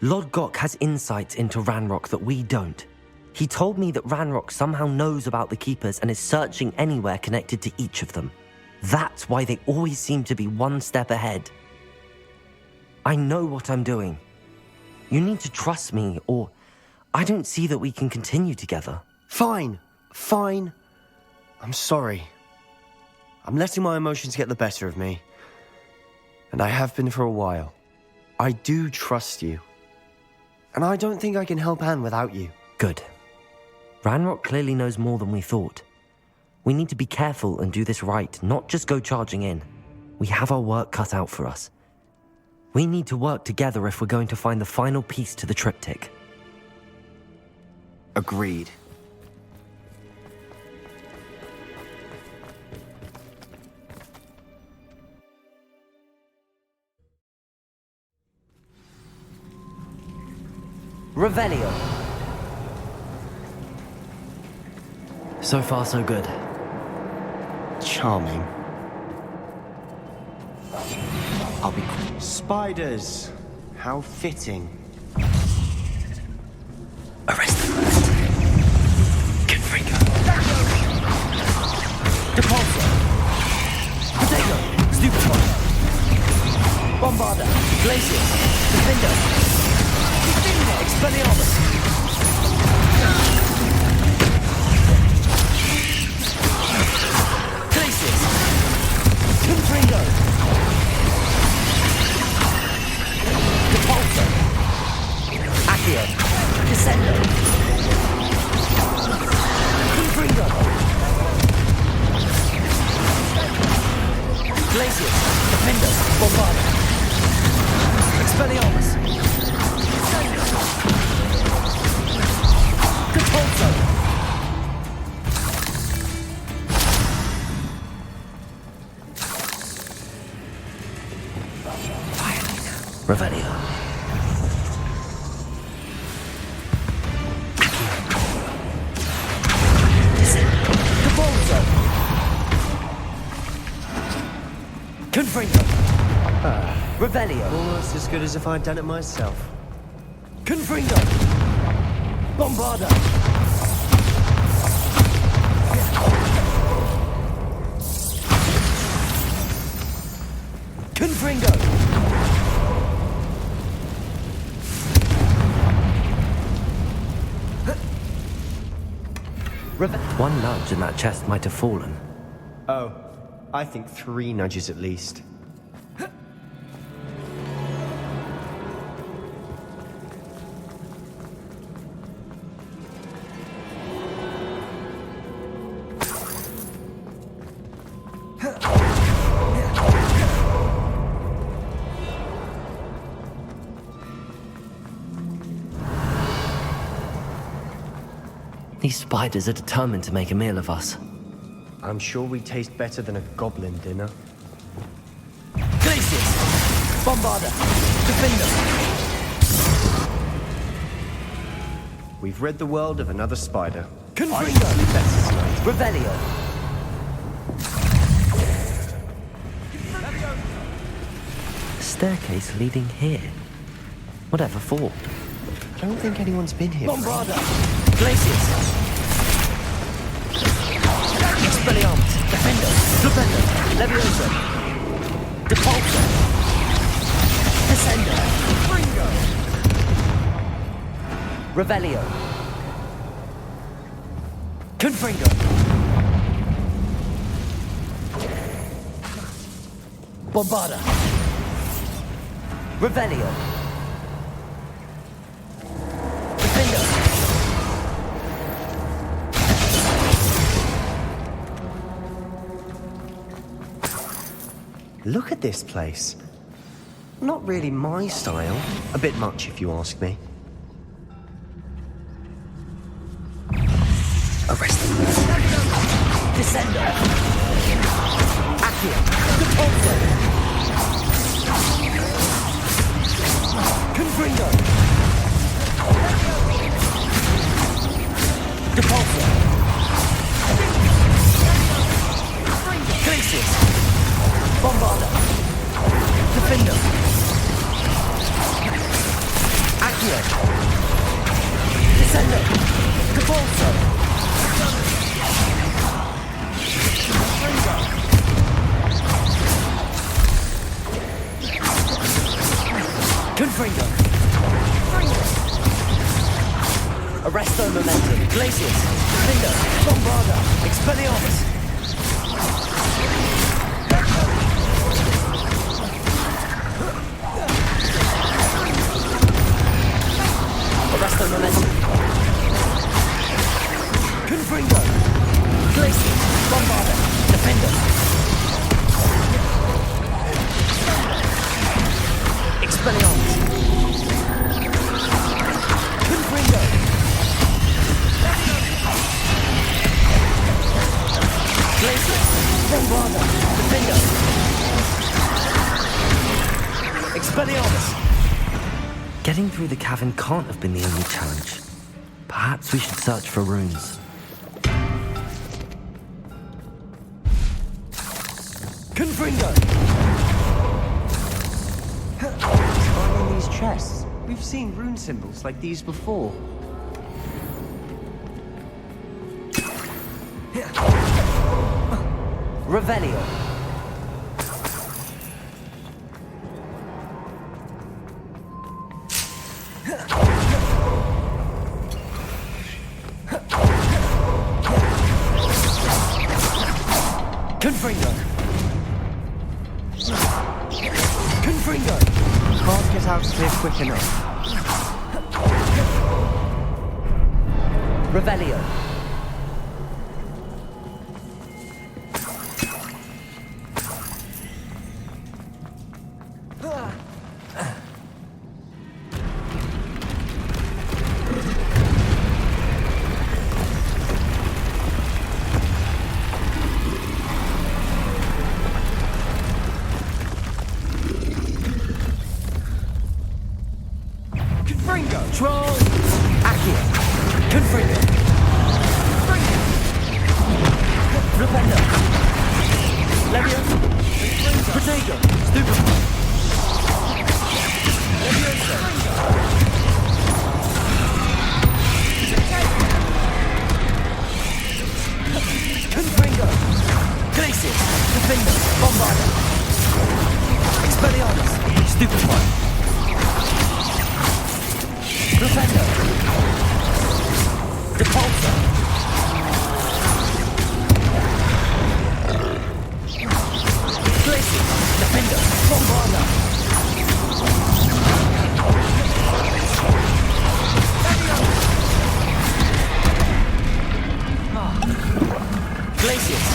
Lord Gok has insights into Ranrock that we don't. He told me that Ranrock somehow knows about the Keepers and is searching anywhere connected to each of them. That's why they always seem to be one step ahead. I know what I'm doing. You need to trust me, or I don't see that we can continue together. Fine. I'm sorry. I'm letting my emotions get the better of me. And I have been for a while. I do trust you. And I don't think I can help Anne without you. Good. Ranrock clearly knows more than we thought. We need to be careful and do this right, not just go charging in. We have our work cut out for us. We need to work together if we're going to find the final piece to the triptych. Agreed. Revelio. So far, so good. Charming. I'll be quick. Spiders. How fitting. Arrest them. Confringo. Depulso. Potato. Stupefy. Bombarda. Glacius. Defender. Expelliarmus. Glacius. Confringo. Depulso. Accio. Descendo. Confringo. Glacius. Defender. Bombarda. Expelliarmus. Revelio. Confringo! Revelio. Almost as good as if I'd done it myself. Confringo! Bombarda! Confringo! One nudge and that chest might have fallen. Oh, I think 3 nudges at least. These spiders are determined to make a meal of us. I'm sure we taste better than a goblin dinner. Glacius! Bombarda! Defender! We've rid the world of another spider. Confringo! Revelio! Staircase leading here. Whatever for? I don't think anyone's been here. Bombarda! Glacius! Expelliarmus! Defender! Defender! Leviosa! Depulsor! Descender! Ringo! Revelio! Confringo! Bombarda! Revelio! Look at this place. Not really my style. A bit much, if you ask me. Arrest them. Descender. Accio. Depulsor. Confringo. Depulsor. Glacius. Bombarda. Defender. Accio. Descender. Depulsor. Confringo. Arresto momentum. Glacius. Defender. Bombarda. Expelliarmus. Arresto momentum. Confringo. Glacius. Bombarda. Defender. Expelliarmus. Confringo. Glacius. Bombarda. Defender. Expelliarmus. Getting through the cavern can't have been the only challenge. Perhaps we should search for runes. Confringo! Finding these chests. We've seen rune symbols like these before. Revelio. Confringo. Confringo. Can't get out of here quick enough. Revelio. Confringo! Troll! Accio! Confringo! Repender! Leviosa! Protego! Stupefy! Leviosa! Confringo! Glacius! Defender! Bombarder! Expelliarmus! Stupefy! Repender! Repulsor! Glacius! Defender! Bombarder! Glacius!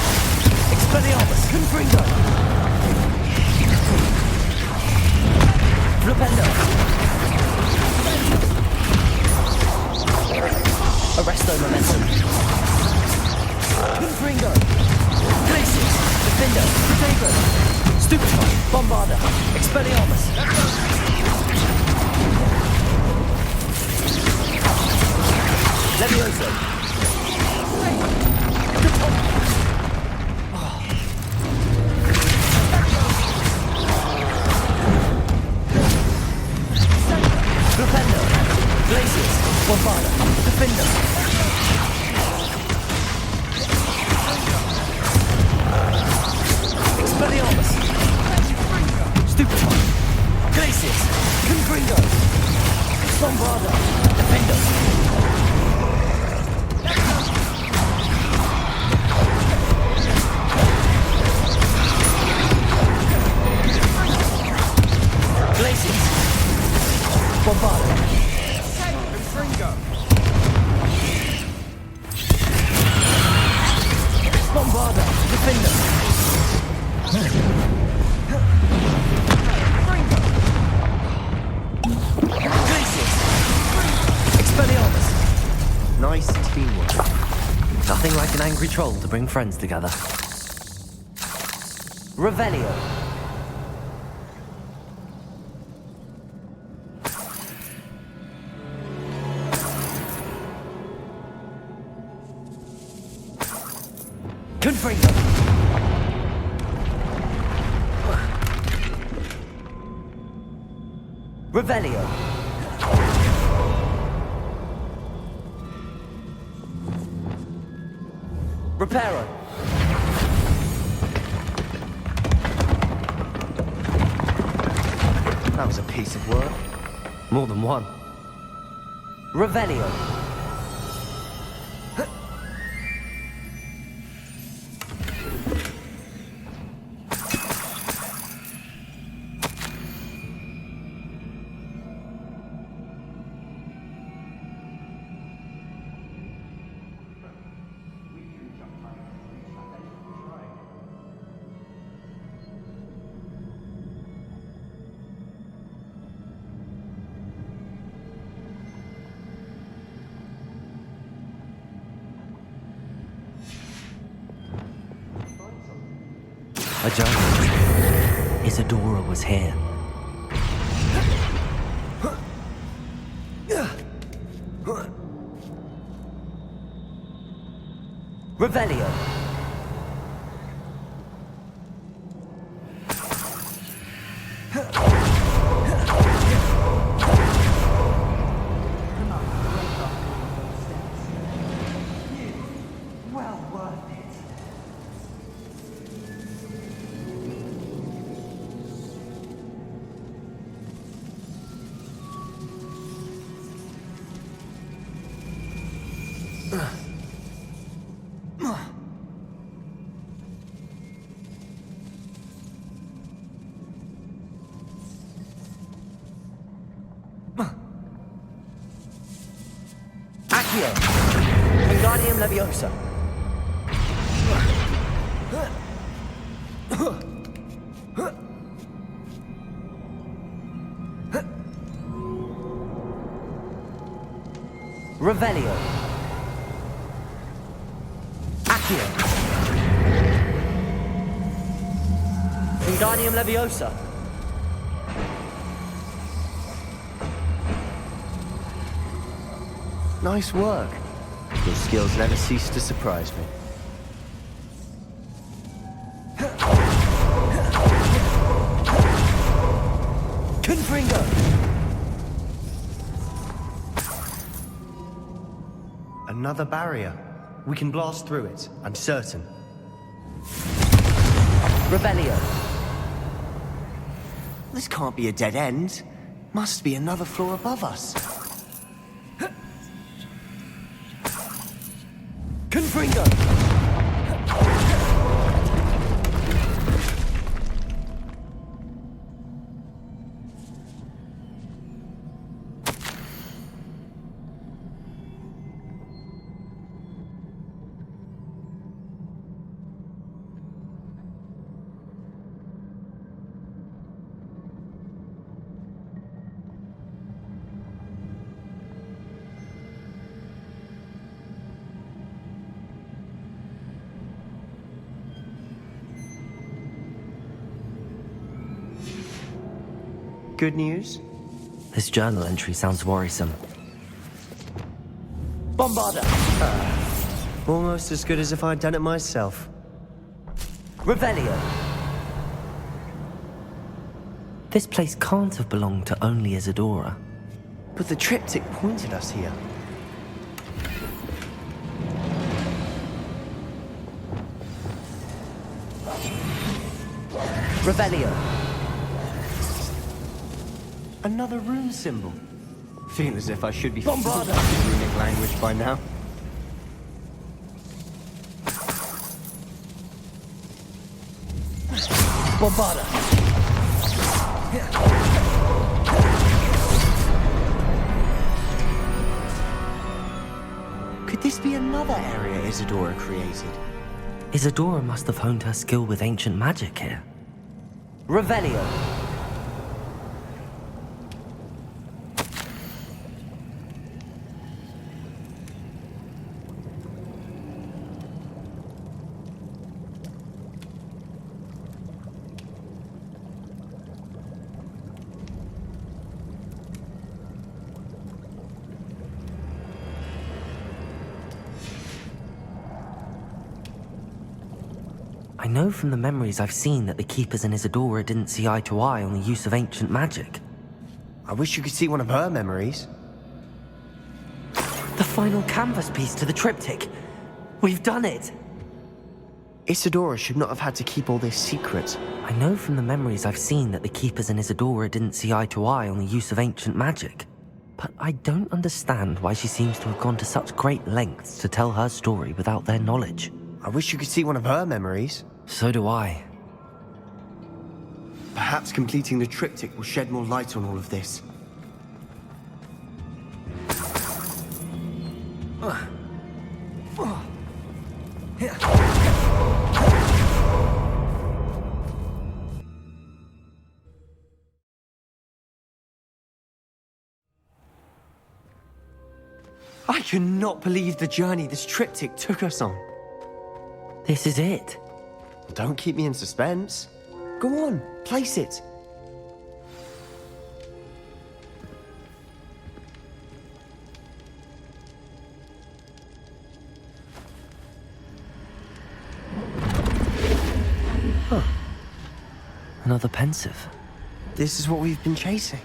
Expelliarmus! Confringo! Repender! Arresto Momentum! Confringo! Glacius! Defender! Protego! Stupefy! Bombarder! Expelliarmus! Levioso! Repender! Glacius! Bombarder! Defender! Expelliarmus! Stupefy! Glacius! Confringo! Bombarder! Defender! Glacius! Bombarder! Confringo! Bombarder! Defender! Glacius! Expelliarmus! Nice teamwork. Nothing like an angry troll to bring friends together. Revelio! Confringo! Revelio! Reparo! That was a piece of work. More than one. Revelio! A giant. Isadora was here. Revelio. Well worth it. Accio. Wingardium Leviosa. Revelio. Accio. Wingardium Leviosa. Nice work. Your skills never cease to surprise me. Confringo! Another barrier. We can blast through it, I'm certain. Rebellion. This can't be a dead end. Must be another floor above us. Confringo! Good news? This journal entry sounds worrisome. Bombarda! Almost as good as if I'd done it myself. Revelio! This place can't have belonged to only Isadora. But the triptych pointed us here. Revelio! Another rune symbol. Feel as if I should be Bombarda! Runic language by now. Bombarda! Could this be another area Isadora created? Isadora must have honed her skill with ancient magic here. Revelio! I know from the memories I've seen that the Keepers and Isadora didn't see eye to eye on the use of ancient magic. I wish you could see one of her memories. The final canvas piece to the triptych. We've done it! Isadora should not have had to keep all this secret. I know from the memories I've seen that the Keepers and Isadora didn't see eye to eye on the use of ancient magic. But I don't understand why she seems to have gone to such great lengths to tell her story without their knowledge. I wish you could see one of her memories. So do I. Perhaps completing the triptych will shed more light on all of this. I cannot believe the journey this triptych took us on. This is it. Don't keep me in suspense. Go on, place it. Huh. Another pensive. This is what we've been chasing.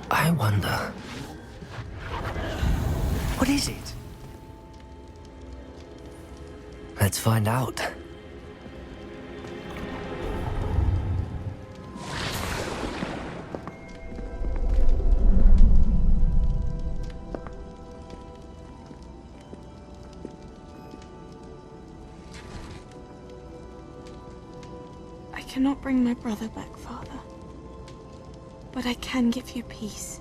I wonder... What is it? Let's find out. I cannot bring my brother back, Father. But I can give you peace.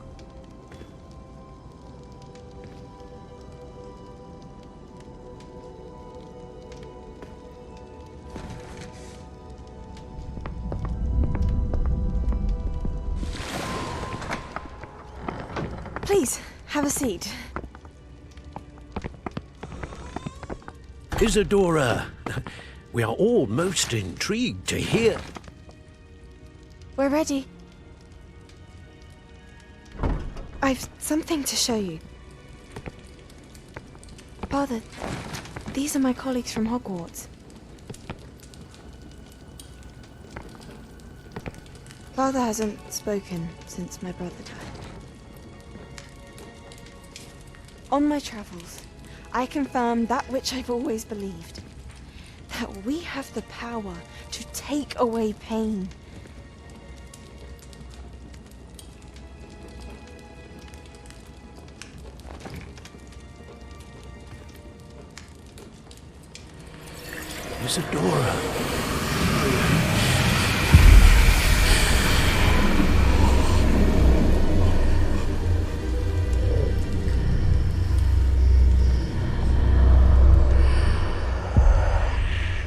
Please, have a seat. Isadora, we are all most intrigued to hear. We're ready. I've something to show you. Father, these are my colleagues from Hogwarts. Father hasn't spoken since my brother died. On my travels, I confirmed that which I've always believed. That we have the power to take away pain. Isadora.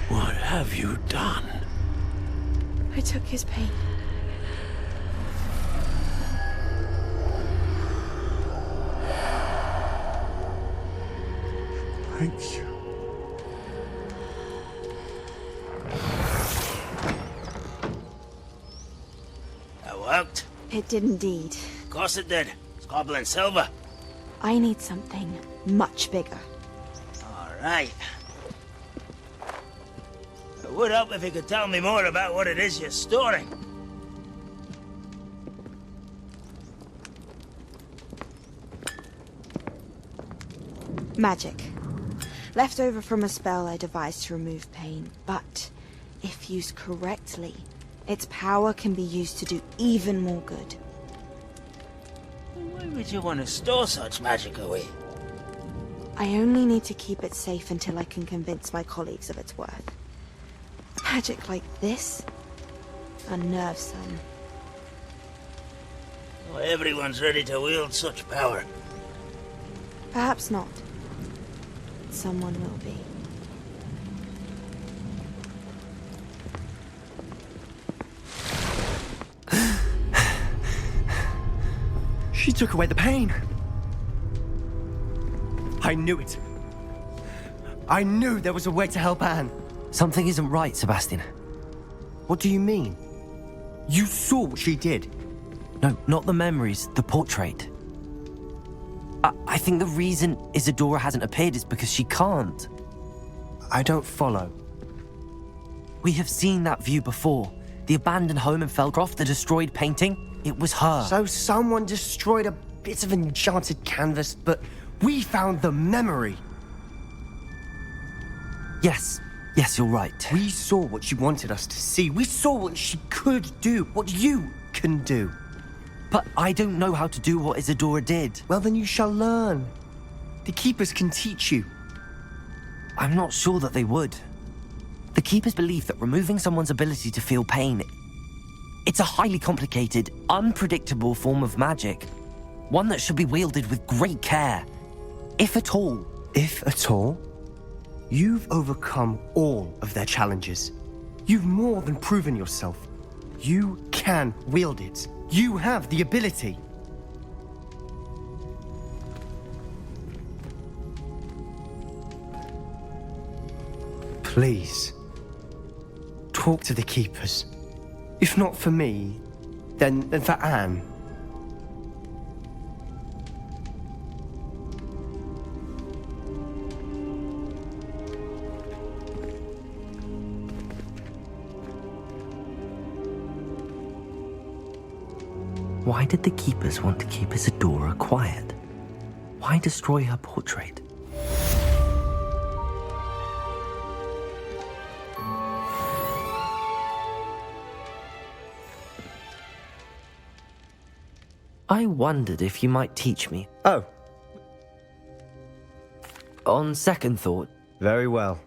What have you done? I took his pain. Thank you. That worked? It did indeed. Of course it did. It's goblin silver. I need something much bigger. All right. It would help if you could tell me more about what it is you're storing. Magic. Left over from a spell I devised to remove pain, but if used correctly, its power can be used to do even more good. Why would you want to store such magic away? I only need to keep it safe until I can convince my colleagues of its worth. Magic like this unnerves some. Not everyone's ready to wield such power. Perhaps not. Someone will be. She took away the pain. I knew it. I knew there was a way to help Anne. Something isn't right, Sebastian. What do you mean? You saw what she did. No, not the memories, the portrait. I think the reason Isadora hasn't appeared is because she can't. I don't follow. We have seen that view before. The abandoned home in Feldcroft, the destroyed painting. It was her. So someone destroyed a bit of enchanted canvas, but we found the memory. Yes, you're right. We saw what she wanted us to see. We saw what she could do, what you can do. But I don't know how to do what Isadora did. Well, then you shall learn. The Keepers can teach you. I'm not sure that they would. The Keepers believe that removing someone's ability to feel pain, it's a highly complicated, unpredictable form of magic. One that should be wielded with great care. If at all. If at all? You've overcome all of their challenges. You've more than proven yourself. You can wield it. You have the ability. Please, talk to the Keepers. If not for me, then for Anne. Why did the Keepers want to keep Isadora quiet? Why destroy her portrait? I wondered if you might teach me. Oh. On second thought. Very well.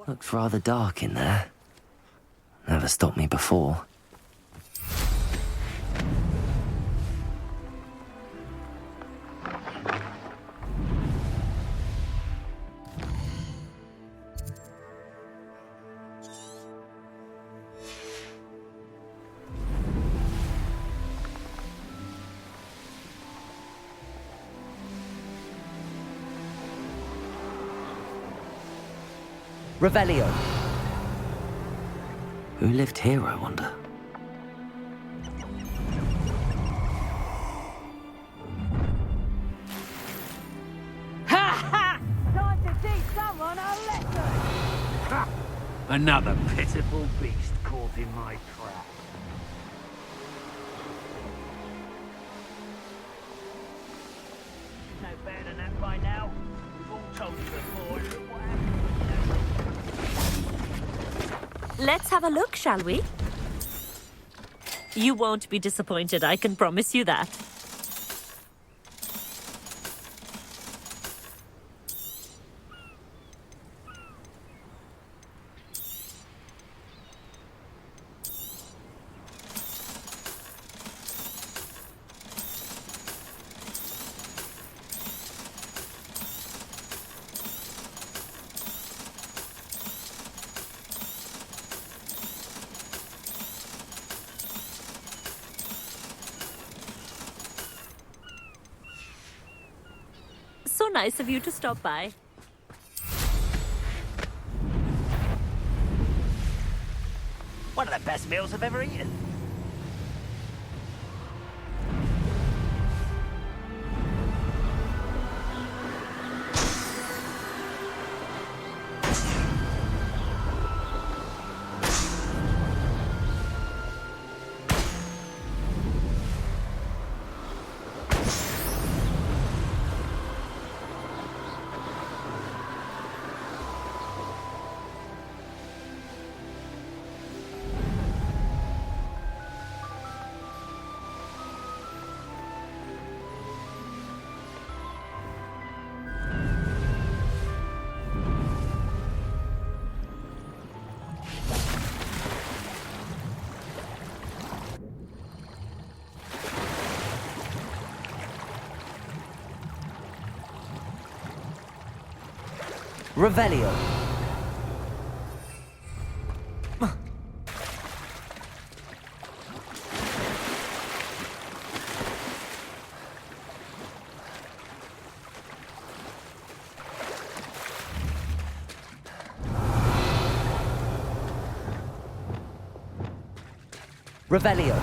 Looks rather dark in there. Never stopped me before. Revelio. Who lived here, I wonder? Ha ha! Time to teach someone a lesson! Another pitiful beast caught in my trap. No better than that by now. We've all told you before. Look what happened. Let's have a look, shall we? You won't be disappointed, I can promise you that. So nice of you to stop by. One of the best meals I've ever eaten. Revelio. Revelio.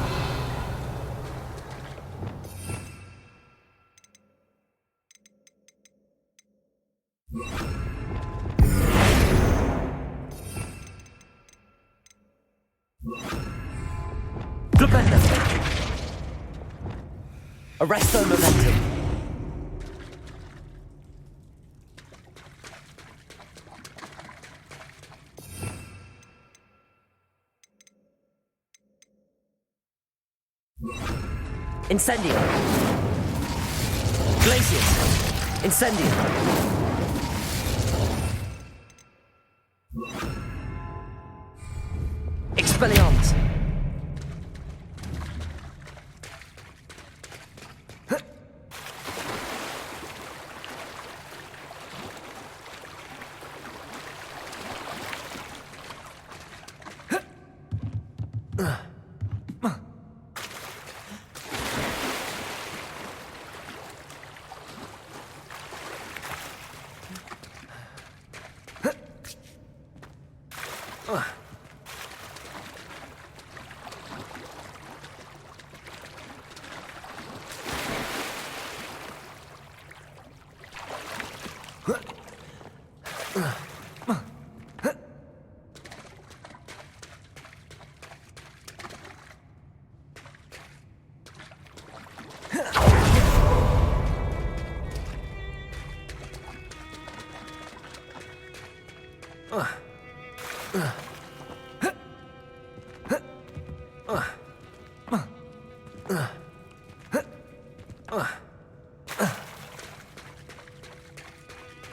Arresto momentum. Incendio. Glacius. Incendio. Expelliarmus.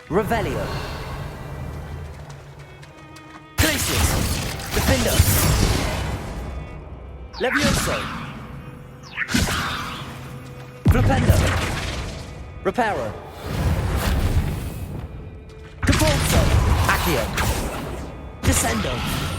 Revelio. Defender! Levioso! Flipendo! Reparo! Capulso! Accio! Descendo!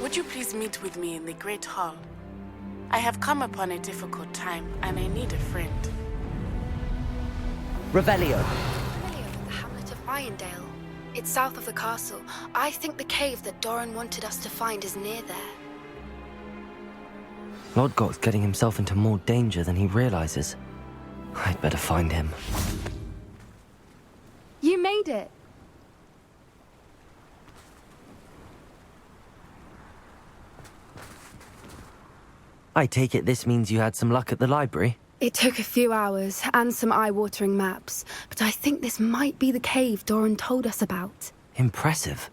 Would you please meet with me in the Great Hall? I have come upon a difficult time, and I need a friend. Revelio. Familiar with the hamlet of Irondale? It's south of the castle. I think the cave that Doran wanted us to find is near there. Lodgok's getting himself into more danger than he realizes. I'd better find him. You made it! I take it this means you had some luck at the library? It took a few hours and some eye-watering maps, but I think this might be the cave Doran told us about. Impressive.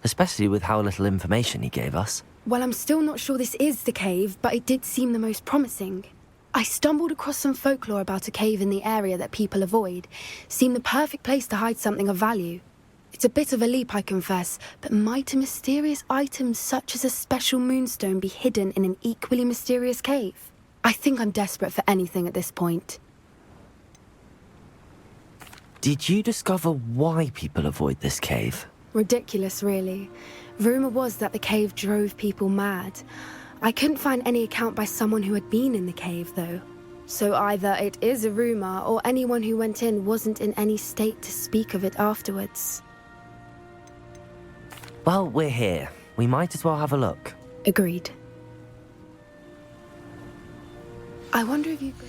Especially with how little information he gave us. Well, I'm still not sure this is the cave, but it did seem the most promising. I stumbled across some folklore about a cave in the area that people avoid. Seemed the perfect place to hide something of value. It's a bit of a leap, I confess, but might a mysterious item such as a special moonstone be hidden in an equally mysterious cave? I think I'm desperate for anything at this point. Did you discover why people avoid this cave? Ridiculous, really. Rumour was that the cave drove people mad. I couldn't find any account by someone who had been in the cave, though. So either it is a rumour, or anyone who went in wasn't in any state to speak of it afterwards. Well, we're here. We might as well have a look. Agreed. I wonder if you could...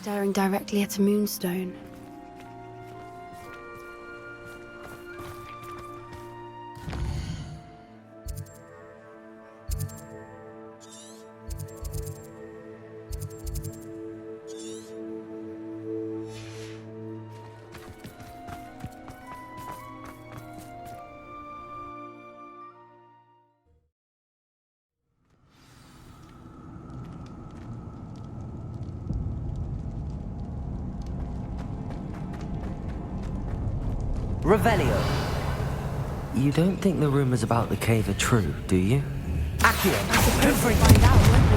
staring directly at a moonstone. Revelio. You don't think the rumors about the cave are true, do you? Accio. I suppose we'll find out, won't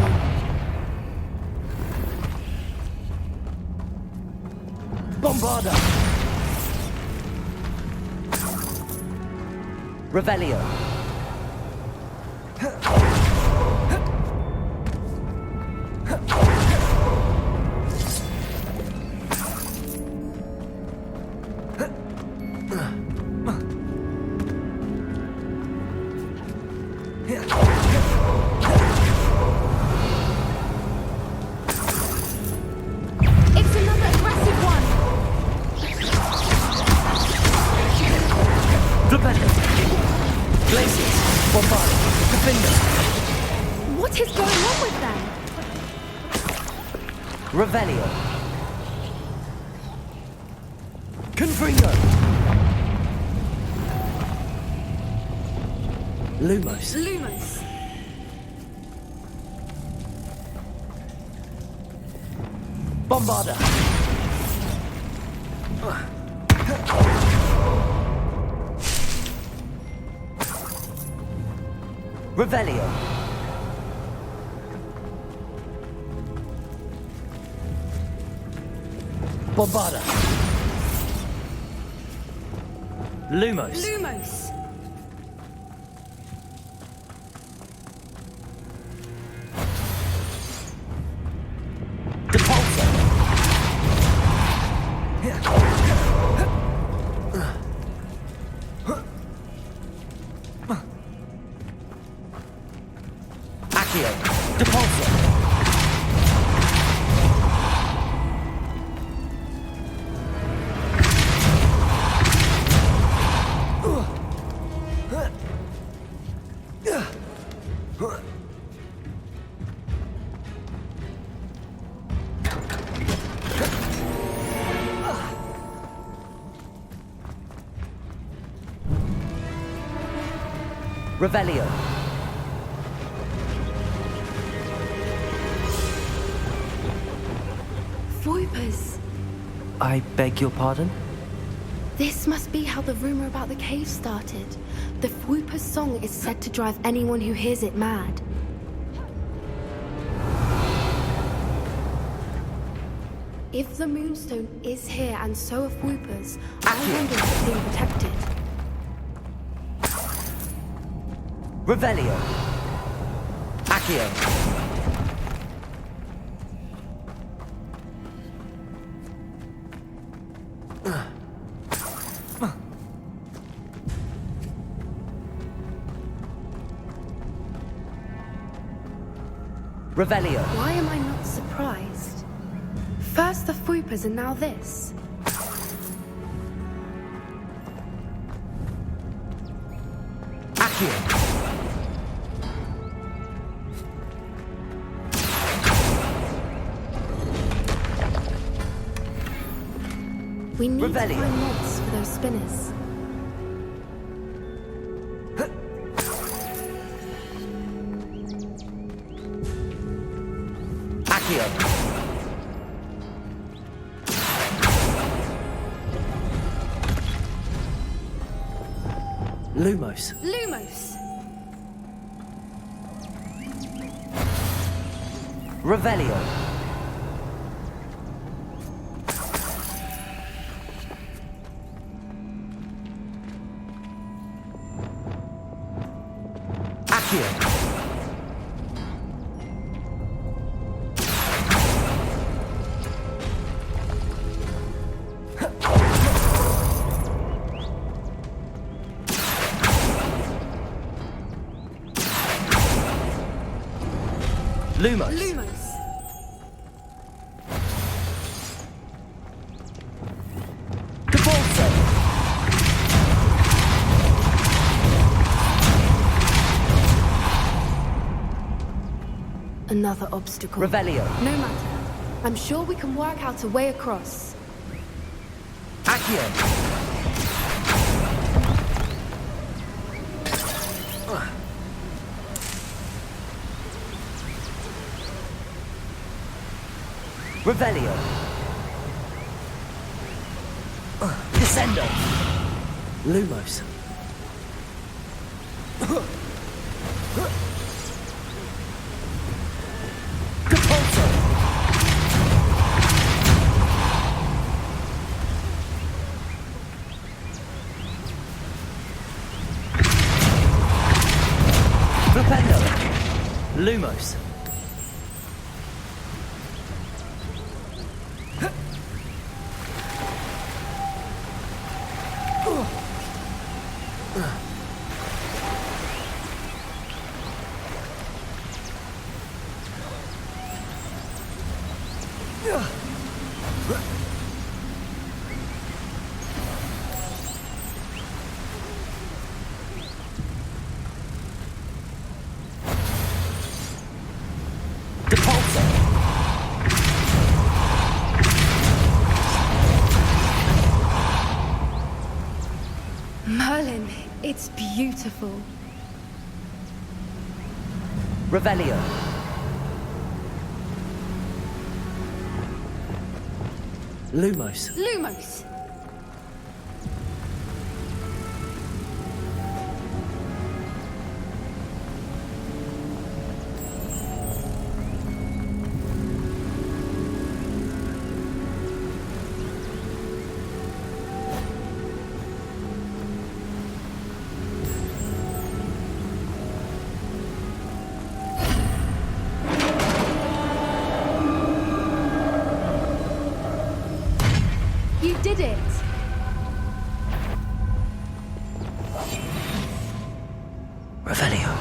we? Bombarda. Revelio. What is going on with them? Revelio. Confringo. Lumos. Lumos. Bombarda. Revelio. Bombarda. Lumos. Lumos. Depulso. Accio. Depulso. Revelio. Voipers. I beg your pardon? This must be how the rumor about the cave started. The Voipers' song is said to drive anyone who hears it mad. If the Moonstone is here and so are Voipers, I wonder if it's being protected. Revelio. Accio. Revelio. Why am I not surprised? First the Voipers and now this. Accio. We need Revelio. to find mods for those spinners. Accio. Lumos. Lumos! Revelio. Accio. Lumos. Lumos! Depulso. Another obstacle. Revelio. No matter. I'm sure we can work out a way across. Accio. Revelio. Descendo. Lumos. Depulso. Flipendo. Lumos. Merlin, it's beautiful. Revelio. Lumos. Lumos! You did it! Revelio.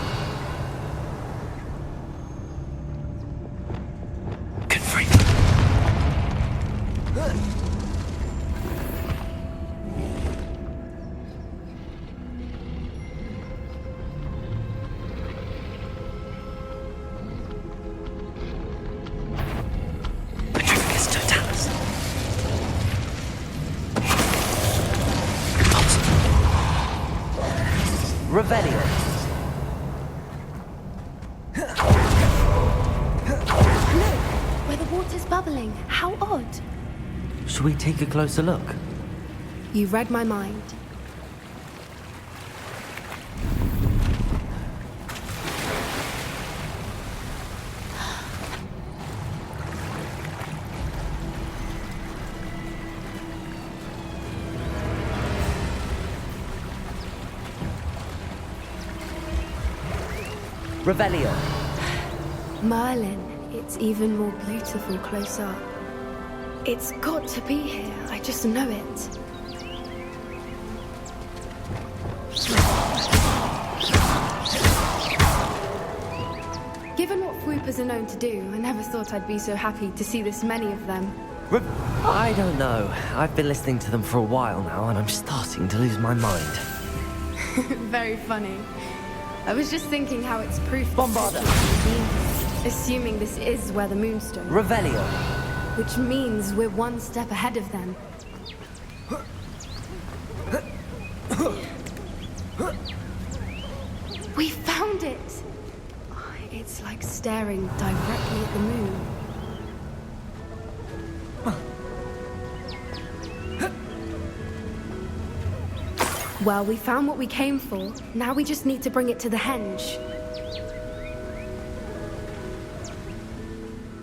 Confront. Petrificus totalis. Revelio. Look, where the water's bubbling. How odd. Should we take a closer look? You read my mind. Revelio. Merlin, it's even more beautiful close up. It's got to be here. I just know it. Given what Fwoopas are known to do, I never thought I'd be so happy to see this many of them. I don't know. I've been listening to them for a while now, and I'm starting to lose my mind. Very funny. I was just thinking how it's proof Bombarda. Assuming this is where the Moonstone. Revelio. Which means we're one step ahead of them. We found it! It's like staring directly at the moon. Well, we found what we came for. Now we just need to bring it to the henge.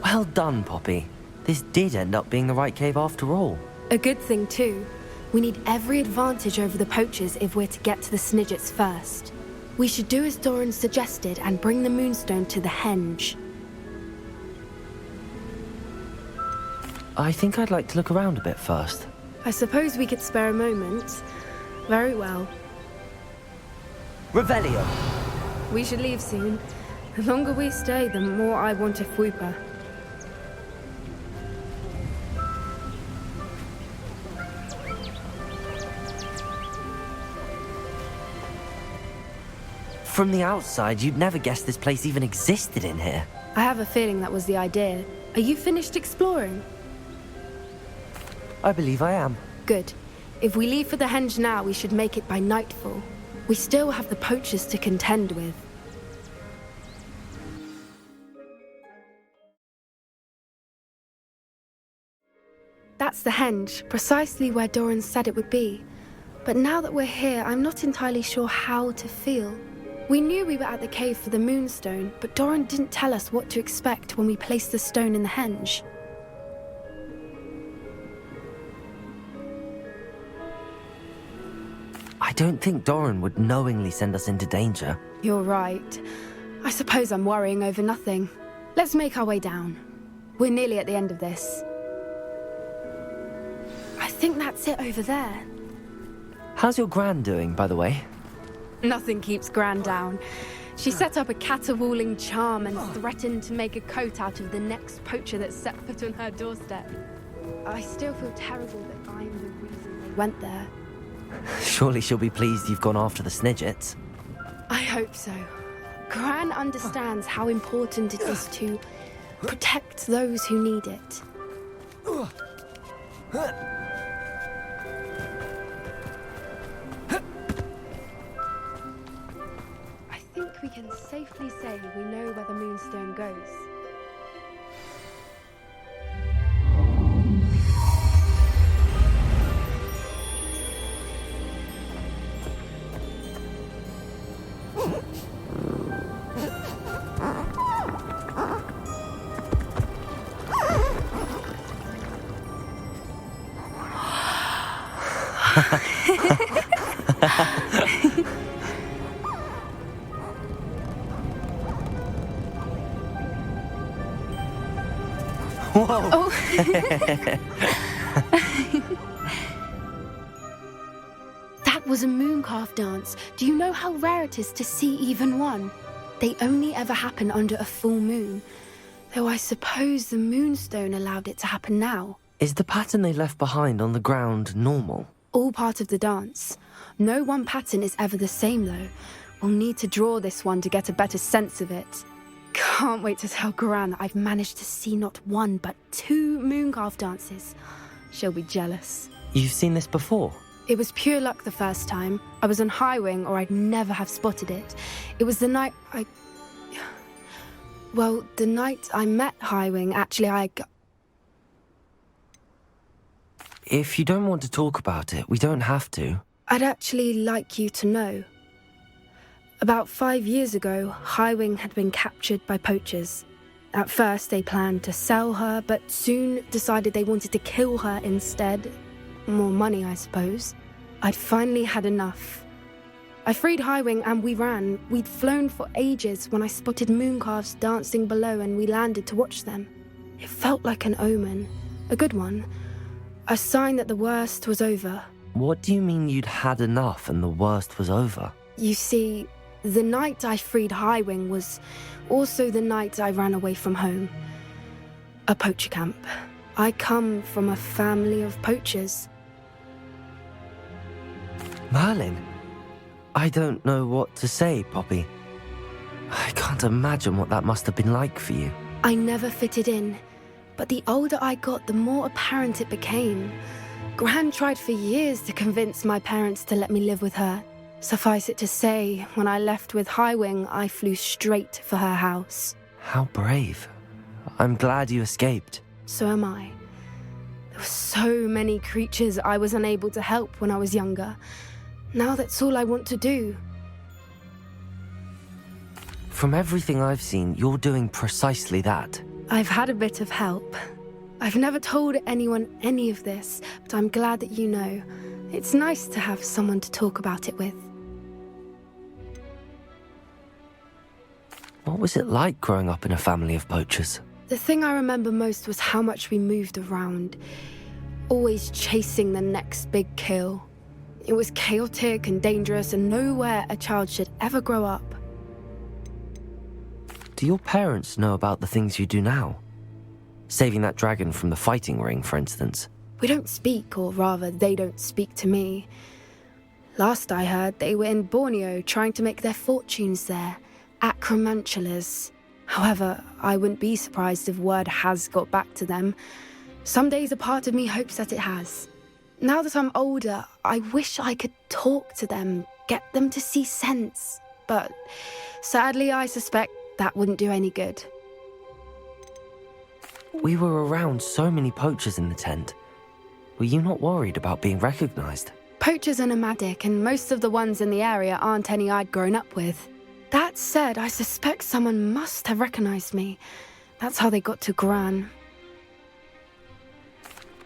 Well done, Poppy. This did end up being the right cave after all. A good thing, too. We need every advantage over the poachers if we're to get to the Snidgets first. We should do as Doran suggested and bring the Moonstone to the henge. I think I'd like to look around a bit first. I suppose we could spare a moment. Very well. Revelio. We should leave soon. The longer we stay, the more I want a Fwooper. From the outside, you'd never guess this place even existed in here. I have a feeling that was the idea. Are you finished exploring? I believe I am. Good. If we leave for the henge now, we should make it by nightfall. We still have the poachers to contend with. That's the henge, precisely where Doran said it would be. But now that we're here, I'm not entirely sure how to feel. We knew we were at the cave for the Moonstone, but Doran didn't tell us what to expect when we placed the stone in the henge. I don't think Doran would knowingly send us into danger. You're right. I suppose I'm worrying over nothing. Let's make our way down. We're nearly at the end of this. I think that's it over there. How's your Gran doing, by the way? Nothing keeps Gran down. She set up a caterwauling charm and threatened to make a coat out of the next poacher that set foot on her doorstep. I still feel terrible that I'm the reason they went there. Surely she'll be pleased you've gone after the Snidgets. I hope so. Gran understands how important it is to protect those who need it. safely say we know where the moonstone goes. Whoa! Oh. That was a mooncalf dance. Do you know how rare it is to see even one? They only ever happen under a full moon. Though I suppose the moonstone allowed it to happen now. Is the pattern they left behind on the ground normal? All part of the dance. No one pattern is ever the same, though. We'll need to draw this one to get a better sense of it. Can't wait to tell Gran that I've managed to see not one, but 2 mooncalf dances. She'll be jealous. You've seen this before? It was pure luck the first time. I was on High Wing, or I'd never have spotted it. It was the night the night I met High Wing, actually, If you don't want to talk about it, we don't have to. I'd actually like you to know. About 5 years ago, High Wing had been captured by poachers. At first, they planned to sell her, but soon decided they wanted to kill her instead. More money, I suppose. I'd finally had enough. I freed High Wing and we ran. We'd flown for ages when I spotted mooncalves dancing below and we landed to watch them. It felt like an omen. A good one. A sign that the worst was over. What do you mean you'd had enough and the worst was over? You see, the night I freed High Wing was also the night I ran away from home. A poacher camp. I come from a family of poachers. Merlin? I don't know what to say, Poppy. I can't imagine what that must have been like for you. I never fitted in, but the older I got, the more apparent it became. Gran tried for years to convince my parents to let me live with her. Suffice it to say, when I left with High Wing, I flew straight for her house. How brave. I'm glad you escaped. So am I. There were so many creatures I was unable to help when I was younger. Now that's all I want to do. From everything I've seen, you're doing precisely that. I've had a bit of help. I've never told anyone any of this, but I'm glad that you know. It's nice to have someone to talk about it with. What was it like growing up in a family of poachers? The thing I remember most was how much we moved around, always chasing the next big kill. It was chaotic and dangerous and nowhere a child should ever grow up. Do your parents know about the things you do now? Saving that dragon from the fighting ring, for instance. We don't speak, or rather, they don't speak to me. Last I heard, they were in Borneo trying to make their fortunes there, acromantulas. However, I wouldn't be surprised if word has got back to them. Some days a part of me hopes that it has. Now that I'm older, I wish I could talk to them, get them to see sense. But sadly, I suspect that wouldn't do any good. We were around so many poachers in the tent. Were you not worried about being recognized? Poachers are nomadic, and most of the ones in the area aren't any I'd grown up with. That said, I suspect someone must have recognized me. That's how they got to Gran.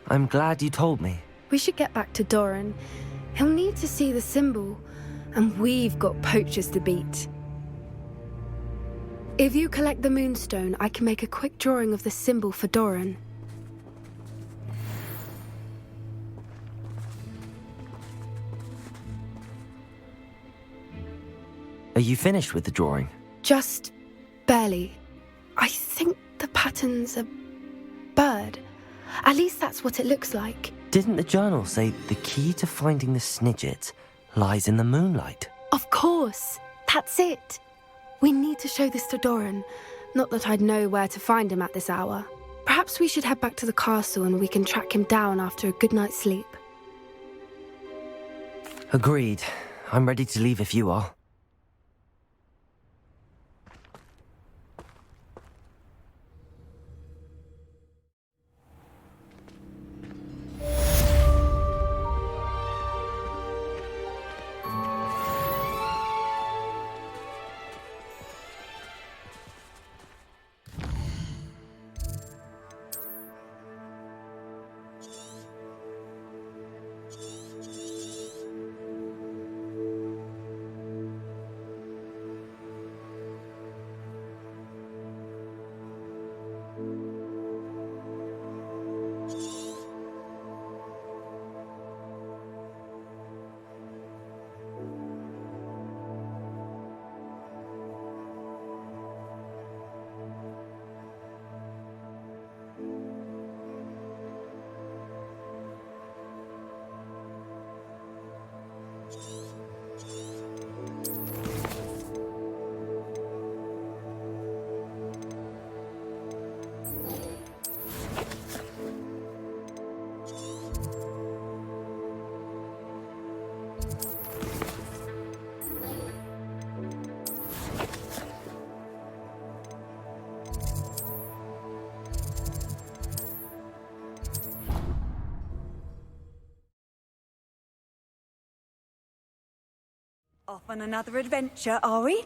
I'm glad you told me. We should get back to Doran. He'll need to see the symbol, and we've got poachers to beat. If you collect the moonstone, I can make a quick drawing of the symbol for Doran. Are you finished with the drawing? Just barely. I think the pattern's a bird. At least that's what it looks like. Didn't the journal say the key to finding the Snidget lies in the moonlight? Of course. That's it. We need to show this to Doran. Not that I'd know where to find him at this hour. Perhaps we should head back to the castle and we can track him down after a good night's sleep. Agreed. I'm ready to leave if you are. Off on another adventure, are we?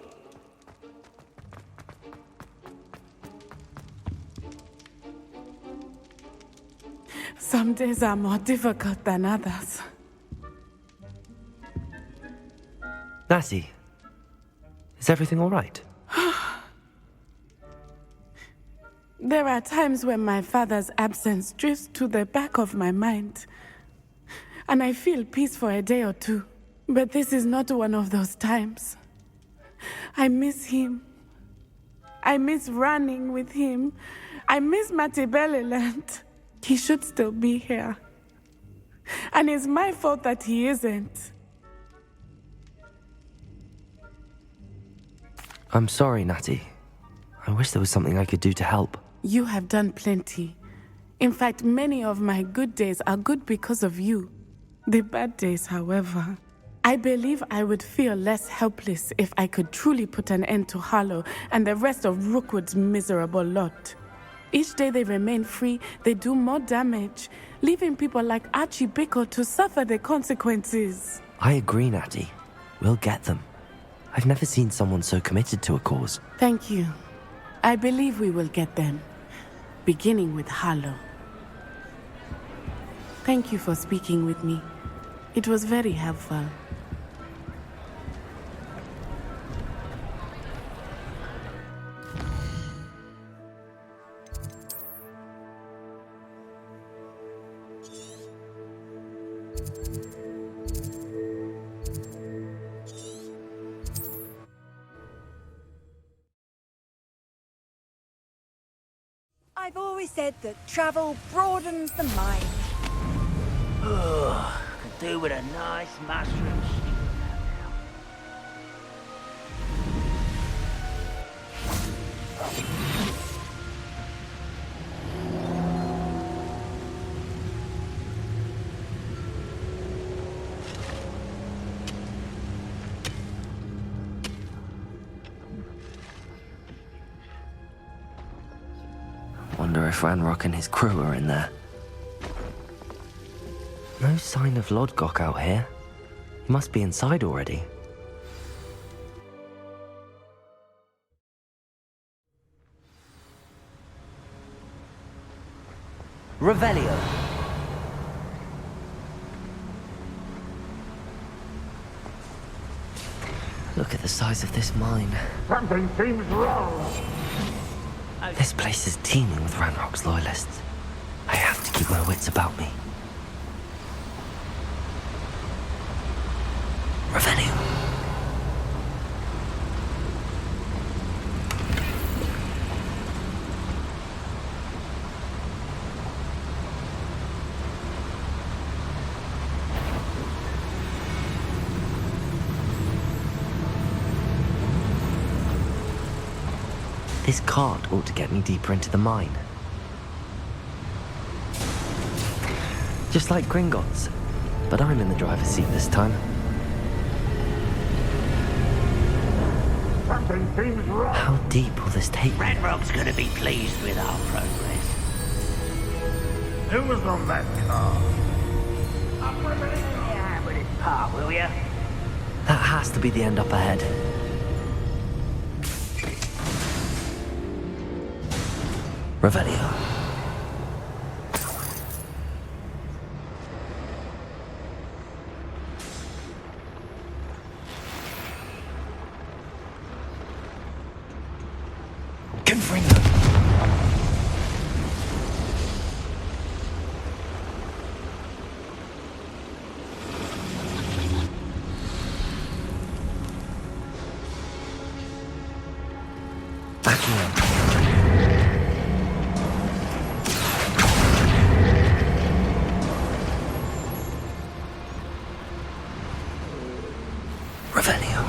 Some days are more difficult than others. Natty, is everything all right? There are times when my father's absence drifts to the back of my mind, and I feel peace for a day or two. But this is not one of those times. I miss him. I miss running with him. I miss Matibeleland. He should still be here. And it's my fault that he isn't. I'm sorry, Natty. I wish there was something I could do to help. You have done plenty. In fact, many of my good days are good because of you. The bad days, however, I believe I would feel less helpless if I could truly put an end to Harlow and the rest of Rookwood's miserable lot. Each day they remain free, they do more damage, leaving people like Archie Bickle to suffer the consequences. I agree, Natty. We'll get them. I've never seen someone so committed to a cause. Thank you. I believe we will get them, beginning with Harlow. Thank you for speaking with me. It was very helpful. I've always said that travel broadens the mind. Could do with a nice mushroom stew now. Wonder if Ranrock and his crew are in there. No sign of Lodgok out here. He must be inside already. Revelio. Look at the size of this mine. Something seems wrong. This place is teeming with Ranrock's loyalists. I have to keep my wits about me. Revelio. This cart ought to get me deeper into the mine. Just like Gringotts, but I'm in the driver's seat this time. Something seems wrong. How deep will this take me? Ranrock's gonna be pleased with our progress. Who was on that car? I'm ripping it in the air with his part, will ya? That has to be the end up ahead. Revelio. Confringo. Backing up. Revelio.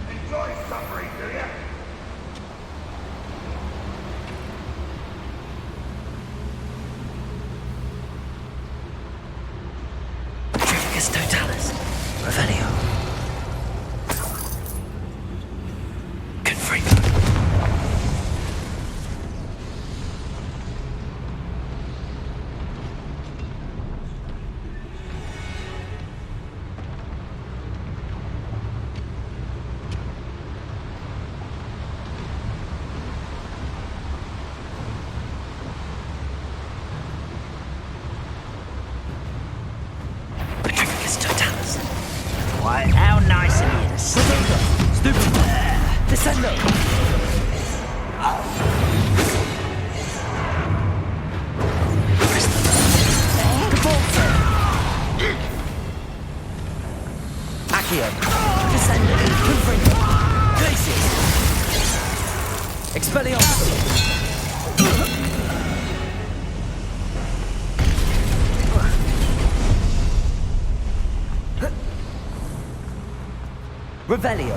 Enjoy suffering, do you? Trificus totalis. Revelio. Confringo. Trificus totalis. Why, how nice of you to sit. Stupid. Descendo. Accio. Descendo. Confringo. Glacius. Expelliarmus. Revelio.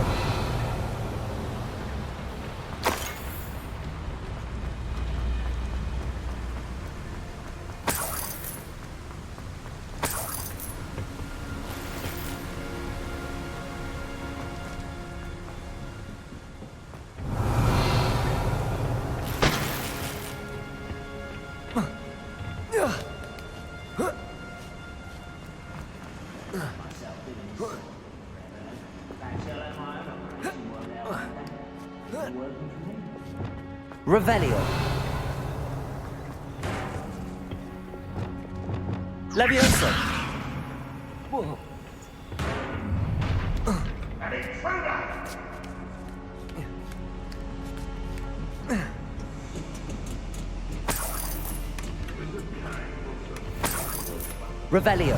Revelio. Leviosa. Whoa. An intruder! Revelio.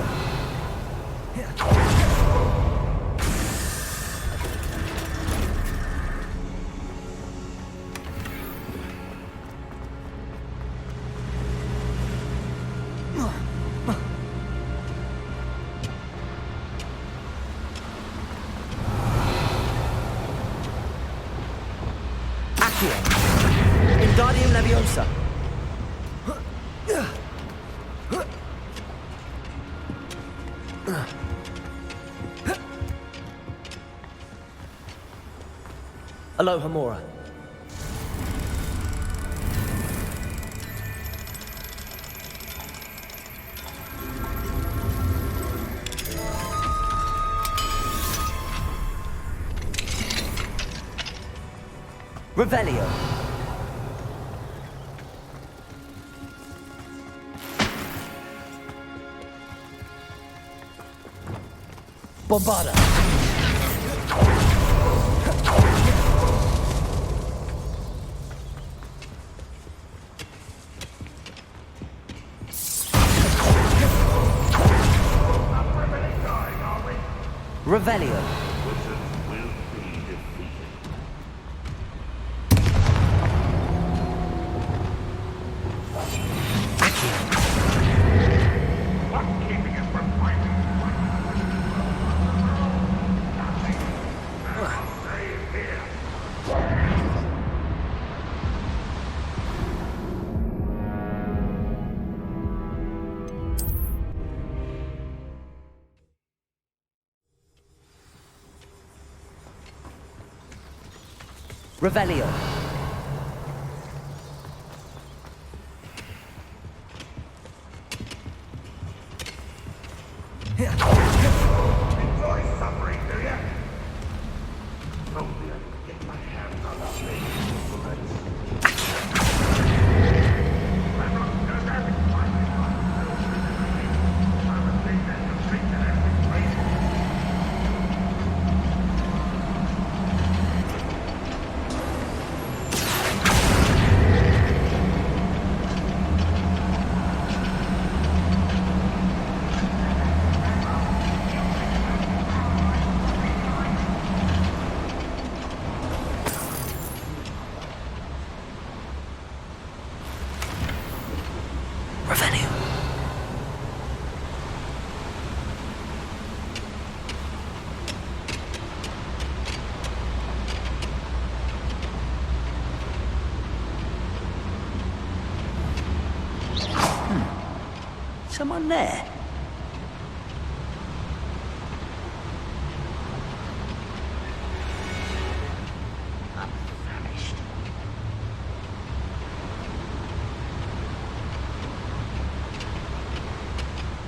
Accio. Wingardium Leviosa. Aloha Mora. Revelio. Bombarda. Revelio. Revelio. Enjoy suffering, do you? Only I can get my hands on that thing. someone there?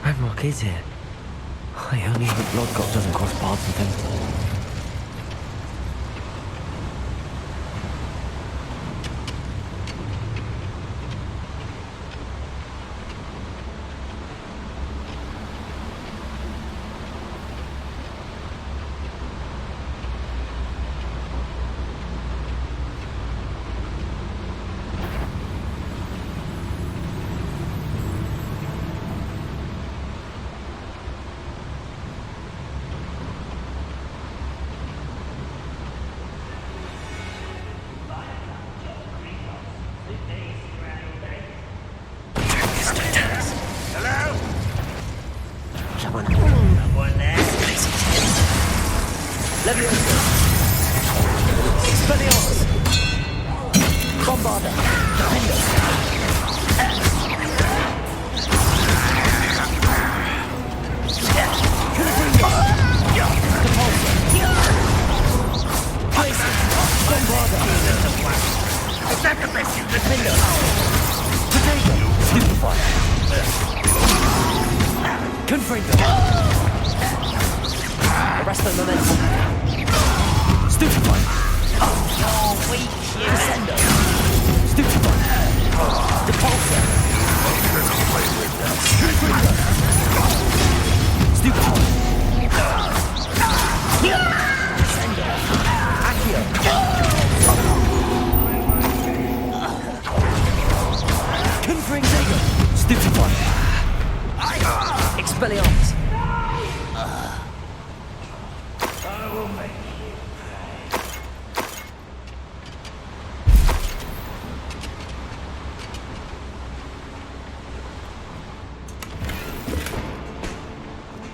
Ranrock is here. I only hope Lodgok doesn't cross paths with him.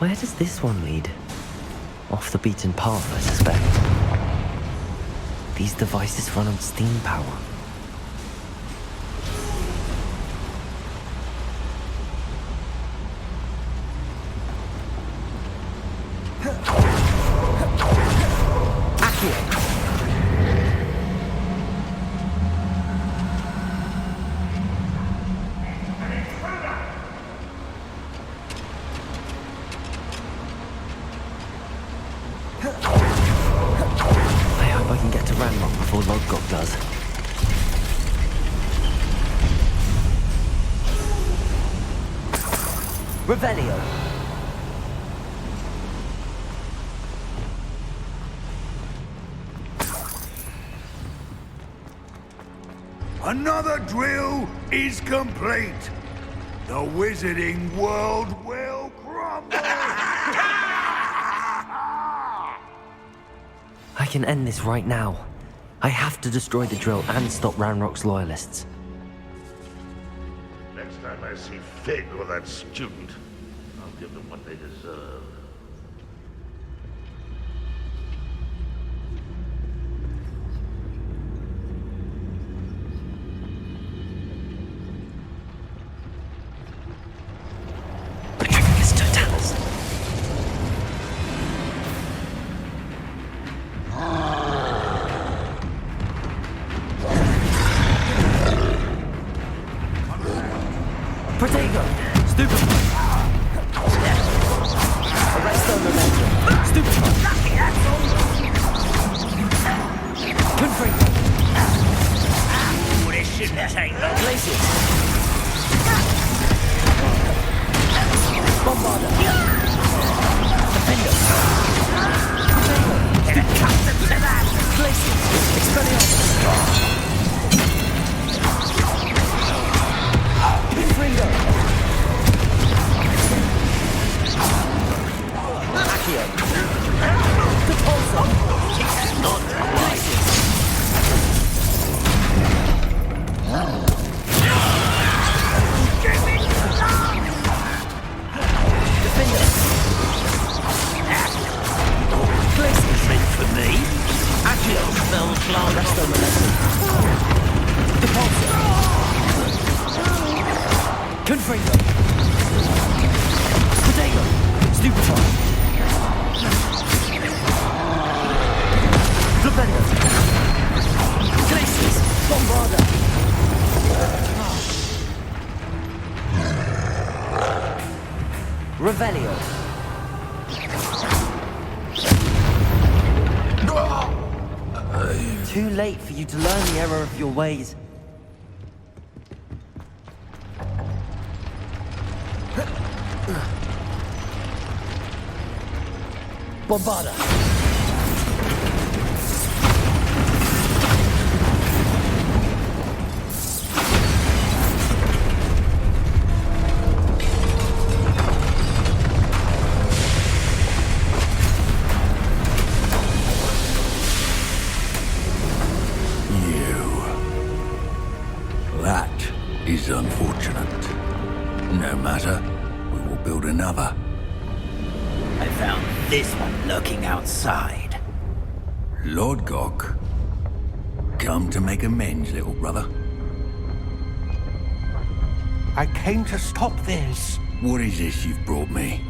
Where does this one lead? Off the beaten path, I suspect. These devices run on steam power. Revelio. Another drill is complete. The wizarding world will crumble. I can end this right now. I have to destroy the drill and stop Ranrock's loyalists. Next time I see Fig or that student, I'll give them what they deserve. Revelio. Glaciers. Bombarda. Revelio. Too late for you to learn the error of your ways. Bombarda. That is unfortunate. No matter, we will build another. I found this one lurking outside. Lord Gok, come to make amends, little brother. I came to stop this. What is this you've brought me?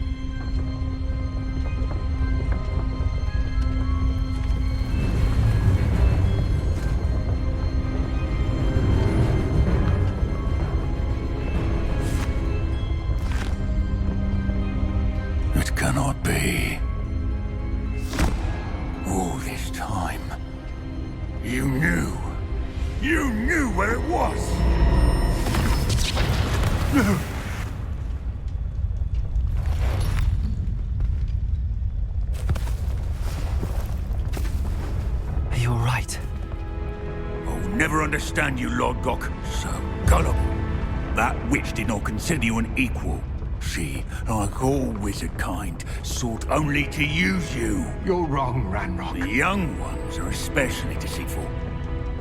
It cannot be. All this time, you knew where it was! Are you alright? I'll never understand you, Lord Gok. So gullible. That witch did not consider you an equal. She, like all wizard kind, sought only to use you. You're wrong, Ranrock. The young ones are especially deceitful.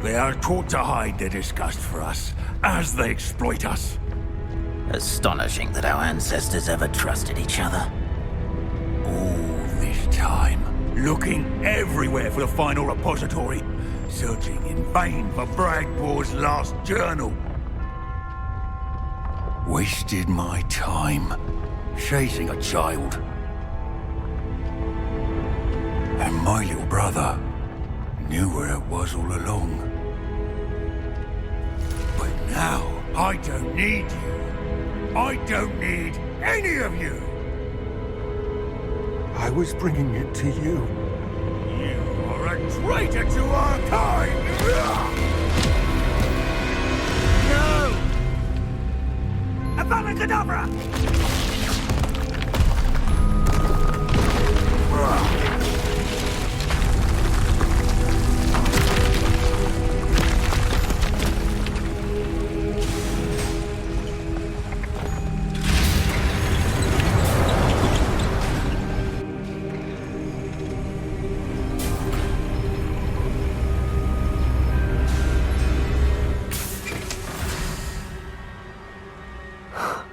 They are taught to hide their disgust for us, as they exploit us. Astonishing that our ancestors ever trusted each other. All this time, looking everywhere for the final repository, searching in vain for Bragbor's last journal. Wasted my time chasing a child. And my little brother knew where it was all along. But now, I don't need you. I don't need any of you. I was bringing it to you. You are a traitor to our kind! No! Avada Kedavra!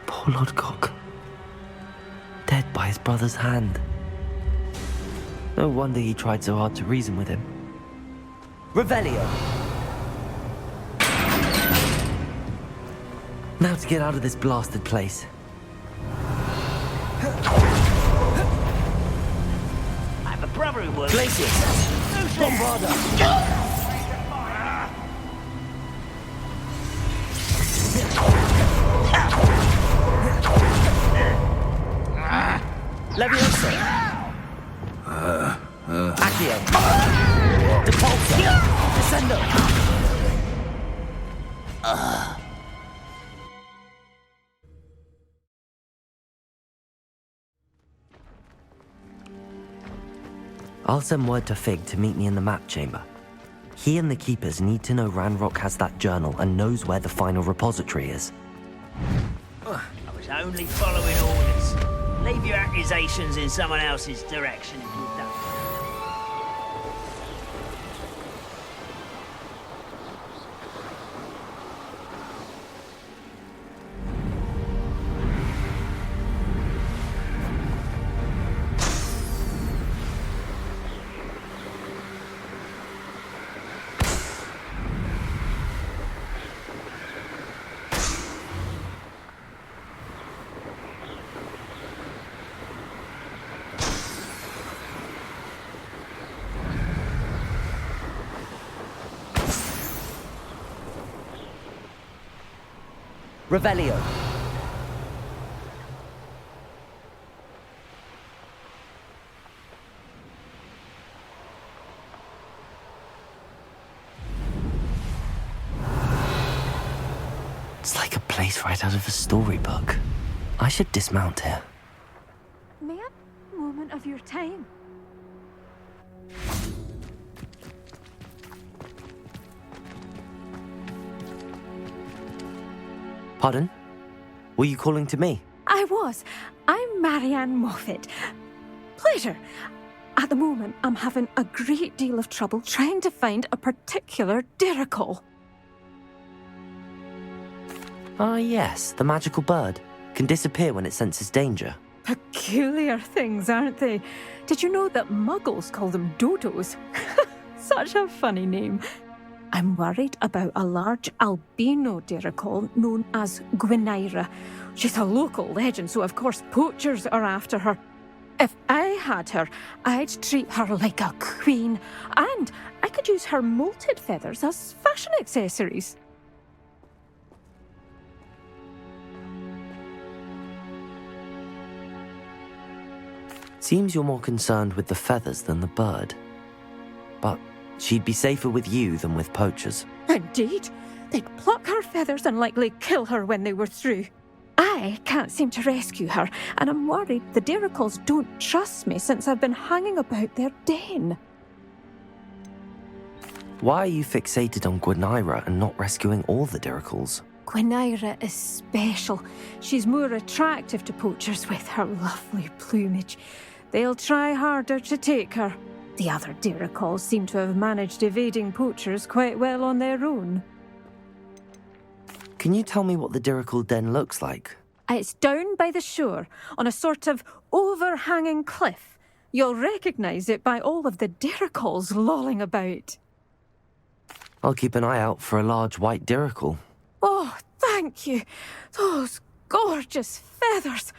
Poor Lord Gok. Dead by his brother's hand. No wonder he tried so hard to reason with him. Revelio! Now to get out of this blasted place. I have a brother who works... Glaciers! Bombarda! Leviosa! Accio! Depulso! Descendo! I'll send word to Fig to meet me in the map chamber. He and the Keepers need to know Ranrock has that journal and knows where the final repository is. I was only following orders. Leave your accusations in someone else's direction if you don't. Revelio. It's like a place right out of a storybook. I should dismount here. May I have a moment of your time? Pardon? Were you calling to me? I was. I'm Marianne Moffat. Pleasure. At the moment, I'm having a great deal of trouble trying to find a particular diricle. Ah, yes, the magical bird. Can disappear when it senses danger. Peculiar things, aren't they? Did you know that muggles call them dodos? Such a funny name. I'm worried about a large albino diricle known as Gwynaira. She's a local legend, so of course poachers are after her. If I had her, I'd treat her like a queen, and I could use her molted feathers as fashion accessories. Seems you're more concerned with the feathers than the bird. But she'd be safer with you than with poachers. Indeed. They'd pluck her feathers and likely kill her when they were through. I can't seem to rescue her, and I'm worried the diricles don't trust me since I've been hanging about their den. Why are you fixated on Gwynaira and not rescuing all the diricles? Gwynaira is special. She's more attractive to poachers with her lovely plumage. They'll try harder to take her. The other diricles seem to have managed evading poachers quite well on their own. Can you tell me what the diricle den looks like? It's down by the shore, on a sort of overhanging cliff. You'll recognise it by all of the diricles lolling about. I'll keep an eye out for a large white diricle. Oh, thank you. Those gorgeous feathers.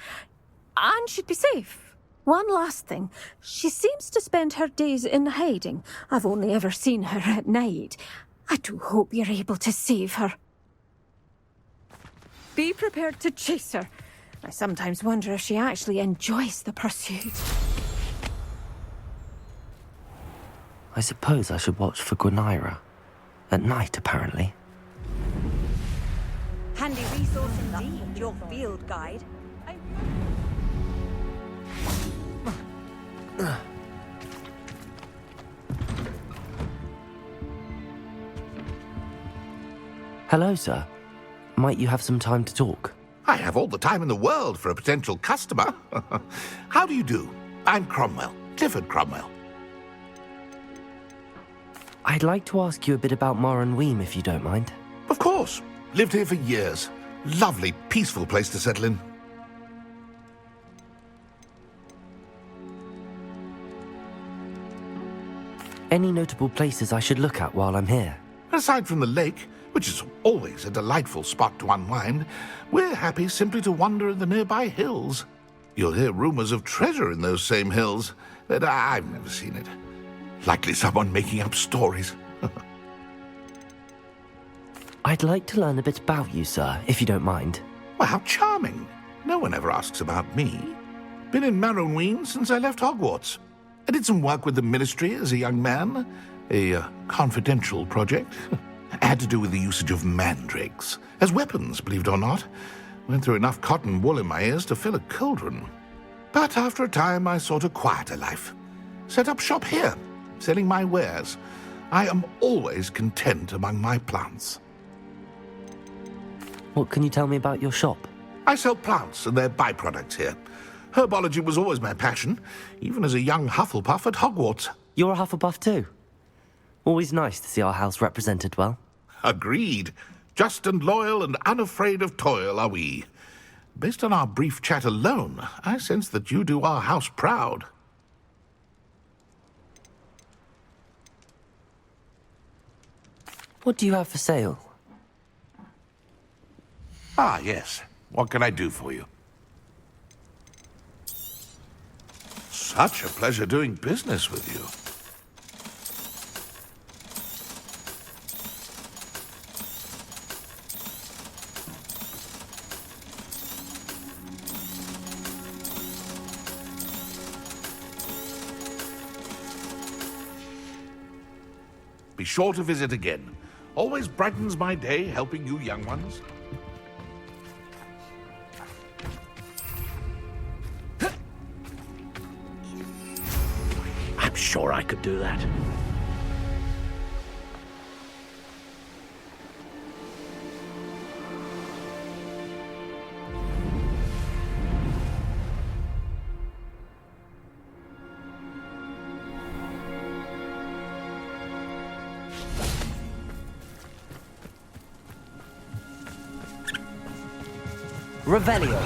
And she'd be safe. One last thing. She seems to spend her days in hiding. I've only ever seen her at night. I do hope you're able to save her. Be prepared to chase her. I sometimes wonder if she actually enjoys the pursuit. I suppose I should watch for Gwynaira. At night, apparently. Handy resource indeed, your field guide. Hello, sir. Might you have some time to talk? I have all the time in the world for a potential customer. How do you do? I'm Cromwell, Clifford Cromwell. I'd like to ask you a bit about Mar Weem, if you don't mind. Of course. Lived here for years. Lovely, peaceful place to settle in. Any notable places I should look at while I'm here? Aside from the lake, which is always a delightful spot to unwind, we're happy simply to wander in the nearby hills. You'll hear rumors of treasure in those same hills, but I've never seen it. Likely someone making up stories. I'd like to learn a bit about you, sir, if you don't mind. Well, how charming. No one ever asks about me. Been in Marrowween since I left Hogwarts. I did some work with the Ministry as a young man. A confidential project. Had to do with the usage of mandrakes. As weapons, believe it or not. Went through enough cotton wool in my ears to fill a cauldron. But after a time, I sought a quieter life. Set up shop here, selling my wares. I am always content among my plants. What can you tell me about your shop? I sell plants and their byproducts here. Herbology was always my passion, even as a young Hufflepuff at Hogwarts. You're a Hufflepuff too? Always nice to see our house represented well. Agreed. Just and loyal and unafraid of toil are we. Based on our brief chat alone, I sense that you do our house proud. What do you have for sale? Ah, yes. What can I do for you? Such a pleasure doing business with you. Be sure to visit again. Always brightens my day helping you young ones. I'm sure I could do that. Revelio.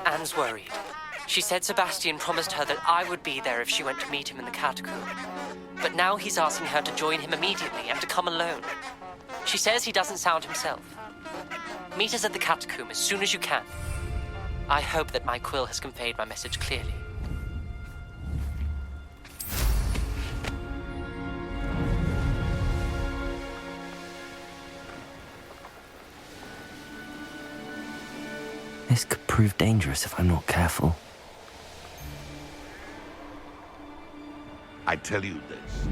Anne's worried. She said Sebastian promised her that I would be there if she went to meet him in the catacomb. But now he's asking her to join him immediately and to come alone. She says he doesn't sound himself. Meet us at the catacomb as soon as you can. I hope that my quill has conveyed my message clearly. This could prove dangerous if I'm not careful. I tell you this.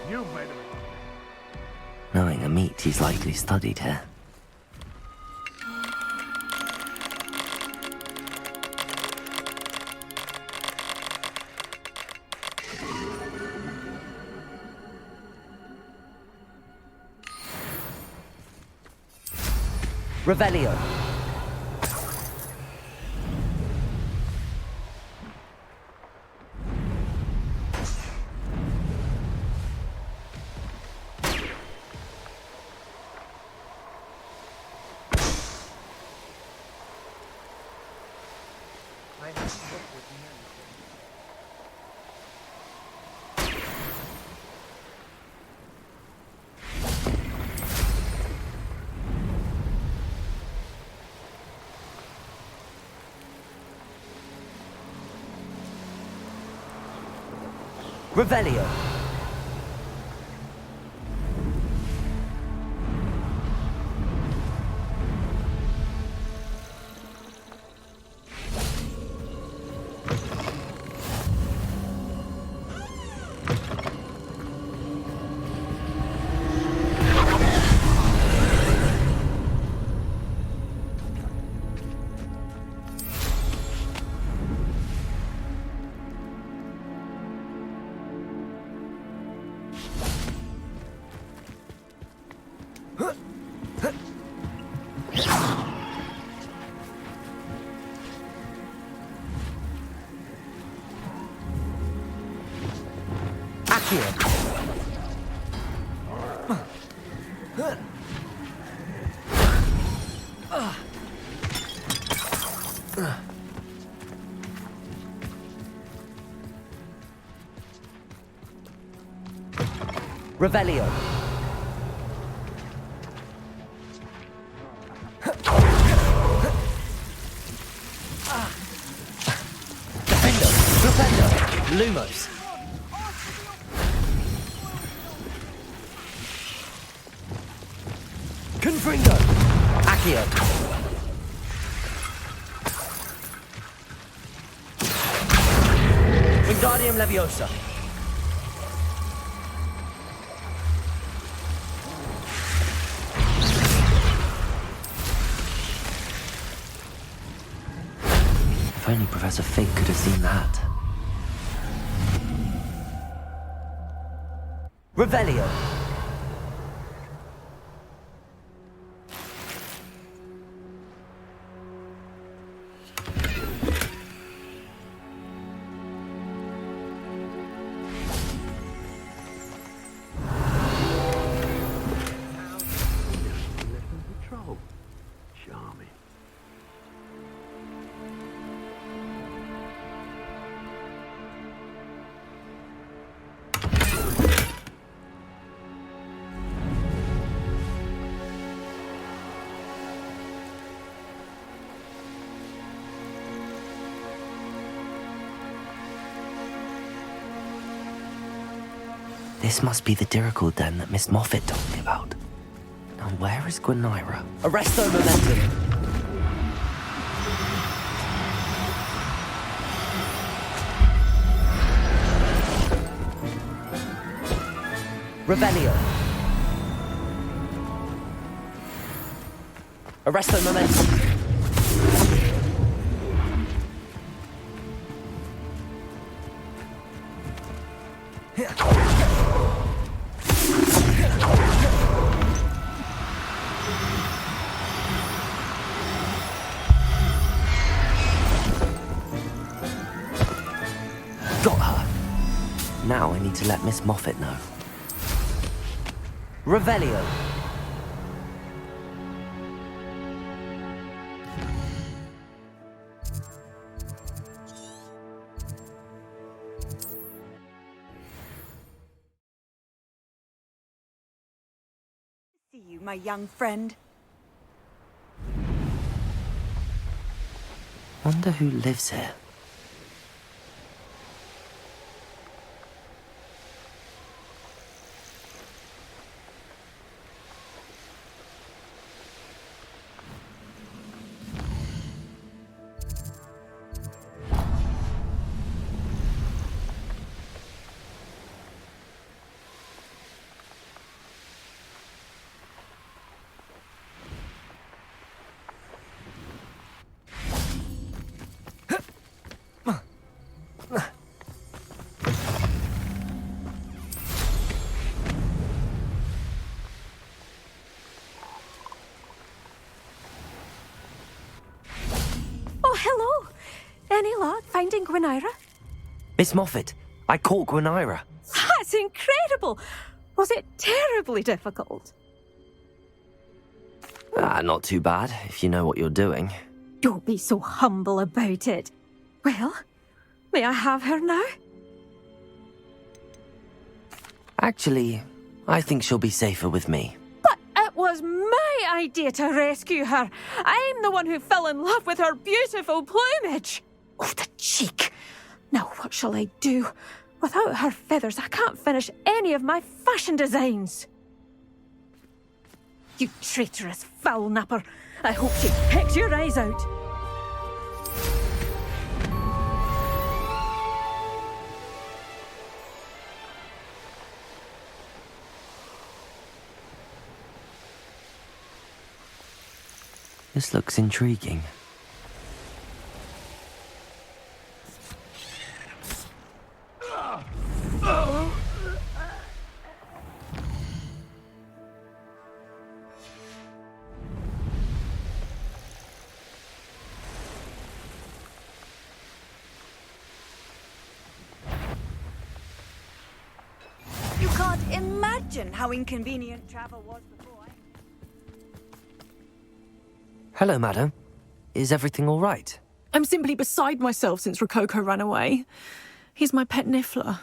You've made it. Knowing a meat, he's likely studied here. Revelio. Revelio. Revelio. Defendo. Defendo. Lumos. Confringo. Accio. Wingardium Leviosa. If only Professor Fig could have seen that. Revelio. This must be the Dirical den that Miss Moffat told me about. Now where is Gwenira? Arresto momentum! Revelio! Arresto momentum! Got her. Now I need to let Miss Moffat know. Revelio. See you, my young friend. Wonder who lives here. Oh, hello. Any luck finding Gwenira? Miss Moffat, I caught Gwenira. That's incredible. Was it terribly difficult? Not too bad, if you know what you're doing. Don't be so humble about it. Well, may I have her now? Actually, I think she'll be safer with me. But it was my idea to rescue her. I'm the one who fell in love with her beautiful plumage. Oh, the cheek. Now what shall I do? Without her feathers, I can't finish any of my fashion designs. You traitorous foul napper. I hope she pecks your eyes out. This looks intriguing. You can't imagine how inconvenient travel was before I... Hello, madam. Is everything all right? I'm simply beside myself since Rococo ran away. He's my pet Niffler.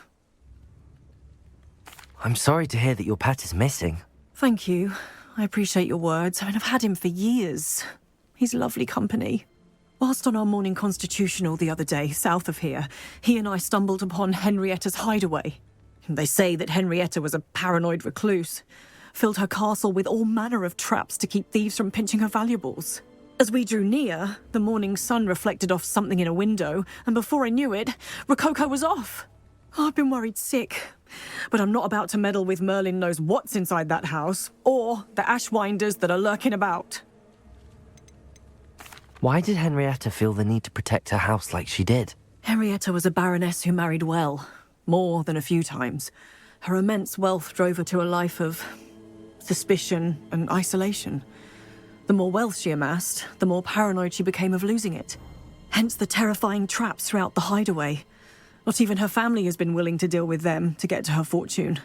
I'm sorry to hear that your pet is missing. Thank you. I appreciate your words. I mean, I've had him for years. He's lovely company. Whilst on our morning constitutional the other day, south of here, he and I stumbled upon Henrietta's hideaway. They say that Henrietta was a paranoid recluse, filled her castle with all manner of traps to keep thieves from pinching her valuables. As we drew near, the morning sun reflected off something in a window, and before I knew it, Rococo was off. I've been worried sick, but I'm not about to meddle with Merlin knows what's inside that house, or the ashwinders that are lurking about. Why did Henrietta feel the need to protect her house like she did? Henrietta was a baroness who married well, more than a few times. Her immense wealth drove her to a life of suspicion and isolation. The more wealth she amassed, the more paranoid she became of losing it. Hence the terrifying traps throughout the hideaway. Not even her family has been willing to deal with them to get to her fortune.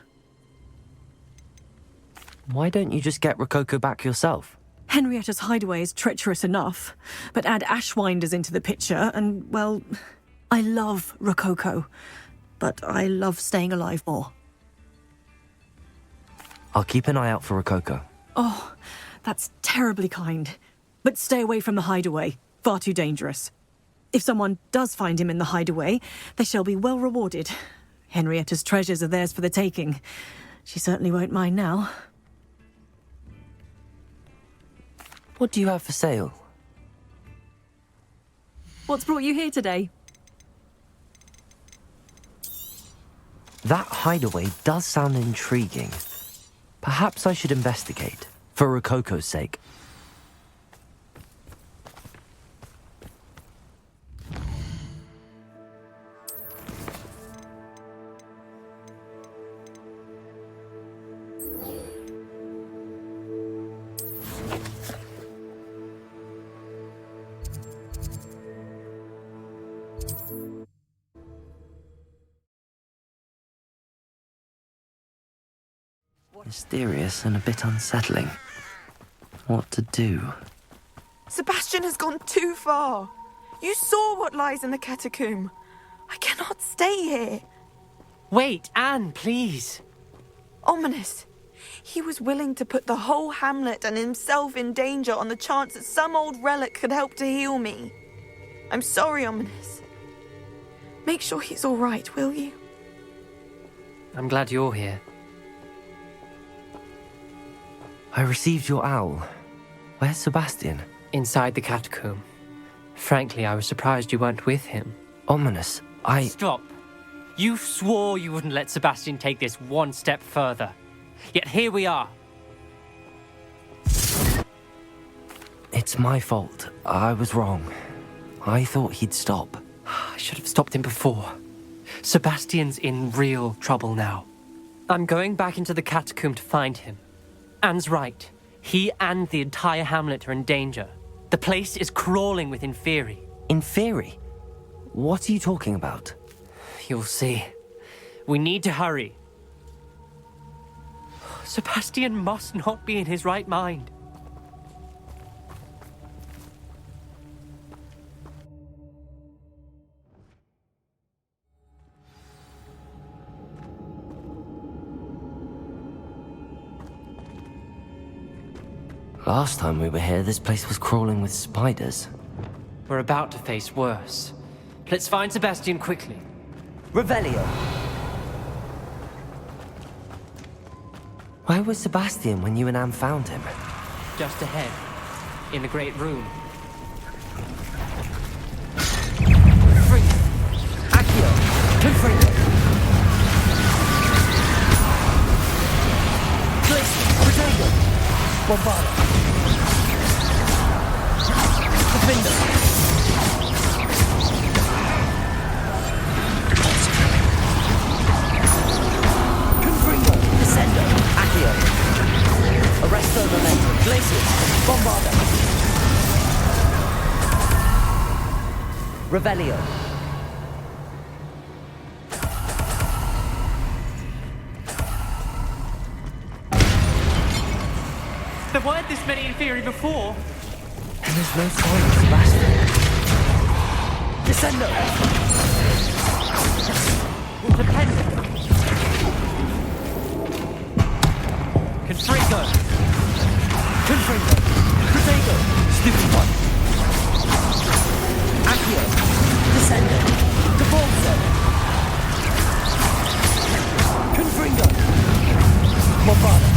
Why don't you just get Rococo back yourself? Henrietta's hideaway is treacherous enough, but add ashwinders into the picture and, well, I love Rococo, but I love staying alive more. I'll keep an eye out for Rococo. Oh, that's terribly kind. But stay away from the hideaway. Far too dangerous. If someone does find him in the hideaway, they shall be well rewarded. Henrietta's treasures are theirs for the taking. She certainly won't mind now. What do you have for sale? What's brought you here today? That hideaway does sound intriguing. Perhaps I should investigate, for Rococo's sake. Mysterious and a bit unsettling. What to do? Sebastian has gone too far. You saw what lies in the catacomb. I cannot stay here. Wait, Anne, please. Ominous. He was willing to put the whole hamlet and himself in danger on the chance that some old relic could help to heal me. I'm sorry, Ominous. Make sure he's all right, will you? I'm glad you're here. I received your owl. Where's Sebastian? Inside the catacomb. Frankly, I was surprised you weren't with him. Ominous, Stop. You swore you wouldn't let Sebastian take this one step further. Yet here we are. It's my fault. I was wrong. I thought he'd stop. I should have stopped him before. Sebastian's in real trouble now. I'm going back into the catacomb to find him. Anne's right. He and the entire hamlet are in danger. The place is crawling with Inferi. Inferi? What are you talking about? You'll see. We need to hurry. Sebastian must not be in his right mind. Last time we were here, this place was crawling with spiders. We're about to face worse. Let's find Sebastian quickly. Revelio! Where was Sebastian when you and Anne found him? Just ahead, in the great room. Accio! Confringo! Glacier! Potato! Bombarda! Defender! Confringo! Descendo! Accio! Arresto Momento! Glacier! Bombarda! Revelio! There weren't this many Inferi before. And there's no sign of Sebastian. Descendo! Dependent. Confringo! Confringo! Protego! Stupid one! Accio! Descendo! Devolso! Confringo! Bombarda!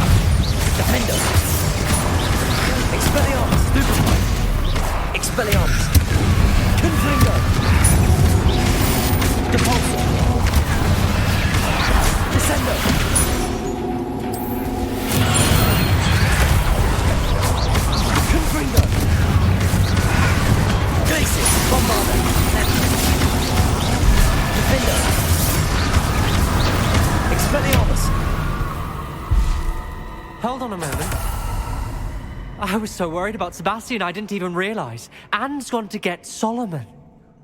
Defendo! Expelliarmus! Stupid one! Expelliarmus! Confringo! Depulso! Descendo! Confringo! Glacier! Bombarda! Defendo! Expelliarmus! Hold on a moment. I was so worried about Sebastian I didn't even realize. Anne's gone to get Solomon.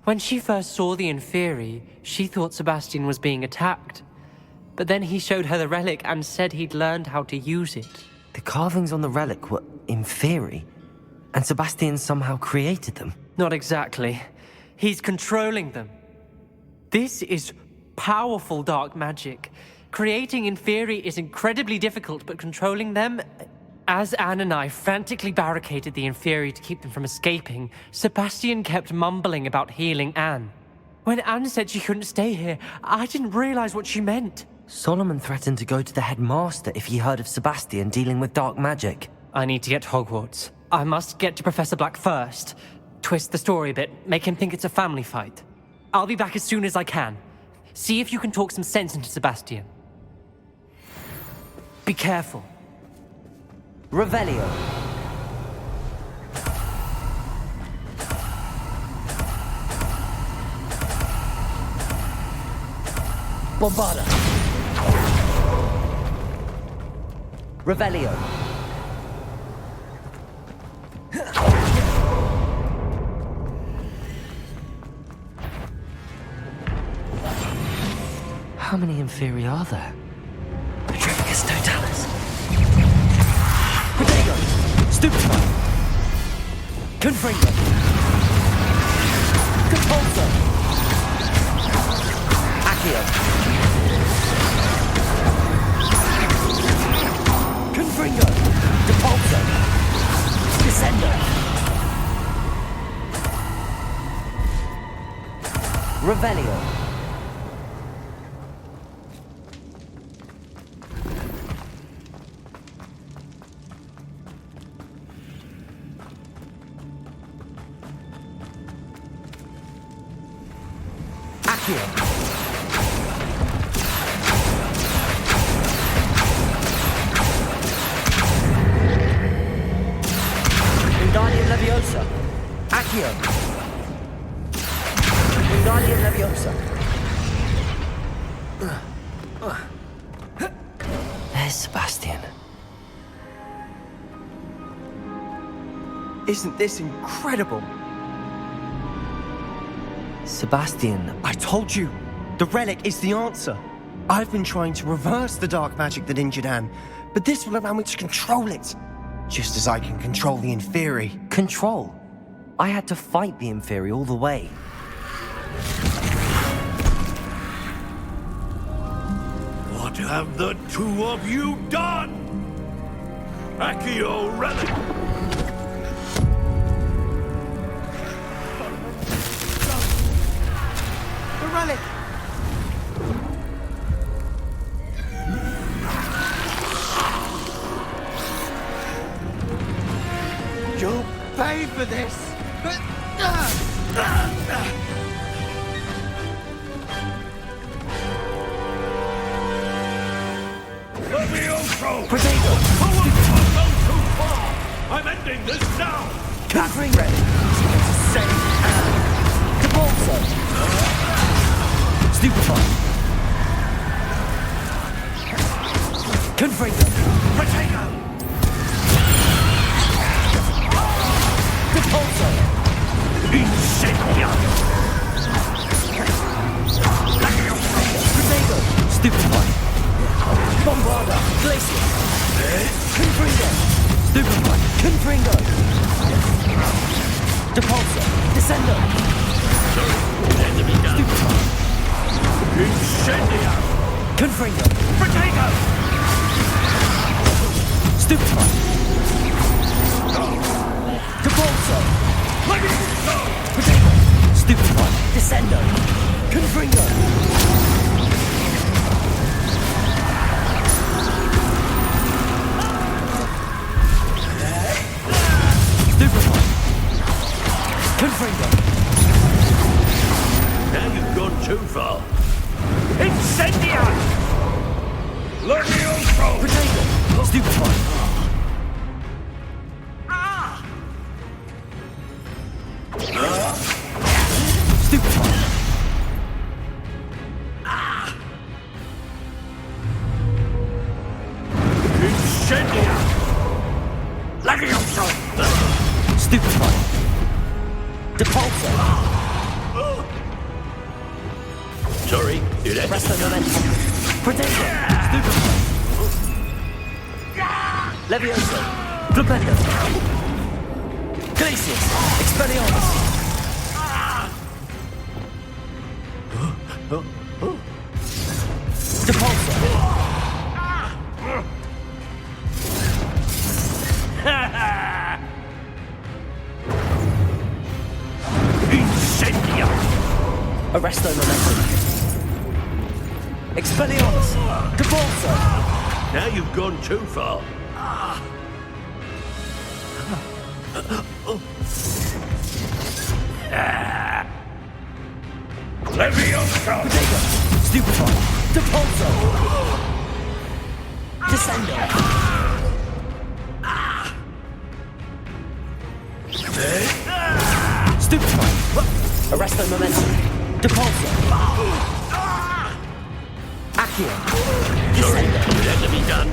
When she first saw the Inferi, she thought Sebastian was being attacked. But then he showed her the relic and said he'd learned how to use it. The carvings on the relic were Inferi, and Sebastian somehow created them. Not exactly. He's controlling them. This is powerful dark magic. Creating Inferi is incredibly difficult, but controlling them... As Anne and I frantically barricaded the Inferi to keep them from escaping, Sebastian kept mumbling about healing Anne. When Anne said she couldn't stay here, I didn't realize what she meant. Solomon threatened to go to the headmaster if he heard of Sebastian dealing with dark magic. I need to get to Hogwarts. I must get to Professor Black first. Twist the story a bit, make him think it's a family fight. I'll be back as soon as I can. See if you can talk some sense into Sebastian. Be careful. Revelio. Bombarda. Revelio. How many Inferi are there? Petrificus Totalis. Protego. Stupefy. Confringo. Compulso. Accio. Confringo. Depulso. Descendo. Revelio. Wingardium Leviosa. Accio. Wingardium Leviosa. There's Sebastian. Isn't this incredible? Sebastian, I told you, the relic is the answer. I've been trying to reverse the dark magic that injured Anne, but this will allow me to control it. Just as I can control the Inferi. Control? I had to fight the Inferi all the way. What have the two of you done? Accio relic! The relic! You'll pay for this! Levioso! Protego! I've gone too far! I'm ending this now! Covering red! Save Anne! Depulso! Stupefy! Confringo! Protego! Depulso! Incendia! Protego! Stupefy! Bombarda! Glacius! Confringo! Stupefy! Confringo! Depulso! Descendo! Enemy down! Stupefy! Incendia! Confringo! Protego! Stupefy! Depulso! Levioso! Protego! Stupefy! Descendo! Confringo! Stupefy! Confringo! Now you've gone too far. Incendia! Levioso! Protego! Stupefy! Stupefy! Incendia! Levioso! Stupefy! Depulso! Sorry, you there? Presto momentum! Protego! Stupefy! Levioso! Flipendo! Glacius! Expelliarmus! Depulso! Incendia! Arresto momentum. Expelliarmus. Convulso. Now you've gone too far. Leviosa! Stupefy. Depulso. Descendo. Stupefy. Arresto momentum. Depulso. Accio. Descendo. Let them be done.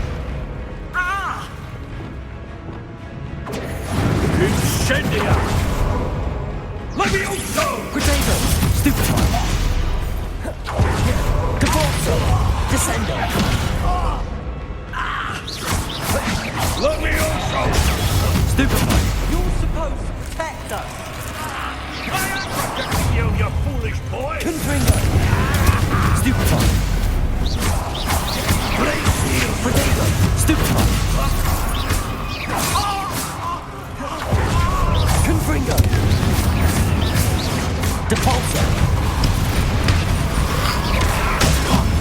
Incendia! Leviosa! Potato. Stupefy. Depulso. Descendo. Leviosa! Stupefy. You're supposed to protect us. I am protecting you, you foolish boy! Confringo. Stupefy. Potato. Stupefy. Confringo. Depulso.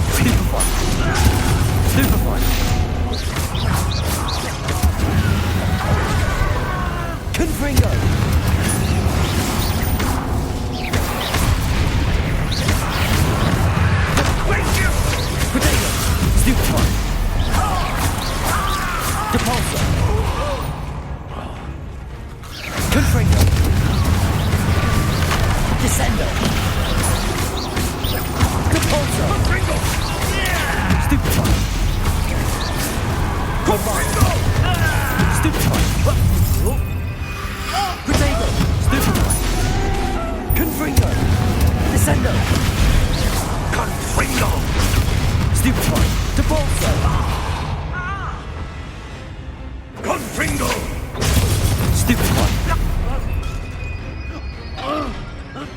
Stupefy. Stupefy. Confringo. Potato. Stupefy. Depulso. Confringo. Descendo. Depulso. Stupefy. Confringo. Stupefy. Potato. Stupefy. Confringo. Descendo. Confringo! Stupefy. Depulso. Confringo! Stupefy.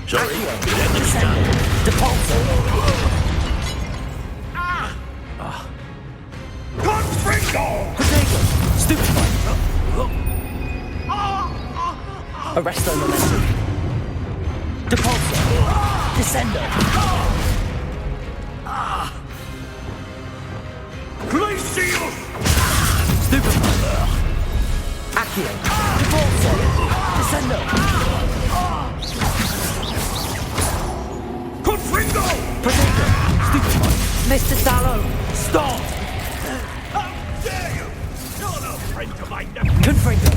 Sorry, Descendo. Depulso. Confringo! Potato. Stupefy. Arresto momentum. Depulso. Descendo. Glacius! Stupefy. Accio. Depulso. Descendo. Confringo! Potato. Stupefy. Mr. Sallow. Stop. How dare you! You're no friend to my nephew! Confringo.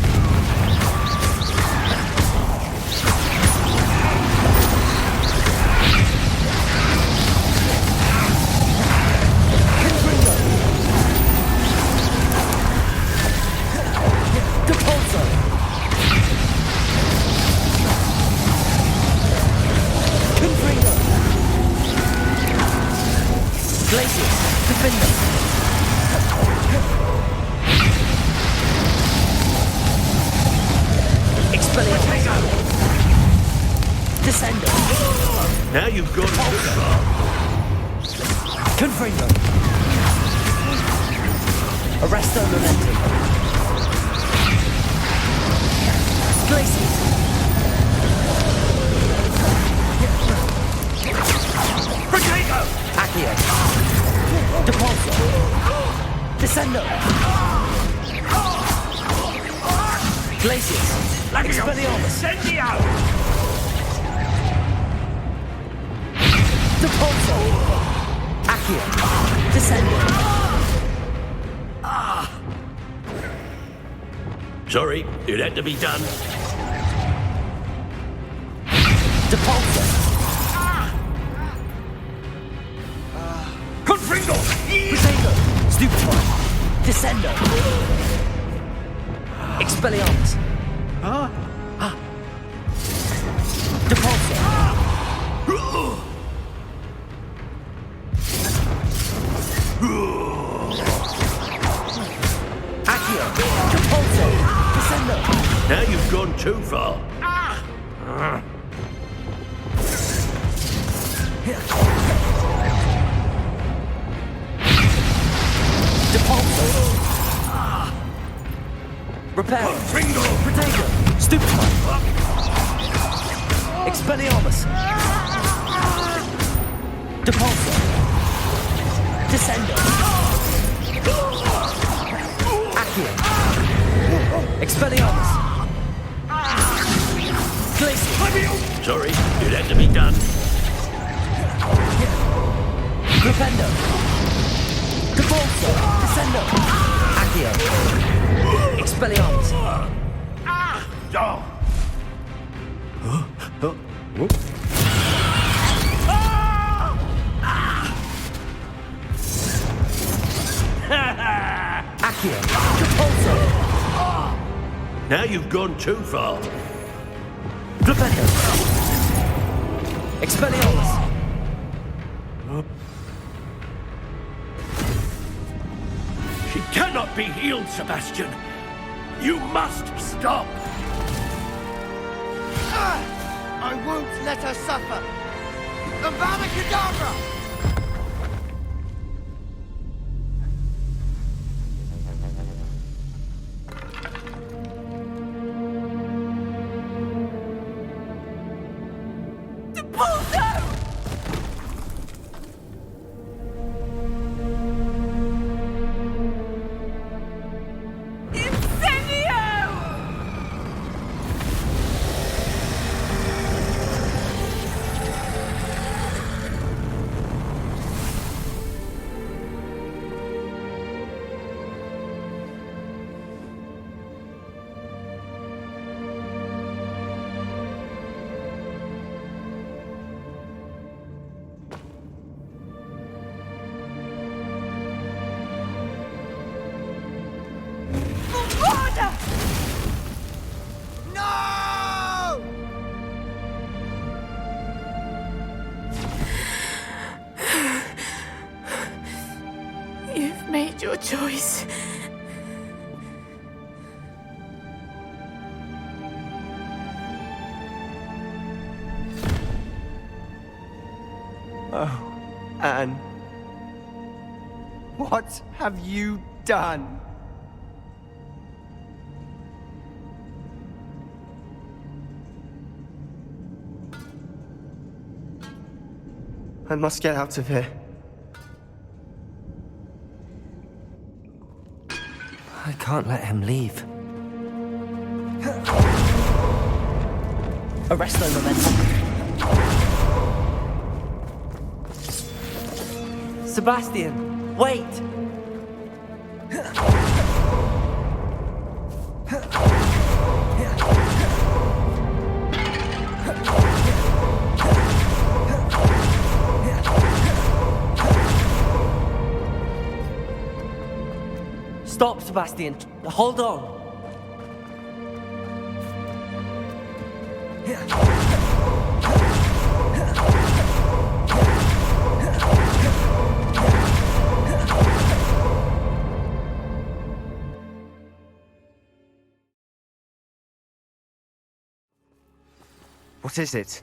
Depulso. Confringo. Glacius. Defender. Expelliarmus. Descendo. now you've gone too far. Confringo. Arresto momentum. Glacius. Potato! Accio. Depulso. Descendo. Glacius. Expelliarmus. Incendio! Depulso. Accio. Descendo. Sorry, it had to be done. Depulso. Confringo! Potato. Stupefy. Descendo. Expelliarmus. Depulso. Accio. Depulso. Descendo. Now you've gone too far. Depulso. Repair. Confringo! Potato. Stupefy. Expelliarmus. Depulso. Descendo. Accio. Expelliarmus. Glacial. Sorry, it had to be done. Crescendo. Depulso. Descendo. Accio. Expelliarmus. Accio. Depulso. Now you've gone too far. Crescendo. Expelliarmus. She cannot be healed, Sebastian. You must stop. I won't let her suffer. Avada Kedavra! You've made your choice. Oh, Anne. What have you done? I must get out of here. I can't let him leave. Arresto momentum. Sebastian, wait! Stop, Sebastian. Hold on. What is it?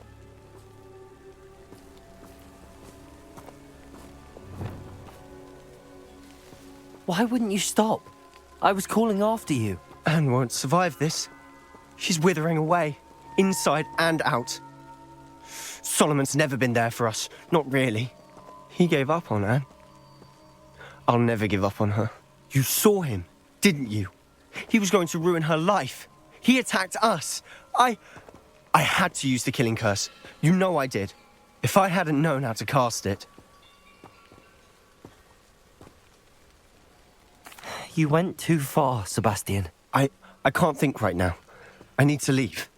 Why wouldn't you stop? I was calling after you. Anne won't survive this. She's withering away, inside and out. Solomon's never been there for us, not really. He gave up on Anne. I'll never give up on her. You saw him, didn't you? He was going to ruin her life. He attacked us. I had to use the killing curse. You know I did. If I hadn't known how to cast it. You went too far, Sebastian. I can't think right now. I need to leave.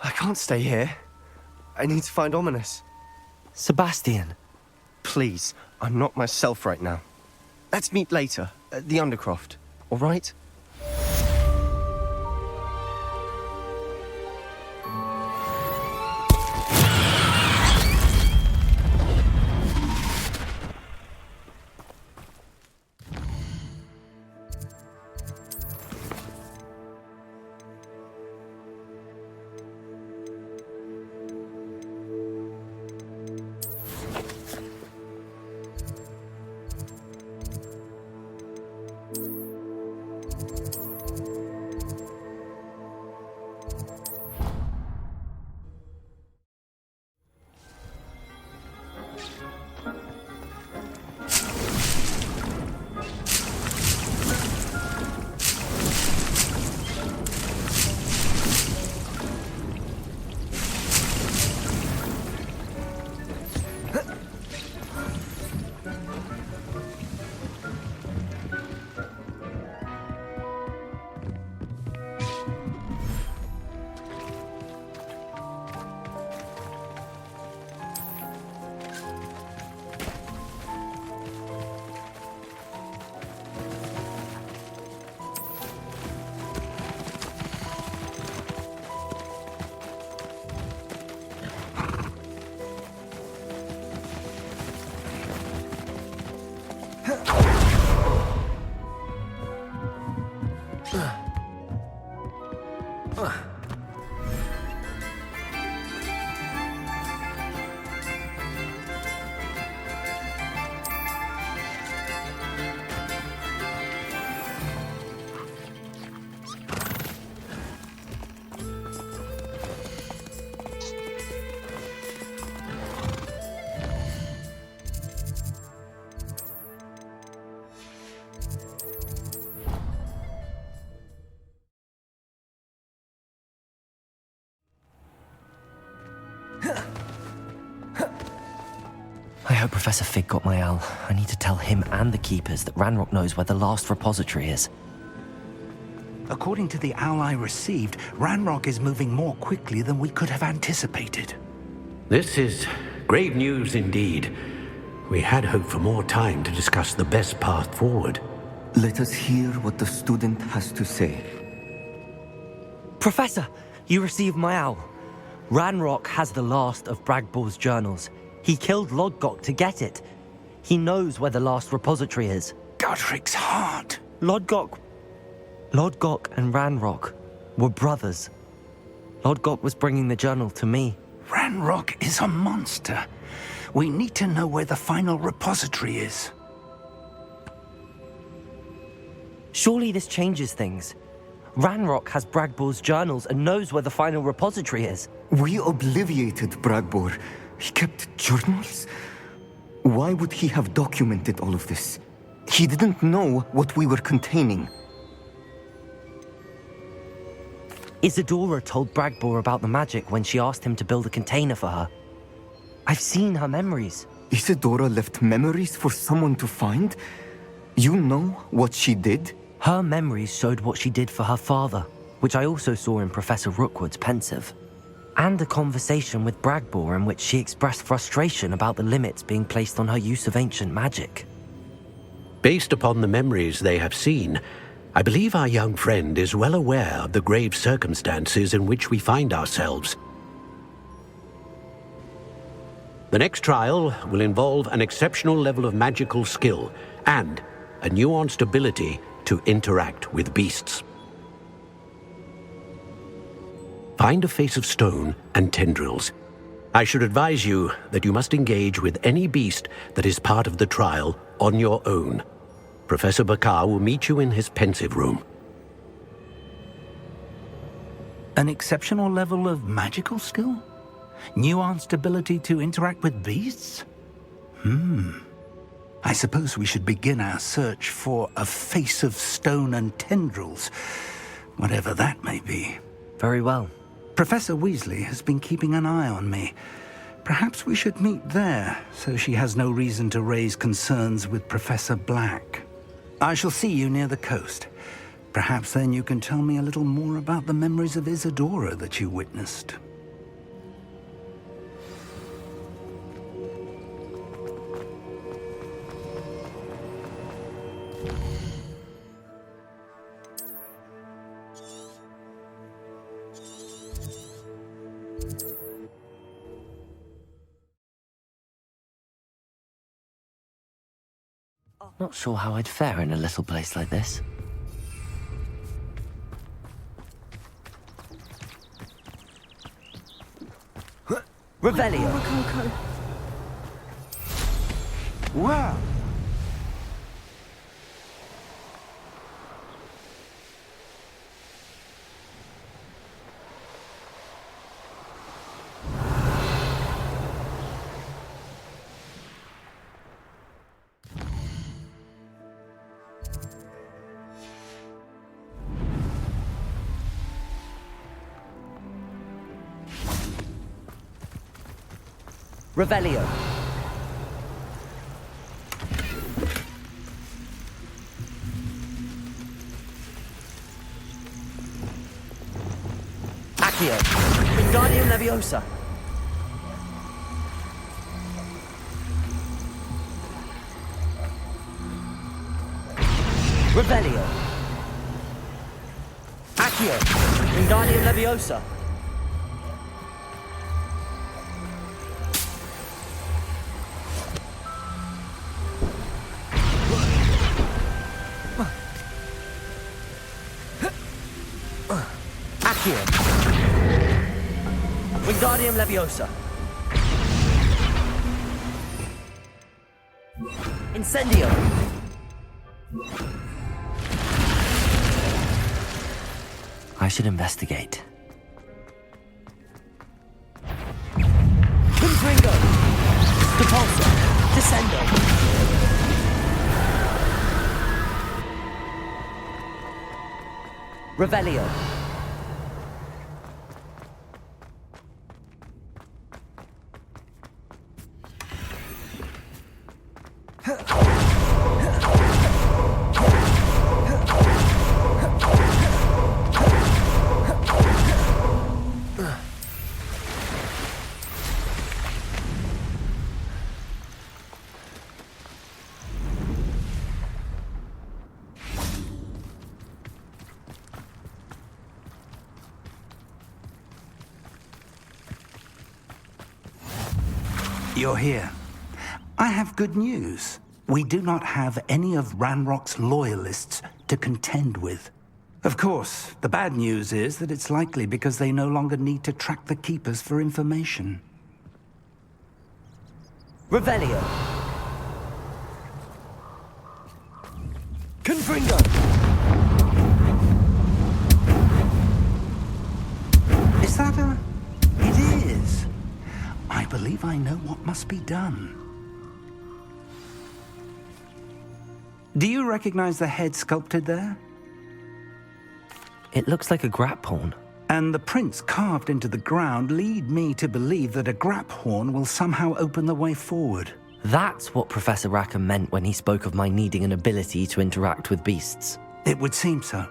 I can't stay here. I need to find Ominous. Sebastian. Please, I'm not myself right now. Let's meet later, at the Undercroft, all right? I hope Professor Fig got my owl. I need to tell him and the keepers that Ranrock knows where the last repository is. According to the owl I received, Ranrock is moving more quickly than we could have anticipated. This is grave news indeed. We had hoped for more time to discuss the best path forward. Let us hear what the student has to say. Professor, you received my owl. Ranrock has the last of Bragbor's journals. He killed Lodgok to get it. He knows where the last repository is. Godric's heart. Lodgok and Ranrock were brothers. Lodgok was bringing the journal to me. Ranrock is a monster. We need to know where the final repository is. Surely this changes things. Ranrock has Bragbor's journals and knows where the final repository is. We obliviated Bragbor. He kept journals? Why would he have documented all of this? He didn't know what we were containing. Isadora told Bragbor about the magic when she asked him to build a container for her. I've seen her memories. Isadora left memories for someone to find? You know what she did? Her memories showed what she did for her father, which I also saw in Professor Rookwood's pensive. And a conversation with Bragbor in which she expressed frustration about the limits being placed on her use of ancient magic. Based upon the memories they have seen, I believe our young friend is well aware of the grave circumstances in which we find ourselves. The next trial will involve an exceptional level of magical skill and a nuanced ability to interact with beasts. Find a face of stone and tendrils. I should advise you that you must engage with any beast that is part of the trial on your own. Professor Bakar will meet you in his pensive room. An exceptional level of magical skill? Nuanced ability to interact with beasts? I suppose we should begin our search for a face of stone and tendrils, whatever that may be. Very well. Professor Weasley has been keeping an eye on me. Perhaps we should meet there, so she has no reason to raise concerns with Professor Black. I shall see you near the coast. Perhaps then you can tell me a little more about the memories of Isadora that you witnessed. Not sure how I'd fare in a little place like this. Revelio! Wow! Revelio. Accio. Wingardium Leviosa. Revelio. Accio. Wingardium Leviosa. Accio. Wingardium Leviosa. Incendio. I should investigate. Confringo. Depulso. Descendo. Revelio. You're here. I have good news. We do not have any of Ranrock's loyalists to contend with. Of course, the bad news is that it's likely because they no longer need to track the Keepers for information. Revelio. Confringo. Is that a... It is. I believe I know what must be done. Do you recognize the head sculpted there? It looks like a grap horn. And the prints carved into the ground lead me to believe that a grap horn will somehow open the way forward. That's what Professor Rackham meant when he spoke of my needing an ability to interact with beasts. It would seem so.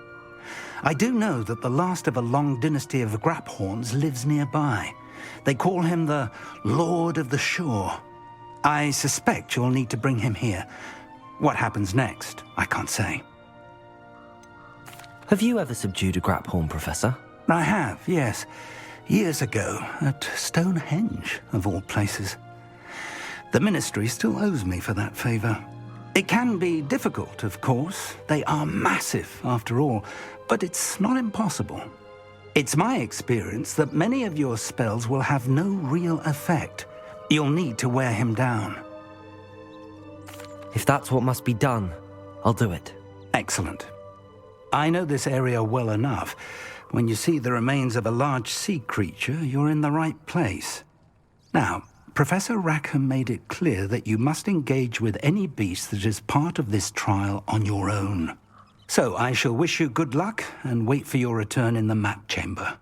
I do know that the last of a long dynasty of grap horns lives nearby. They call him the Lord of the Shore. I suspect you'll need to bring him here. What happens next, I can't say. Have you ever subdued a grap horn, Professor? I have, yes. Years ago, at Stonehenge, of all places. The Ministry still owes me for that favor. It can be difficult, of course. They are massive, after all, but it's not impossible. It's my experience that many of your spells will have no real effect. You'll need to wear him down. If that's what must be done, I'll do it. Excellent. I know this area well enough. When you see the remains of a large sea creature, you're in the right place. Now, Professor Rackham made it clear that you must engage with any beast that is part of this trial on your own. So I shall wish you good luck and wait for your return in the map chamber.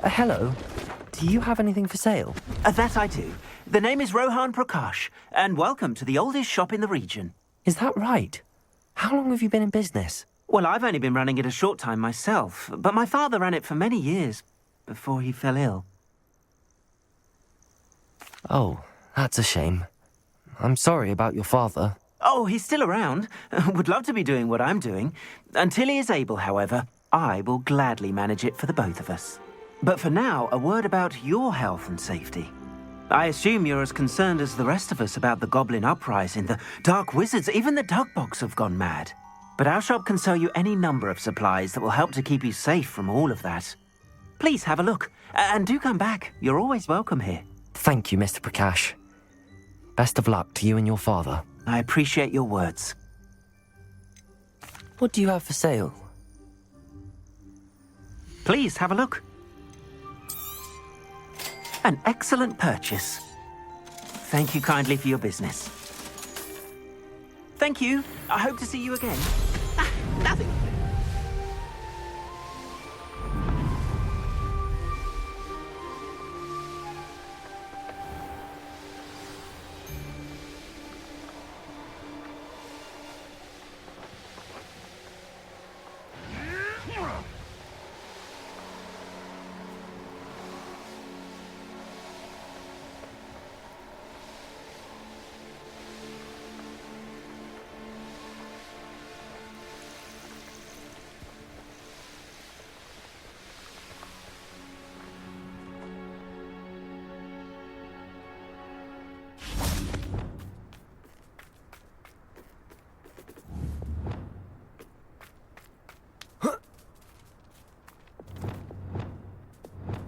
Hello. Do you have anything for sale? That I do. The name is Rohan Prakash, and welcome to the oldest shop in the region. Is that right? How long have you been in business? Well, I've only been running it a short time myself, but my father ran it for many years before he fell ill. Oh, that's a shame. I'm sorry about your father. Oh, he's still around. Would love to be doing what I'm doing. Until he is able, however, I will gladly manage it for the both of us. But for now, a word about your health and safety. I assume you're as concerned as the rest of us about the Goblin Uprising, the Dark Wizards, even the Dugbogs have gone mad. But our shop can sell you any number of supplies that will help to keep you safe from all of that. Please have a look, and do come back. You're always welcome here. Thank you, Mr. Prakash. Best of luck to you and your father. I appreciate your words. What do you have for sale? Please have a look. An excellent purchase. Thank you kindly for your business. Thank you. I hope to see you again. Nothing.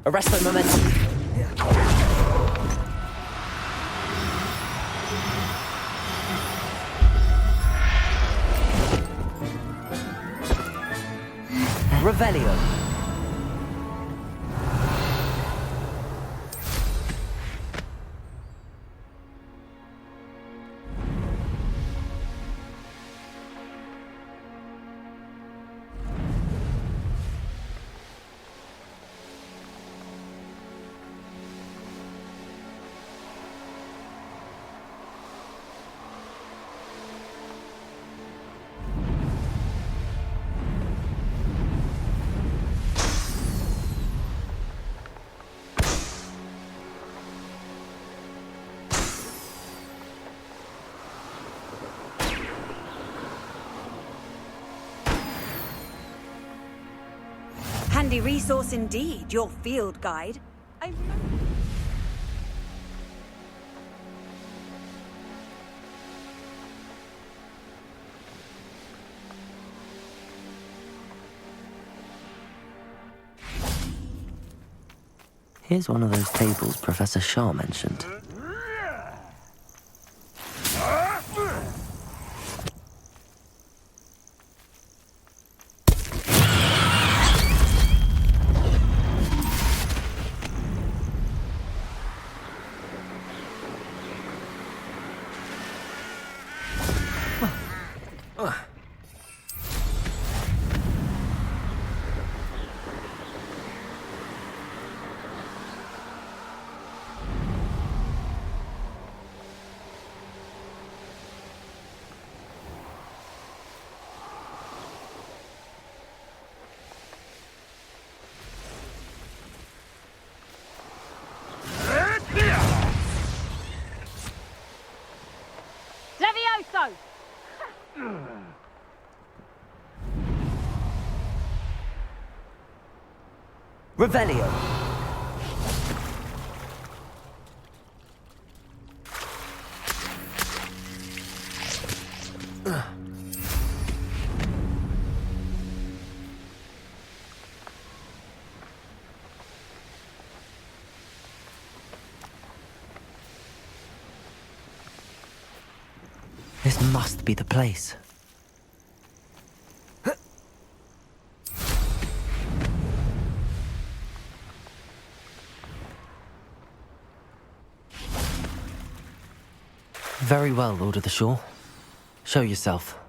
Arresto momentum. Revelio. Handy resource indeed, your field guide. Here's one of those tables Professor Shaw mentioned. Levioso! Revelio. This must be the place. Very well, Lord of the Shore. Show yourself.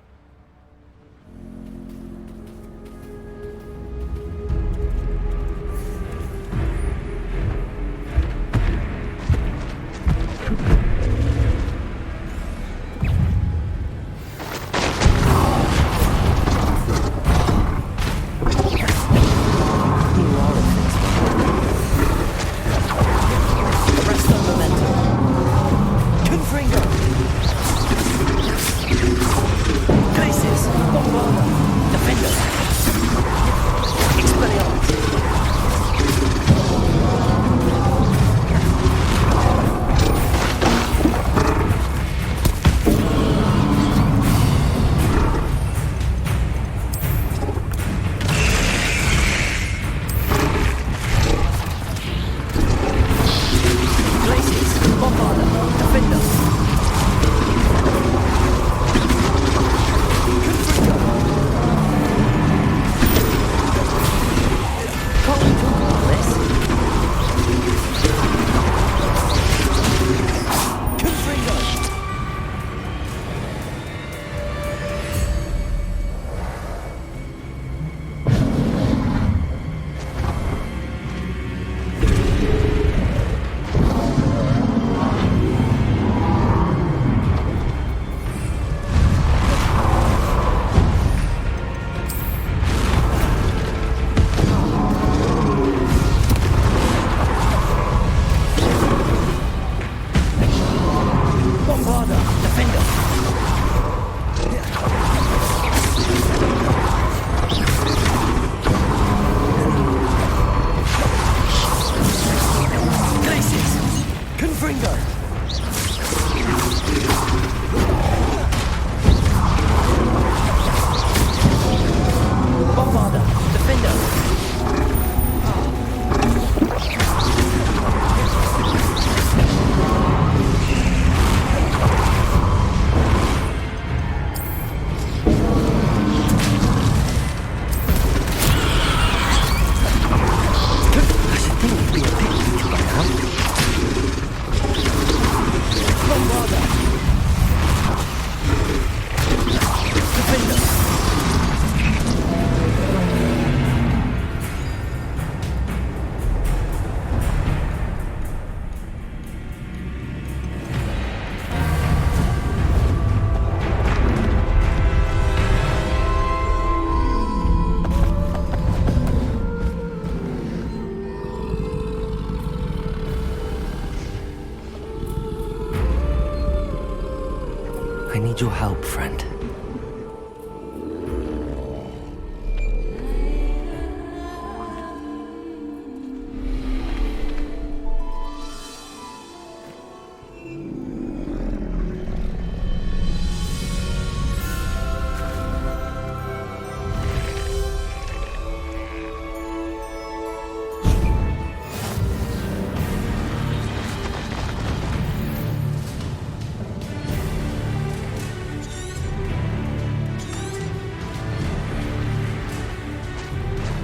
I need your help, friend.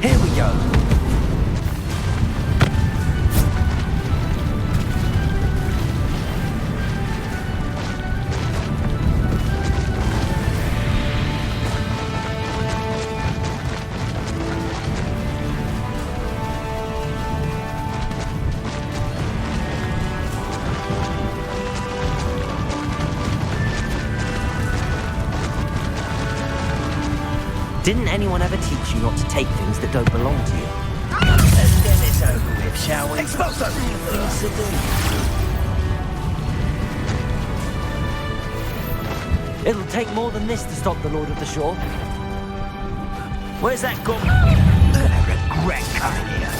Here we go. Didn't anyone ever teach you not to take things that don't belong to you? Let's get this over with, shall we? Expulso! Things to do. It'll take more than this to stop the Lord of the Shore. Where's that gun? Gonna regret coming here.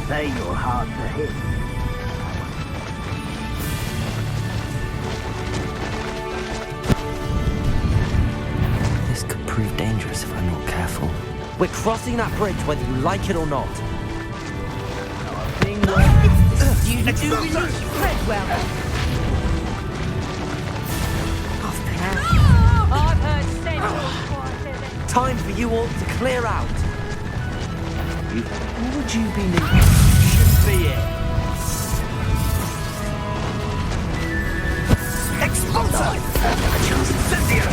Say you're hard to hit. This could prove dangerous if I'm not careful. We're crossing that bridge whether you like it or not. You do release Treadwell. I've heard several. Time for you all to clear out. Would you be needing? Should be it. Expulso! Cynthia!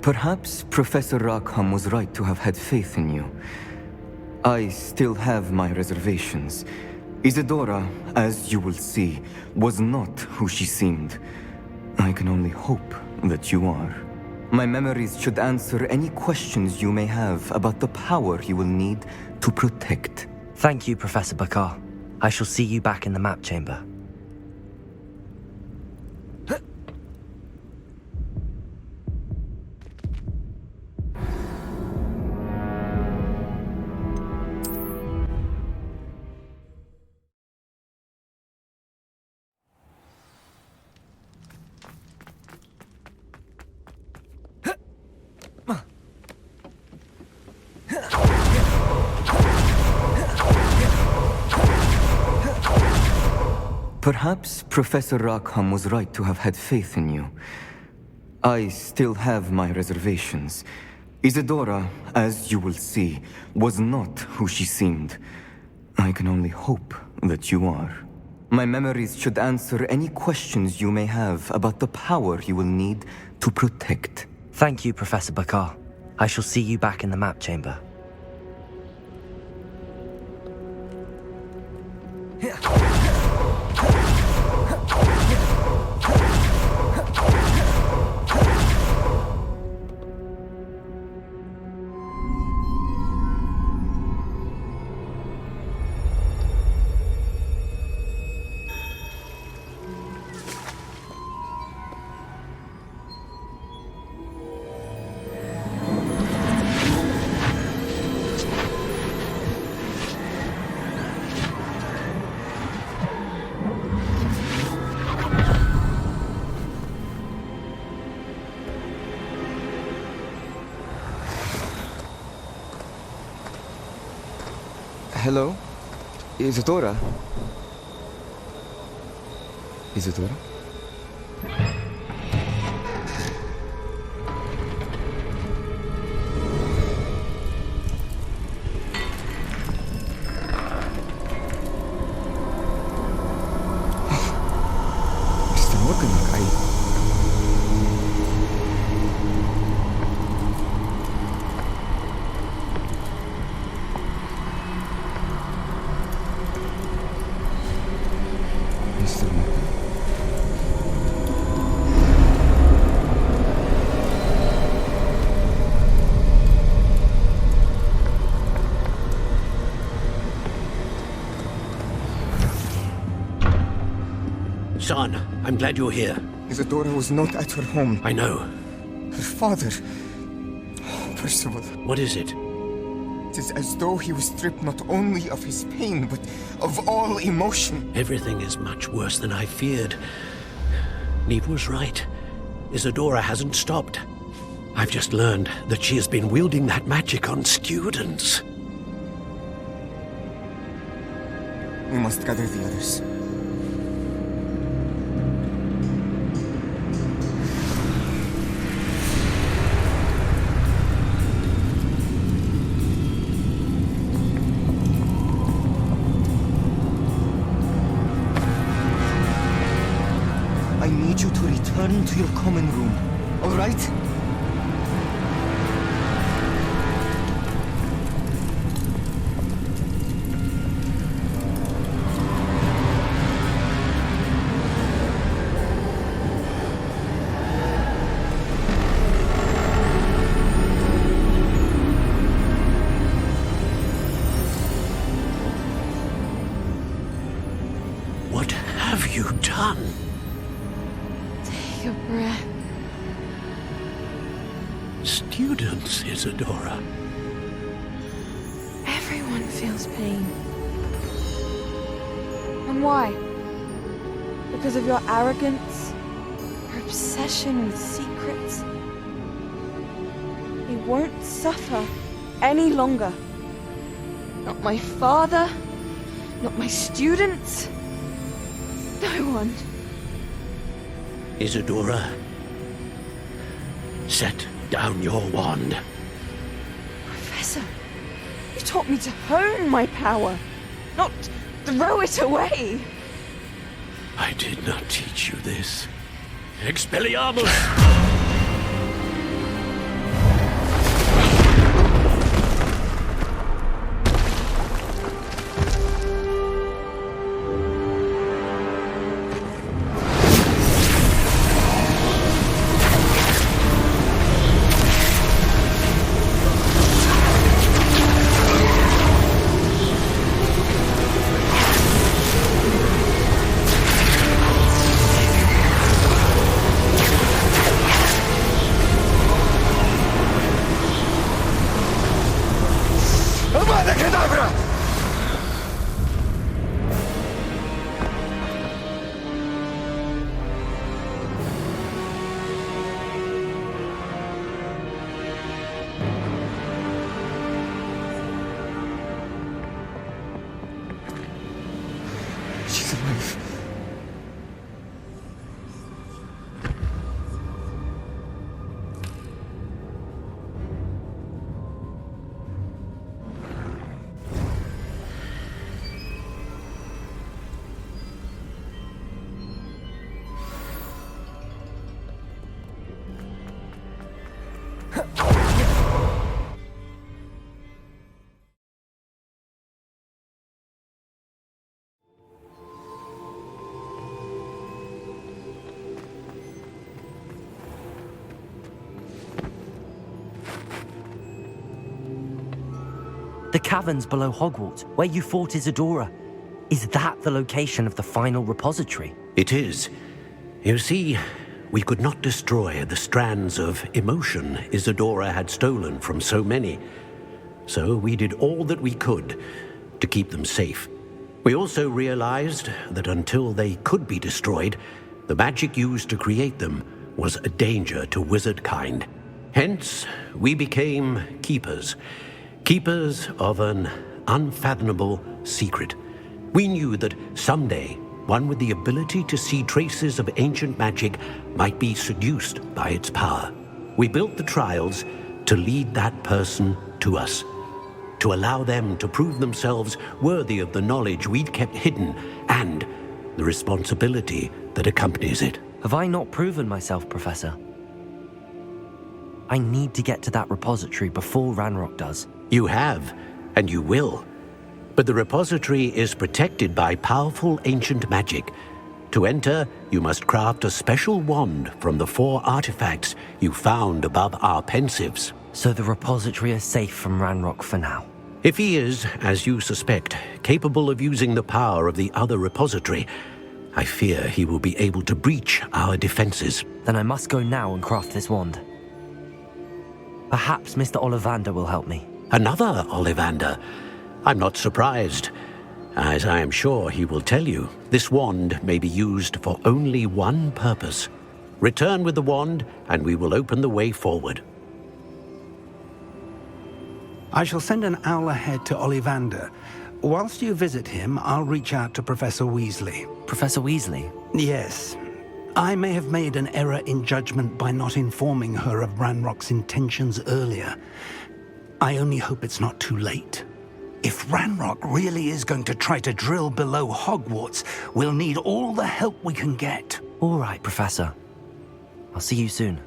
Perhaps Professor Rackham was right to have had faith in you. I still have my reservations. Isadora, as you will see, was not who she seemed. I can only hope that you are. My memories should answer any questions you may have about the power you will need to protect. Thank you, Professor Bakar. I shall see you back in the map chamber. Perhaps Professor Rackham was right to have had faith in you. I still have my reservations. Isadora, as you will see, was not who she seemed. I can only hope that you are. My memories should answer any questions you may have about the power you will need to protect. Thank you, Professor Bakar. I shall see you back in the map chamber. Hello? Isadora? Isadora? Mr. Morgan, Mr. Morgan. Son, I'm glad you're here. Isadora was not at her home. I know. Her father... Percival. What is it? It is as though he was stripped not only of his pain, but of all emotion. Everything is much worse than I feared. Neve was right. Isadora hasn't stopped. I've just learned that she has been wielding that magic on students. We must gather the others. I need you to return to your common room, all right? What have you done? Take a breath. Students, Isadora. Everyone feels pain. And why? Because of your arrogance? Your obsession with secrets? He won't suffer any longer. Not my father, not my students, no one. Isadora, set down your wand. Professor, you taught me to hone my power, not throw it away. I did not teach you this. Expelliarmus! Avada Kedavra! She's alive. The caverns below Hogwarts, where you fought Isadora. Is that the location of the final repository? It is. You see, we could not destroy the strands of emotion Isadora had stolen from so many. So we did all that we could to keep them safe. We also realized that until they could be destroyed, the magic used to create them was a danger to wizard kind. Hence, we became keepers. Keepers of an unfathomable secret. We knew that someday, one with the ability to see traces of ancient magic might be seduced by its power. We built the trials to lead that person to us, to allow them to prove themselves worthy of the knowledge we'd kept hidden and the responsibility that accompanies it. Have I not proven myself, Professor? I need to get to that repository before Ranrock does. You have, and you will. But the repository is protected by powerful ancient magic. To enter, you must craft a special wand from the 4 artifacts you found above our pensives. So the repository is safe from Ranrock for now. If he is, as you suspect, capable of using the power of the other repository, I fear he will be able to breach our defenses. Then I must go now and craft this wand. Perhaps Mr. Ollivander will help me. Another Ollivander? I'm not surprised. As I am sure he will tell you, this wand may be used for only one purpose. Return with the wand, and we will open the way forward. I shall send an owl ahead to Ollivander. Whilst you visit him, I'll reach out to Professor Weasley. Professor Weasley? Yes. I may have made an error in judgment by not informing her of Ranrock's intentions earlier. I only hope it's not too late. If Ranrock really is going to try to drill below Hogwarts, we'll need all the help we can get. All right, Professor. I'll see you soon.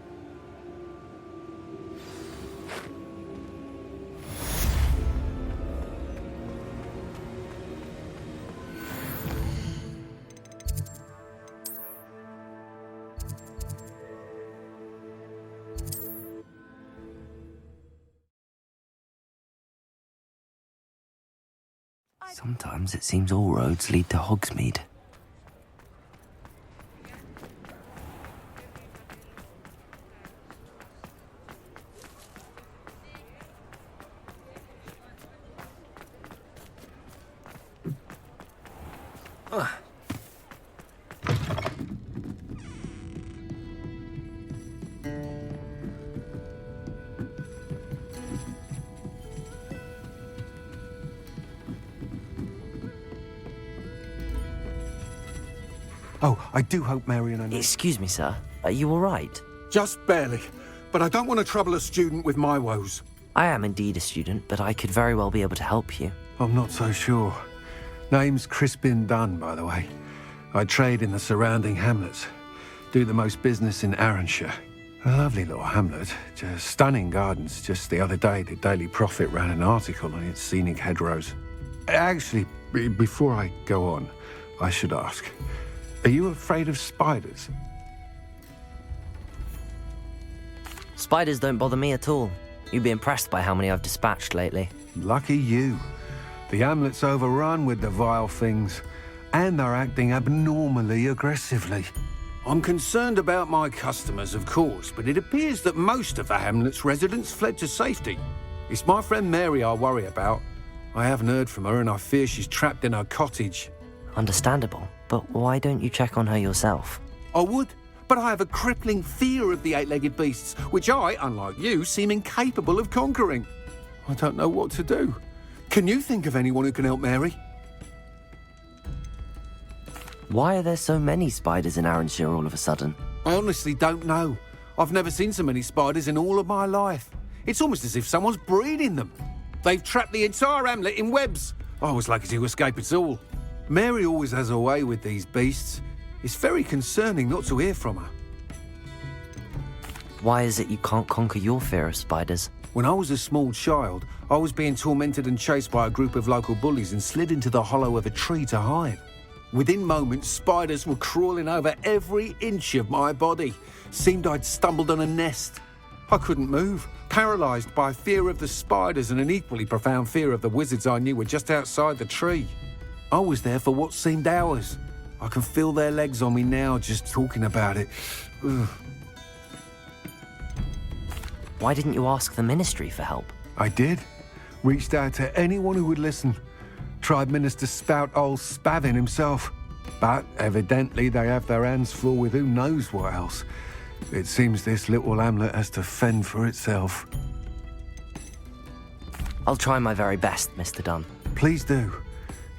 Sometimes it seems all roads lead to Hogsmeade. Oh, I do hope Marion and... Excuse me, sir. Are you all right? Just barely. But I don't want to trouble a student with my woes. I am indeed a student, but I could very well be able to help you. I'm not so sure. Name's Crispin Dunn, by the way. I trade in the surrounding hamlets. Do the most business in Arranshire. A lovely little hamlet. Just stunning gardens. Just the other day, the Daily Prophet ran an article on its scenic hedgerows. Actually, before I go on, I should ask... Are you afraid of spiders? Spiders don't bother me at all. You'd be impressed by how many I've dispatched lately. Lucky you. The hamlet's overrun with the vile things, and they're acting abnormally aggressively. I'm concerned about my customers, of course, but it appears that most of the hamlet's residents fled to safety. It's my friend Mary I worry about. I haven't heard from her, and I fear she's trapped in her cottage. Understandable. But why don't you check on her yourself? I would, but I have a crippling fear of the eight-legged beasts, which I, unlike you, seem incapable of conquering. I don't know what to do. Can you think of anyone who can help Mary? Why are there so many spiders in Arranshire all of a sudden? I honestly don't know. I've never seen so many spiders in all of my life. It's almost as if someone's breeding them. They've trapped the entire hamlet in webs. I was lucky to escape it all. Mary always has a way with these beasts. It's very concerning not to hear from her. Why is it you can't conquer your fear of spiders? When I was a small child, I was being tormented and chased by a group of local bullies and slid into the hollow of a tree to hide. Within moments, spiders were crawling over every inch of my body. Seemed I'd stumbled on a nest. I couldn't move. paralysed by fear of the spiders and an equally profound fear of the wizards I knew were just outside the tree. I was there for what seemed hours. I can feel their legs on me now just talking about it. Ugh. Why didn't you ask the Ministry for help? I did. Reached out to anyone who would listen. Tried Minister Spout old Spavin himself. But evidently they have their hands full with who knows what else. It seems this little hamlet has to fend for itself. I'll try my very best, Mr. Dunn. Please do.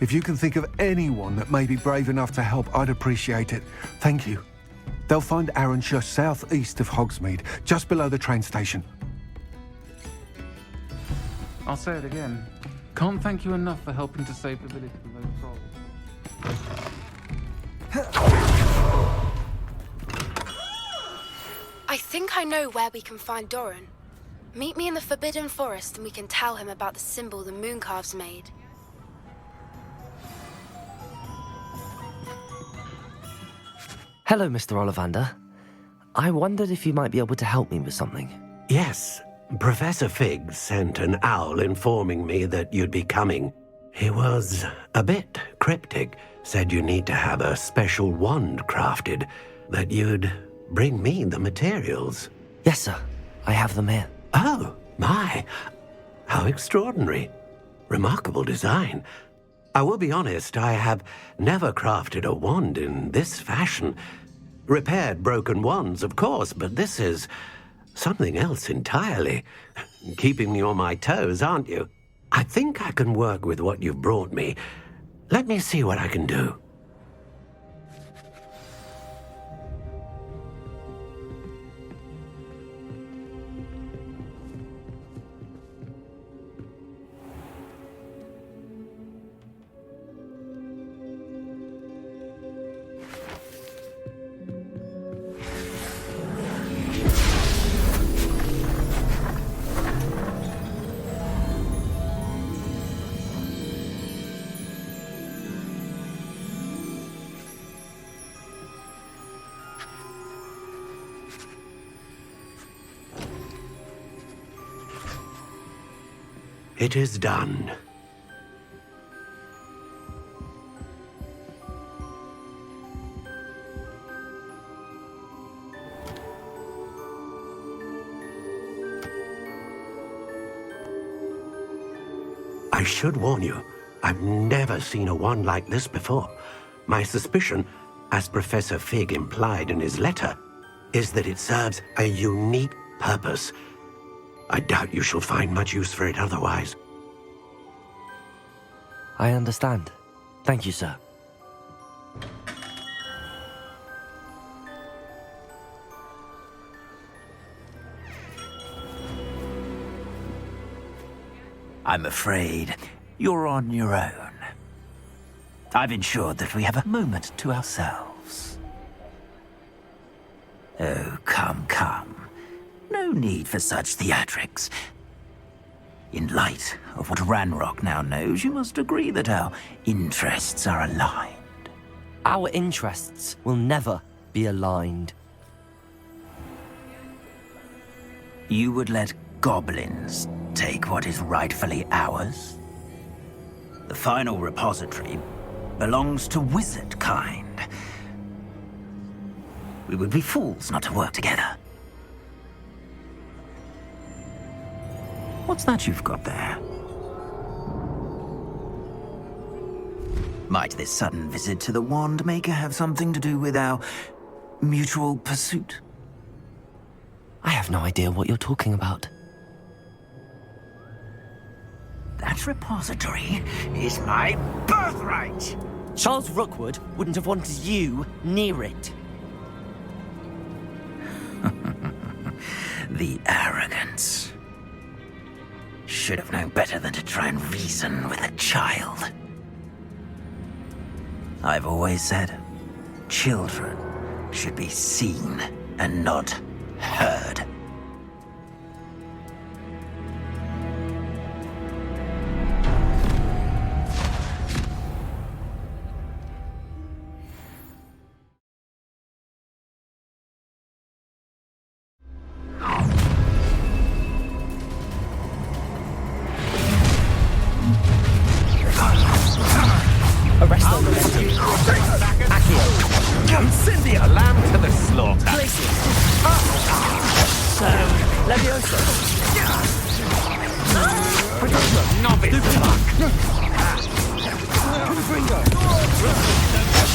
If you can think of anyone that may be brave enough to help, I'd appreciate it. Thank you. They'll find Arranshire southeast of Hogsmeade, just below the train station. I'll say it again. Can't thank you enough for helping to save the village from those trolls. I think I know where we can find Doran. Meet me in the Forbidden Forest and we can tell him about the symbol the Mooncalves made. Hello, Mr. Ollivander. I wondered if you might be able to help me with something. Yes, Professor Fig sent an owl informing me that you'd be coming. He was a bit cryptic, said you need to have a special wand crafted, that you'd bring me the materials. Yes, sir. I have them here. Oh, my. How extraordinary. Remarkable design. I will be honest, I have never crafted a wand in this fashion. Repaired broken wands, of course, but this is something else entirely. Keeping me on my toes, aren't you? I think I can work with what you've brought me. Let me see what I can do. It is done. I should warn you, I've never seen a wand like this before. My suspicion, as Professor Fig implied in his letter, is that it serves a unique purpose. I doubt you shall find much use for it otherwise. I understand. Thank you, sir. I'm afraid you're on your own. I've ensured that we have a moment to ourselves. Oh, come, come. No need for such theatrics. In light of what Ranrock now knows, you must agree that our interests are aligned. Our interests will never be aligned. You would let goblins take what is rightfully ours? The final repository belongs to wizard kind. We would be fools not to work together. What's that you've got there? Might this sudden visit to the Wand Maker have something to do with our mutual pursuit? I have no idea what you're talking about. That repository is my birthright! Charles Rookwood wouldn't have wanted you near it. The arrogance. Should have known better than to try and reason with a child. I've always said, children should be seen and not heard. Leviosa! Novice fuck! Confringo!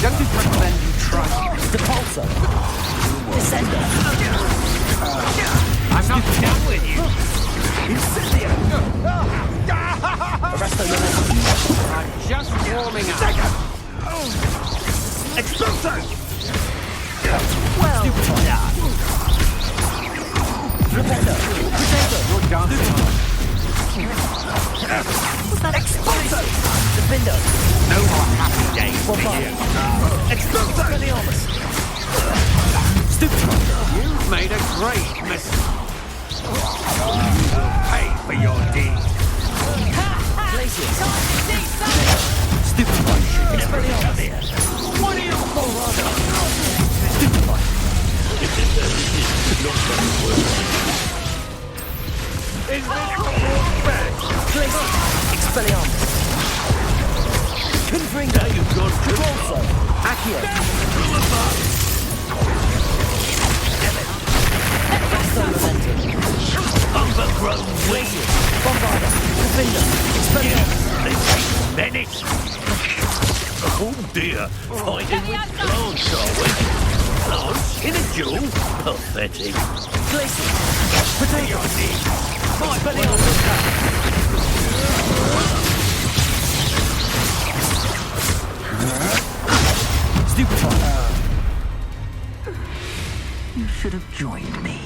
Don't recommend you try. Depulso! Descender! I'm not done with you! Incendio! Arresto momentum! I'm just warming up! Exploso! Well done! Repender! Potato! You're dancing on. Exploso! Defender! No more happy days for you. Exploso! Expelliarmus! Stupid! You've made a great mistake. Pay for your deeds. Glacius! Stupid! Expelliarmus! What are you for? Stupid! Is this the walk back? Glacius! Expelliarmus! Confringo! Now you've gone Travolso! Accio! Arresto momentum! Overgrown Glacius! Bombarda! Defender! Expelliarmus! Menace! Oh dear! Fighting with plants, are we? Plants in a duel? Pathetic. Glacius! Potato! My Expelliarmus! Stupefy! You should have joined me.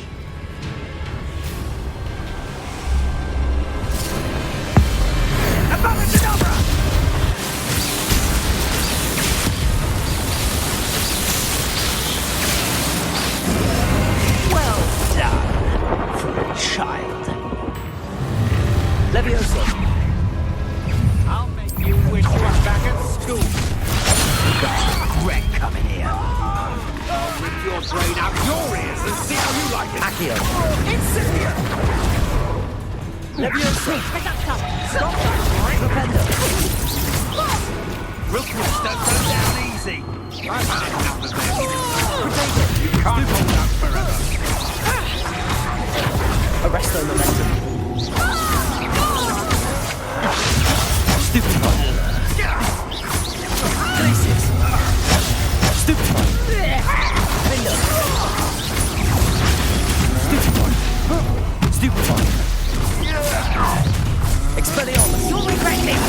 Well done for a child. Leviosa! I'll make you wish you were back at school. You've got regret coming here. I'll rip your brain out your ears and see how you like it. Accio! Incendio! Leviosa! Stop that! Repender! Ruthless don't go down easy. I've had enough of this. Potato! You can't hold out forever. Arresto momentum! Stupefy! Glacius! Stupefy! Defender! Stupefy! Stupefy! Expelliarmus! You'll regret this.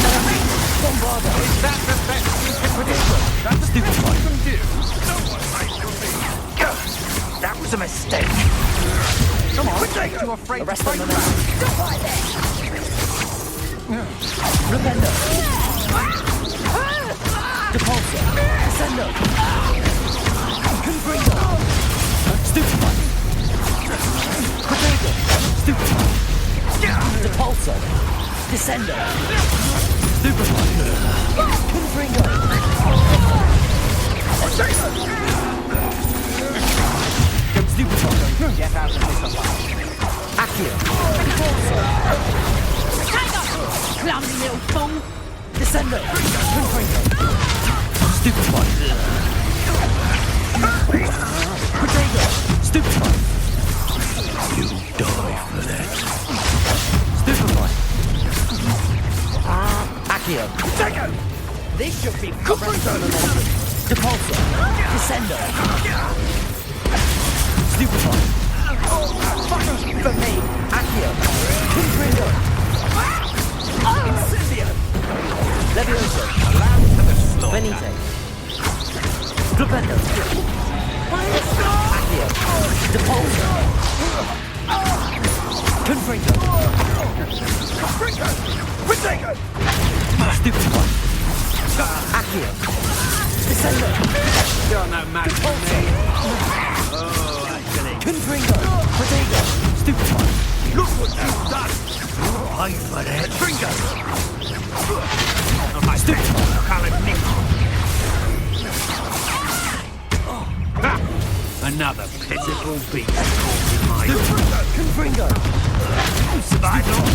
Bombarda! Is that the best you can predict? That's the best you can do. No one makes your thing. That was a mistake. Come on, too afraid to Arresto fight momentum! back. Repender! Depulso! Descender! Confringo! Stupefy! Potato! Stupefy! Depulso! Descender! Stupefy! Confringo! Stupefy! Get out of this alive. Accio! Depulso! Clumsy little fool! Descender! Confringo! Stupefy! Potato! Stupefy! You die for that. Stupefy! Accio! This should be Arresto momentum! Depulso! Descender! Stupefy! For me! Accio! Confringo! Incendio! Leviosa! Venite! Repender! Accio! Depulso! Confringo! Potato! Stupefy! Accio! Descender! You're no match for me. Oh, actually. Confringo! Potato! Stupefy! Look what you've done. Pay for that. Fringo! On my Stupefy! Another pitiful beast caught in my... Confringo! Survive long.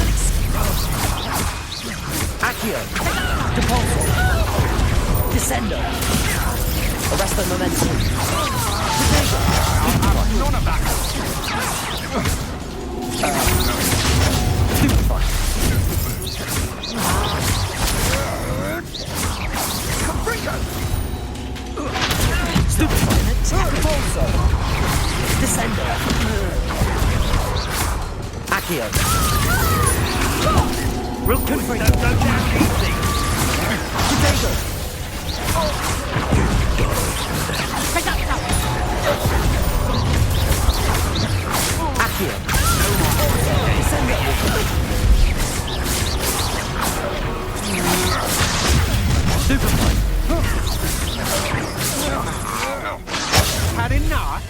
Accio! Depulso! Descender! Arresto momentum! Potato! None of that. Had enough?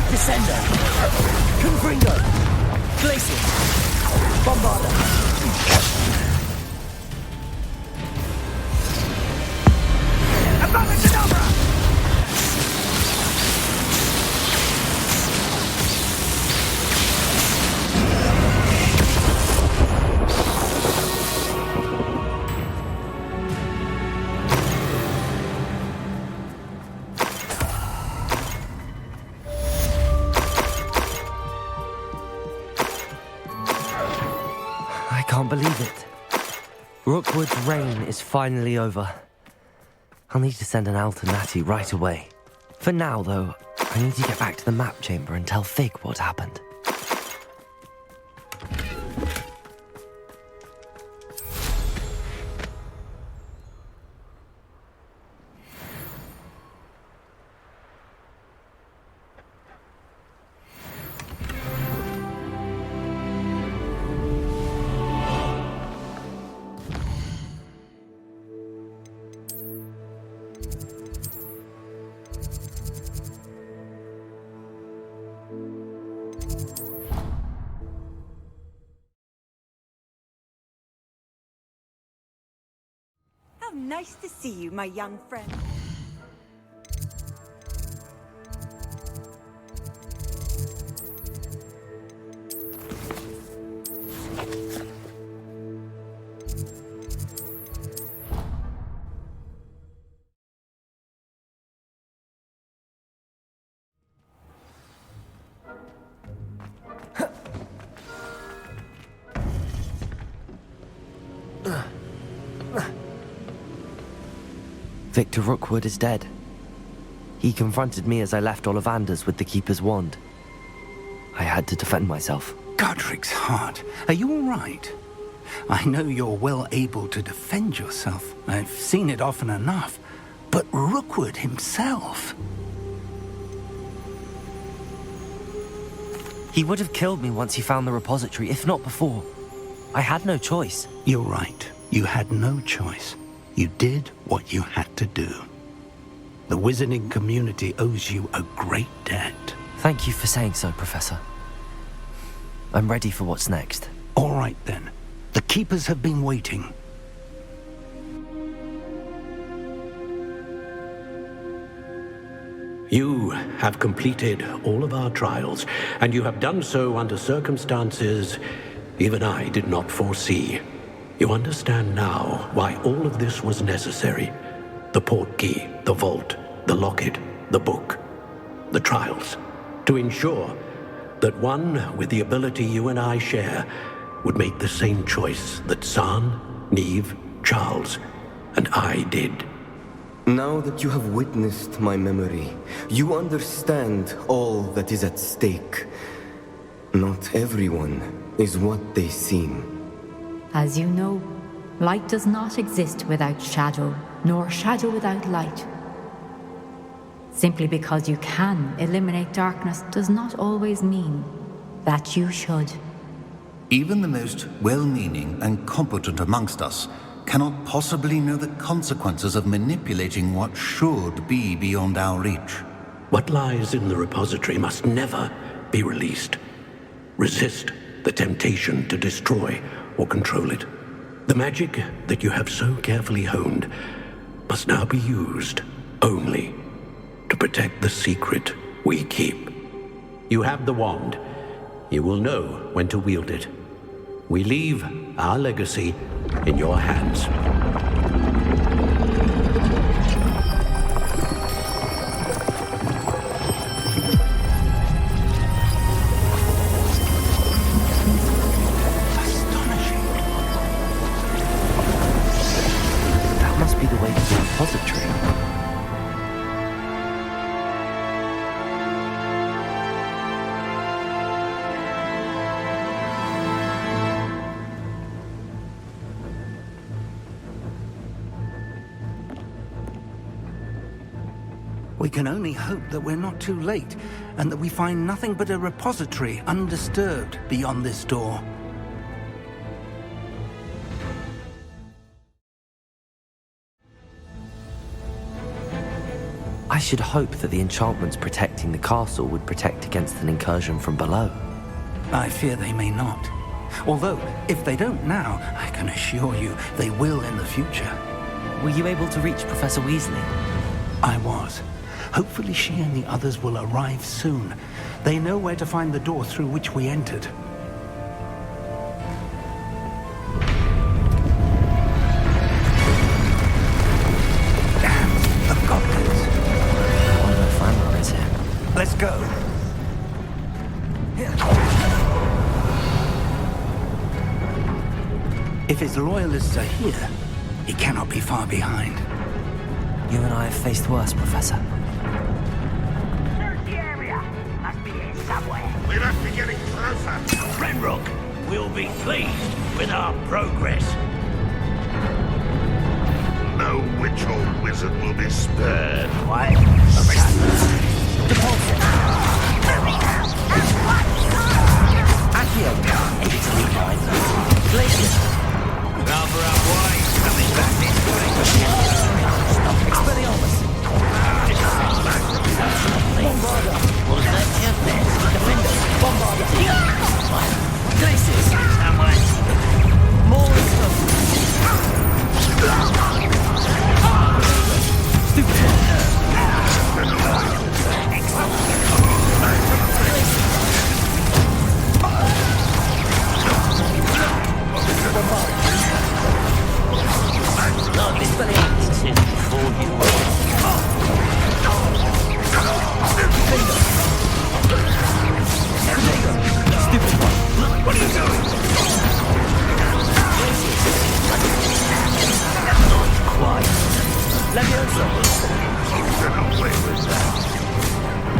Descender! Confringo! Glacier! Bombarder! Abracadabra! I can't believe it. Rookwood's reign is finally over. I'll need to send an Al to Natty right away. For now, though, I need to get back to the map chamber and tell Fig what happened. How nice to see you, my young friend. Victor Rookwood is dead. He confronted me as I left Ollivander's with the Keeper's wand. I had to defend myself. Godric's heart. Are you all right? I know you're well able to defend yourself. I've seen it often enough. But Rookwood himself... He would have killed me once he found the repository, if not before. I had no choice. You're right. You had no choice. You did what you had to do. The wizarding community owes you a great debt. Thank you for saying so, Professor. I'm ready for what's next. All right, then. The Keepers have been waiting. You have completed all of our trials, and you have done so under circumstances even I did not foresee. You understand now why all of this was necessary. The portkey, the vault, the locket, the book, the trials. To ensure that one with the ability you and I share would make the same choice that San, Neve, Charles, and I did. Now that you have witnessed my memory, you understand all that is at stake. Not everyone is what they seem. As you know, light does not exist without shadow, nor shadow without light. Simply because you can eliminate darkness does not always mean that you should. Even the most well-meaning and competent amongst us cannot possibly know the consequences of manipulating what should be beyond our reach. What lies in the repository must never be released. Resist the temptation to destroy or control it. The magic that you have so carefully honed must now be used only to protect the secret we keep. You have the wand. You will know when to wield it. We leave our legacy in your hands. must be the way to the repository. We can only hope that we're not too late, and that we find nothing but a repository undisturbed beyond this door. I should hope that the enchantments protecting the castle would protect against an incursion from below. I fear they may not. Although, if they don't now, I can assure you they will in the future. Were you able to reach Professor Weasley? I was. Hopefully she and the others will arrive soon. They know where to find the door through which we entered. Damn, the goblins. I wonder if Ranrock is here. Let's go. If his loyalists are here, he cannot be far behind. You and I have faced worse, Professor. We must be getting closer. Ranrock will be pleased with our progress. No witch or wizard will be spared. Why? Accio, Italy line. Glacier. Rather up wise coming back this way. Expelliarmus. Bombarda. Was that your best? Defender. Bombarda. Glaciers. How much? More stuff. What are you doing? Not quite. Leviosa. Get away with that.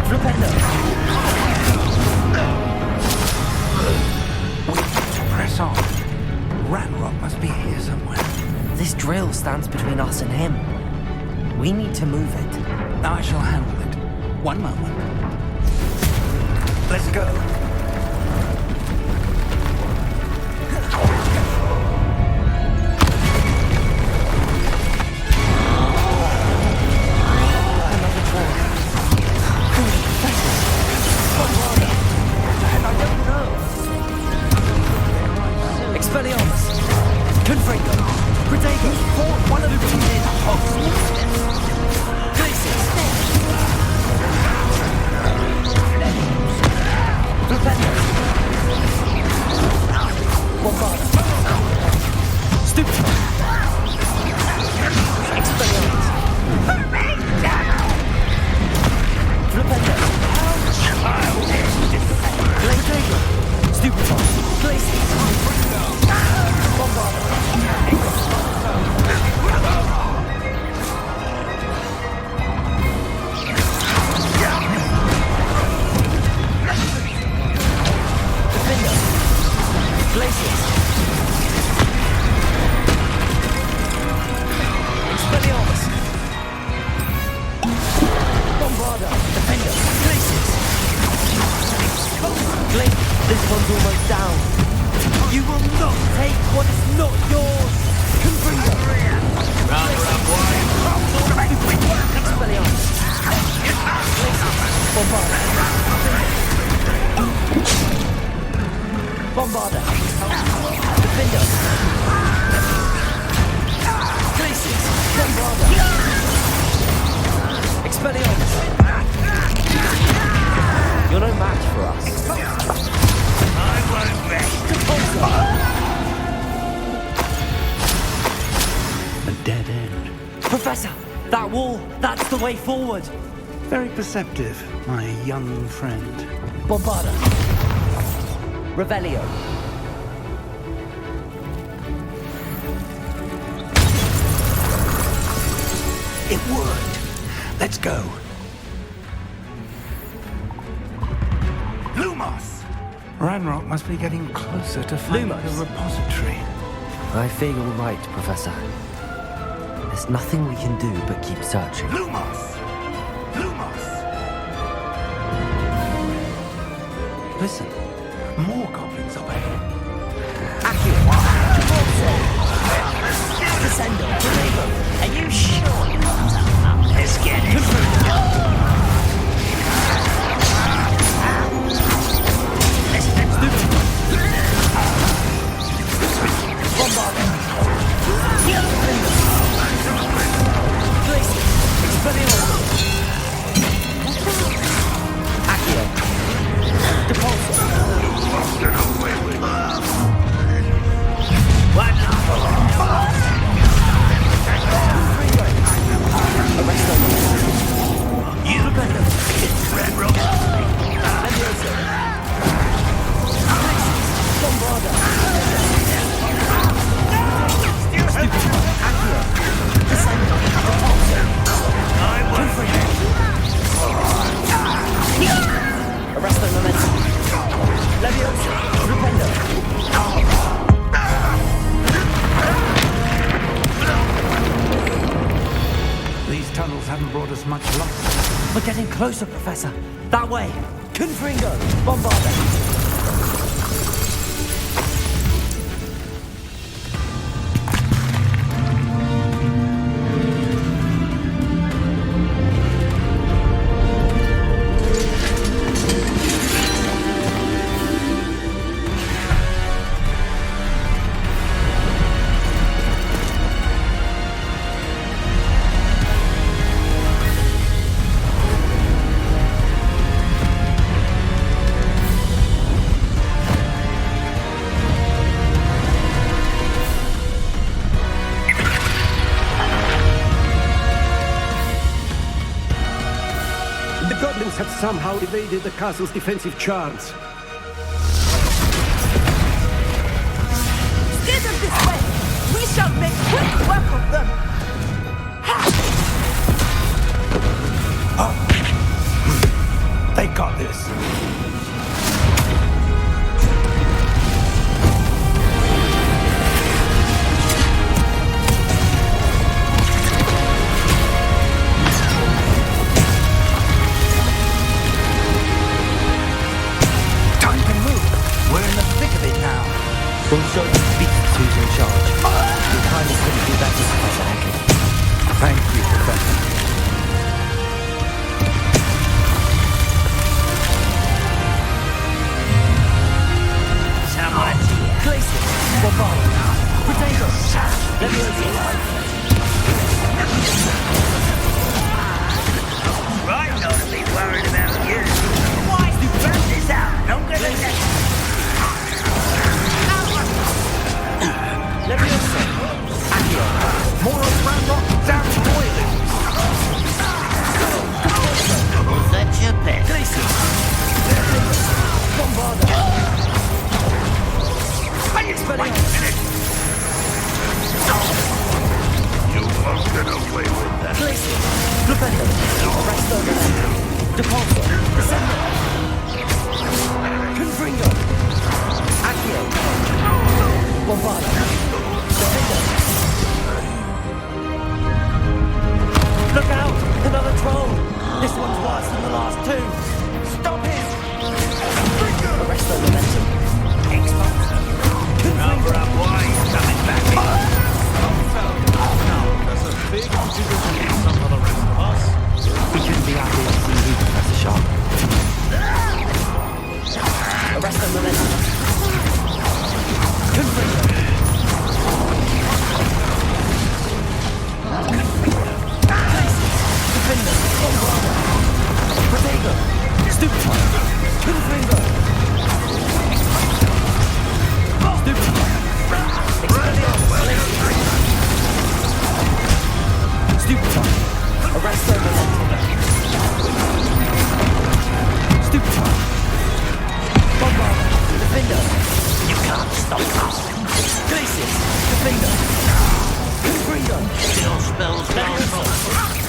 Flipendo. We have to press on. Ranrock must be here somewhere. This drill stands between us and him. We need to move it. I shall handle it. One moment. Let's go. Expelliarmus. Confringo. Protego. One of the two did. Glaciers. Flipendo. Bombarda. Stupid. Expelliarmus. Flipendo. Protego. Stupid. Glaciers. Bombarda. Defender. Glaciers. Expelliarmus. Bombarda. Defender. Glaciers. This one's almost down. You will not take what is not yours. Confringo. Rather up wide. Expelliarmus. Bombarda. Bombarda. Defender. Glaciers. Bombarda. Expelliarmus. You're no match for us. I won't rest. A dead end. Professor, that wall, that's the way forward. Very perceptive, my young friend. Bombarda. Revelio. It worked. Let's go. Lumos! Ranrock must be getting closer to finding the repository. I fear you're right, Professor. There's nothing we can do but keep searching. Lumos! Lumos! Listen. More goblins up ahead. Are you sure you want that? Let's get it. These tunnels haven't brought us much luck. We're getting closer, Professor. That way. Confringo. Bombarda. Have somehow evaded the castle's defensive charms. Steer them this way! We shall make quick work of them! They got this. We'll show the beasts who's in charge. Your kindness couldn't do that, Professor Hackett. Thank you, Professor. Glacier, Bombarda, Potato, Right, not to be worried about you. Why do you burn this out? Don't get it. Leviosa, Accio, more of Ranrock, down boiling. That's your pet. Glacier, Bombarda. You won't get away with that. Glacier, Flipendo, Arresto, Depulso, Descendo, Confringo, Accio, Bombarda. Look out! Another troll! This one's worse than the last two! Stop it! Arrest the momentum. Cover up wide, coming back in. Now, there's a big division in some of the rest of us. We couldn't be happy to see you, Professor Sharp. Arrest the momentum. Confringo. Defender, Bombarda, Protego, Stupefy, Confringo, Stupefy, Expelliarmus, Stupefy, Arresto Momentum, Stupefy, Bombarda, Defender, You can't stop us. Glacius, Defender, Confringo, Still spells down.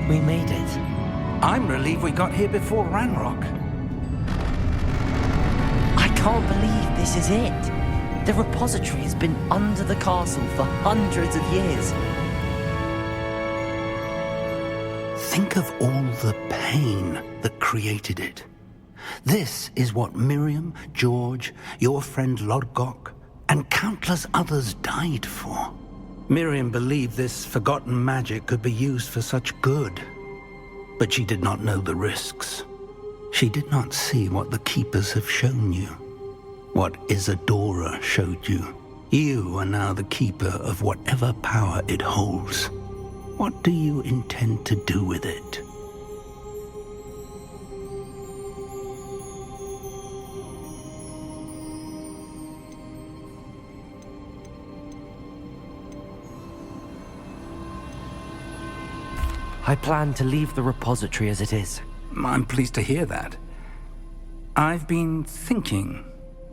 We made it. I'm relieved we got here before Ranrock. I can't believe this is it. The repository has been under the castle for hundreds of years. Think of all the pain that created it. This is what Miriam, George, your friend Lodgok, and countless others died for. Miriam believed this forgotten magic could be used for such good, but she did not know the risks. She did not see what the Keepers have shown you, what Isadora showed you. You are now the Keeper of whatever power it holds. What do you intend to do with it? I plan to leave the repository as it is. I'm pleased to hear that. I've been thinking.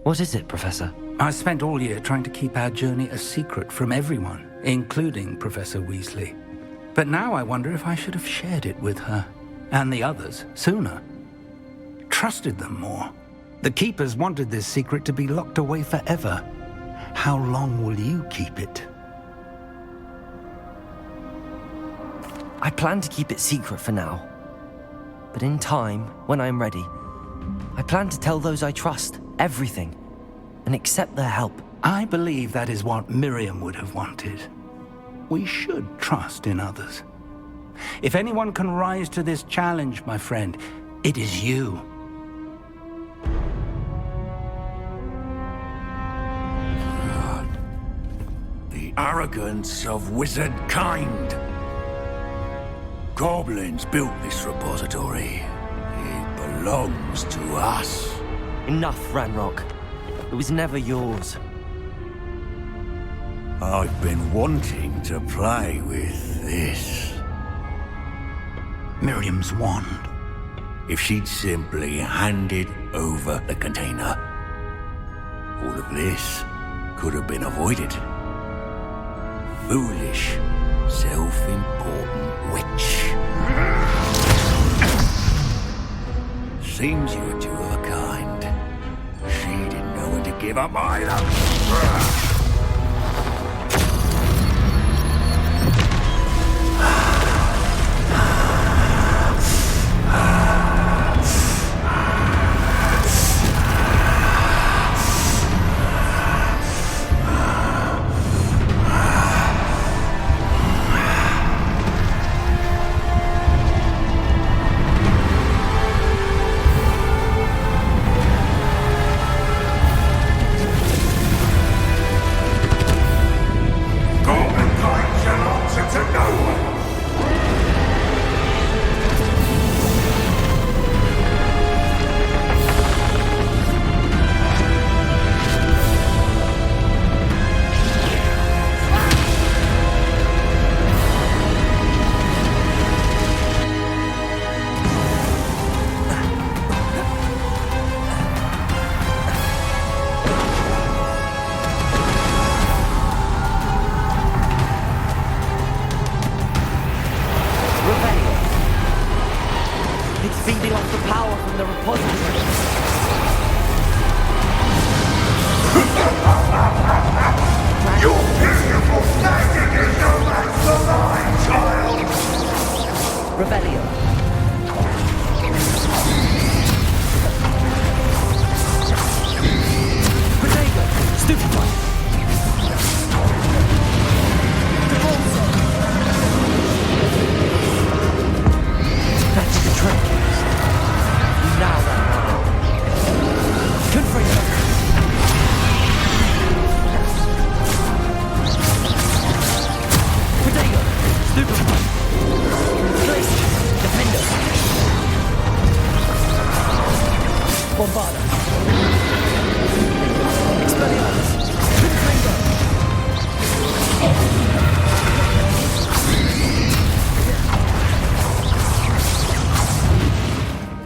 What is it, Professor? I spent all year trying to keep our journey a secret from everyone, including Professor Weasley. But now I wonder if I should have shared it with her, and the others, sooner. Trusted them more. The Keepers wanted this secret to be locked away forever. How long will you keep it? I plan to keep it secret for now. But in time, when I'm ready, I plan to tell those I trust everything and accept their help. I believe that is what Miriam would have wanted. We should trust in others. If anyone can rise to this challenge, my friend, it is you. The arrogance of wizard kind. Goblins built this repository. It belongs to us. Enough, Ranrock. It was never yours. I've been wanting to play with this. Miriam's wand. If she'd simply handed over the container, all of this could have been avoided. Foolish, self-important witch. Seems you were two of a kind. She didn't know when to give up either.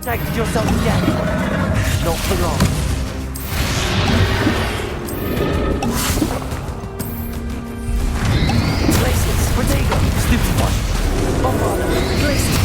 Protect yourself again. Not for long. Places, Protego, stupid one. Bombarda, places.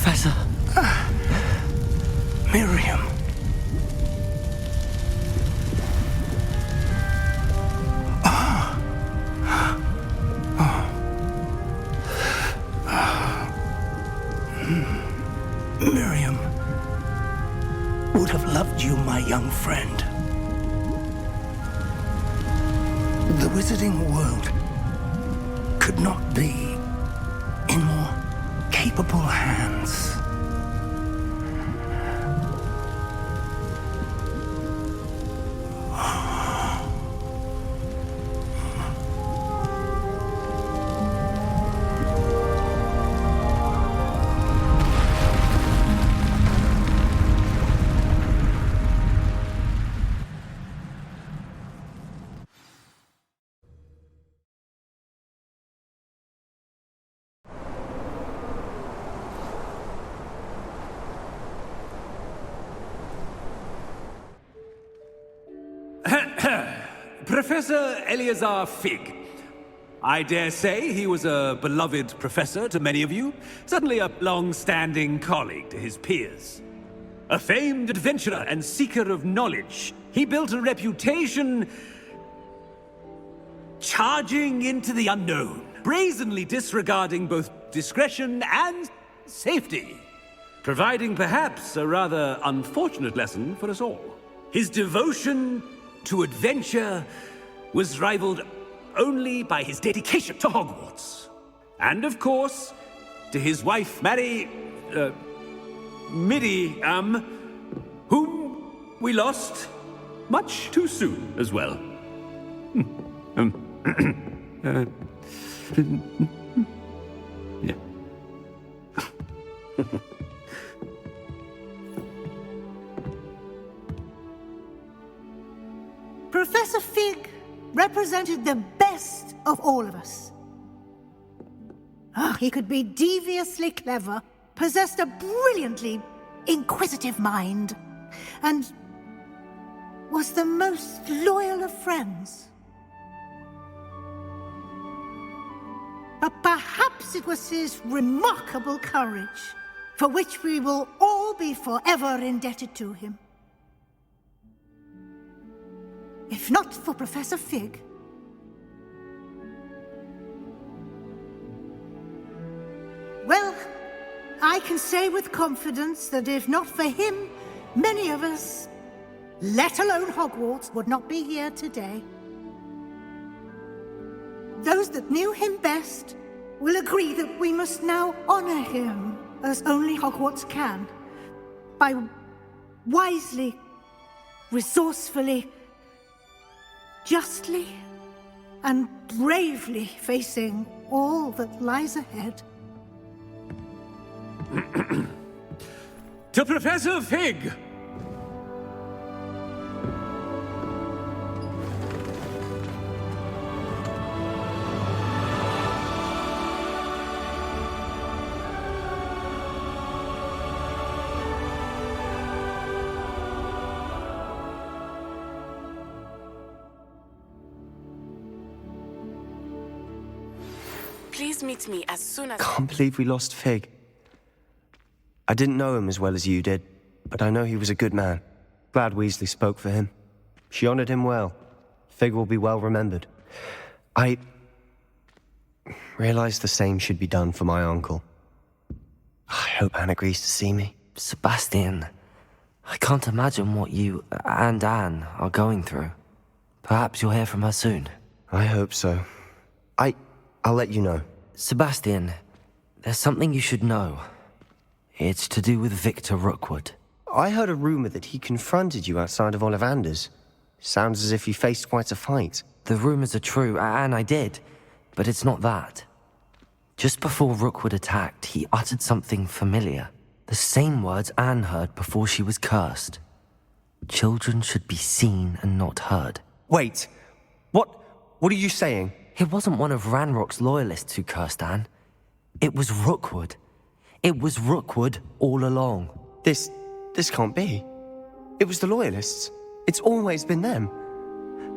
Professor. Miriam. Miriam would have loved you, my young friend. The wizarding world could not be in more capable hands. Professor Eleazar Fig. I dare say he was a beloved professor to many of you, certainly a long-standing colleague to his peers. A famed adventurer and seeker of knowledge, he built a reputation charging into the unknown, brazenly disregarding both discretion and safety, providing perhaps a rather unfortunate lesson for us all. His devotion to adventure was rivaled only by his dedication to Hogwarts. And of course, to his wife, Miriam, whom we lost much too soon as well. Yeah. Professor Fig represented the best of all of us. He could be deviously clever, possessed a brilliantly inquisitive mind, and was the most loyal of friends. But perhaps it was his remarkable courage, for which we will all be forever indebted to him. If not for Professor Fig, well, I can say with confidence that if not for him, many of us let alone Hogwarts, would not be here today. Those that knew him best will agree that we must now honor him as only Hogwarts can, by wisely, resourcefully, justly, and bravely facing all that lies ahead. To Professor Fig! Please meet me as soon as... Can't believe we lost Fig. I didn't know him as well as you did, but I know he was a good man. Glad Weasley spoke for him. She honored him well. Fig will be well remembered. I realized the same should be done for my uncle. I hope Anne agrees to see me. Sebastian, I can't imagine what you and Anne are going through. Perhaps you'll hear from her soon. I hope so. I'll let you know. Sebastian, there's something you should know. It's to do with Victor Rookwood. I heard a rumor that he confronted you outside of Ollivander's. Sounds as if he faced quite a fight. The rumors are true, and I did, but it's not that. Just before Rookwood attacked, he uttered something familiar. The same words Anne heard before she was cursed. Children should be seen and not heard. Wait, what are you saying? It wasn't one of Ranrock's loyalists who cursed Anne. It was Rookwood. It was Rookwood all along. This can't be. It was the loyalists. It's always been them.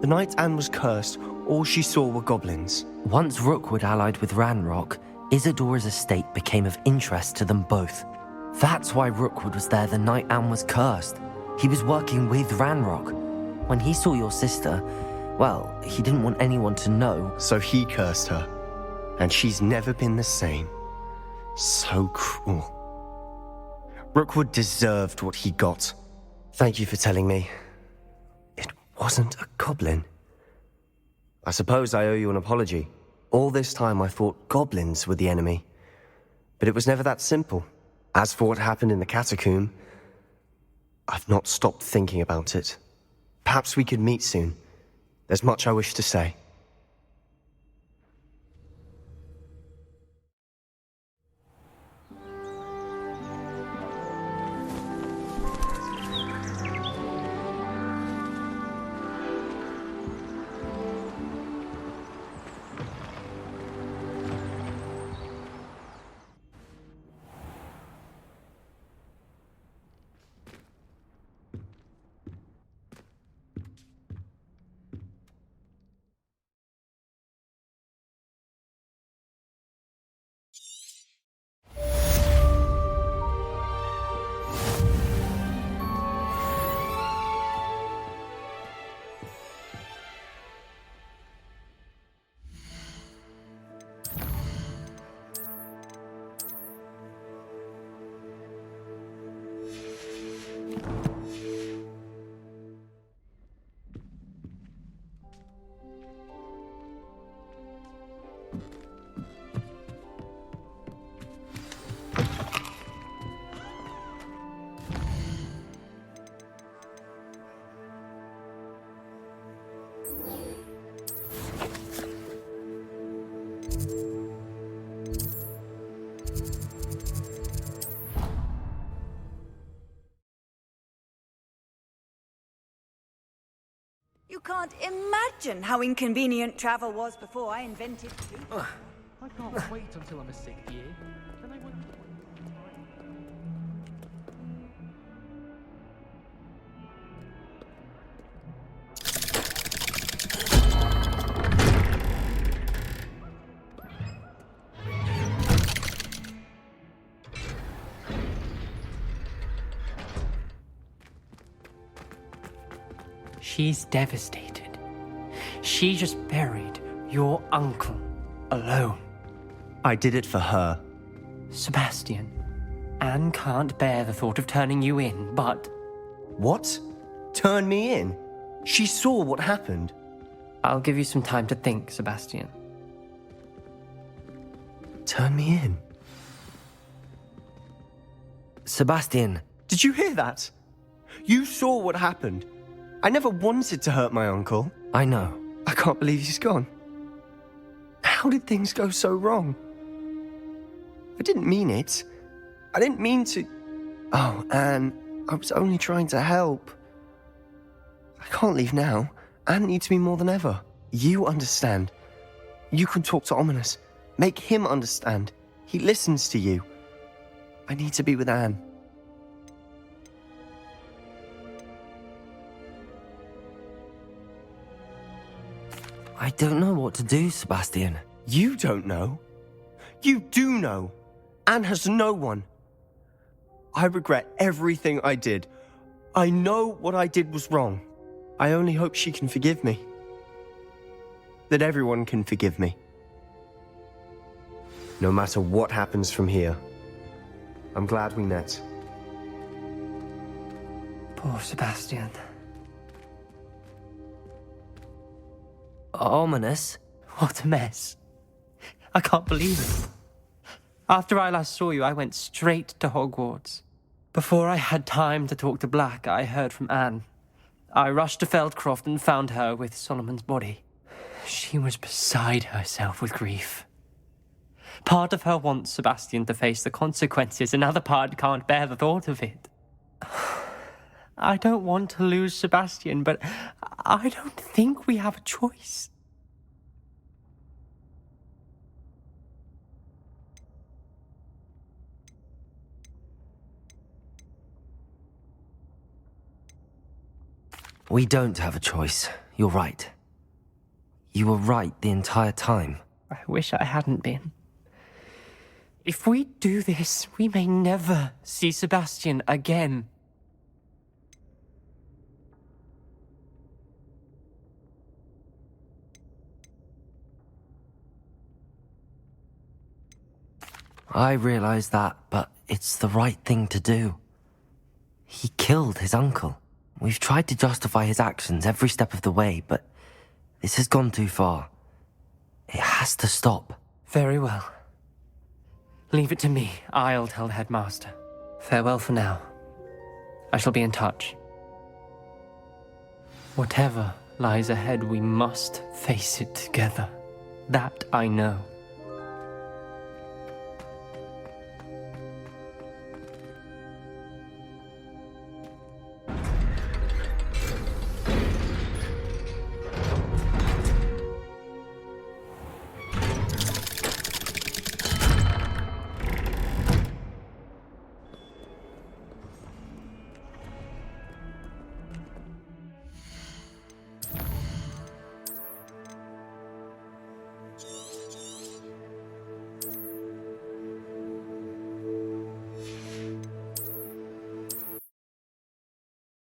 The night Anne was cursed, all she saw were goblins. Once Rookwood allied with Ranrock, Isadora's estate became of interest to them both. That's why Rookwood was there the night Anne was cursed. He was working with Ranrock. When he saw your sister, well, he didn't want anyone to know. So he cursed her. And she's never been the same. So cruel. Rookwood deserved what he got. Thank you for telling me. It wasn't a goblin. I suppose I owe you an apology. All this time I thought goblins were the enemy. But it was never that simple. As for what happened in the catacomb, I've not stopped thinking about it. Perhaps we could meet soon. There's much I wish to say. You can't imagine how inconvenient travel was before I invented fleet. I can't wait until I'm a 6th year. Then I won't... She's devastated. She just buried your uncle. Alone. I did it for her. Sebastian, Anne can't bear the thought of turning you in, but... What? Turn me in? She saw what happened. I'll give you some time to think, Sebastian. Turn me in? Sebastian. Did you hear that? You saw what happened. I never wanted to hurt my uncle. I know. I can't believe he's gone. How did things go so wrong? I didn't mean it. I didn't mean to... Oh, Anne, I was only trying to help. I can't leave now. Anne needs me more than ever. You understand. You can talk to Ominous. Make him understand. He listens to you. I need to be with Anne. I don't know what to do, Sebastian. You don't know. You do know. Anne has no one. I regret everything I did. I know what I did was wrong. I only hope she can forgive me. That everyone can forgive me. No matter what happens from here. I'm glad we met. Poor Sebastian. Ominous? What a mess. I can't believe it. After I last saw you, I went straight to Hogwarts. Before I had time to talk to Black, I heard from Anne. I rushed to Feldcroft and found her with Solomon's body. She was beside herself with grief. Part of her wants Sebastian to face the consequences, another part can't bear the thought of it. I don't want to lose Sebastian, but I don't think we have a choice. We don't have a choice. You're right. You were right the entire time. I wish I hadn't been. If we do this, we may never see Sebastian again. I realize that, but it's the right thing to do. He killed his uncle. We've tried to justify his actions every step of the way, but this has gone too far. It has to stop. Very well. Leave it to me. I'll tell the headmaster. Farewell for now. I shall be in touch. Whatever lies ahead, we must face it together. That I know.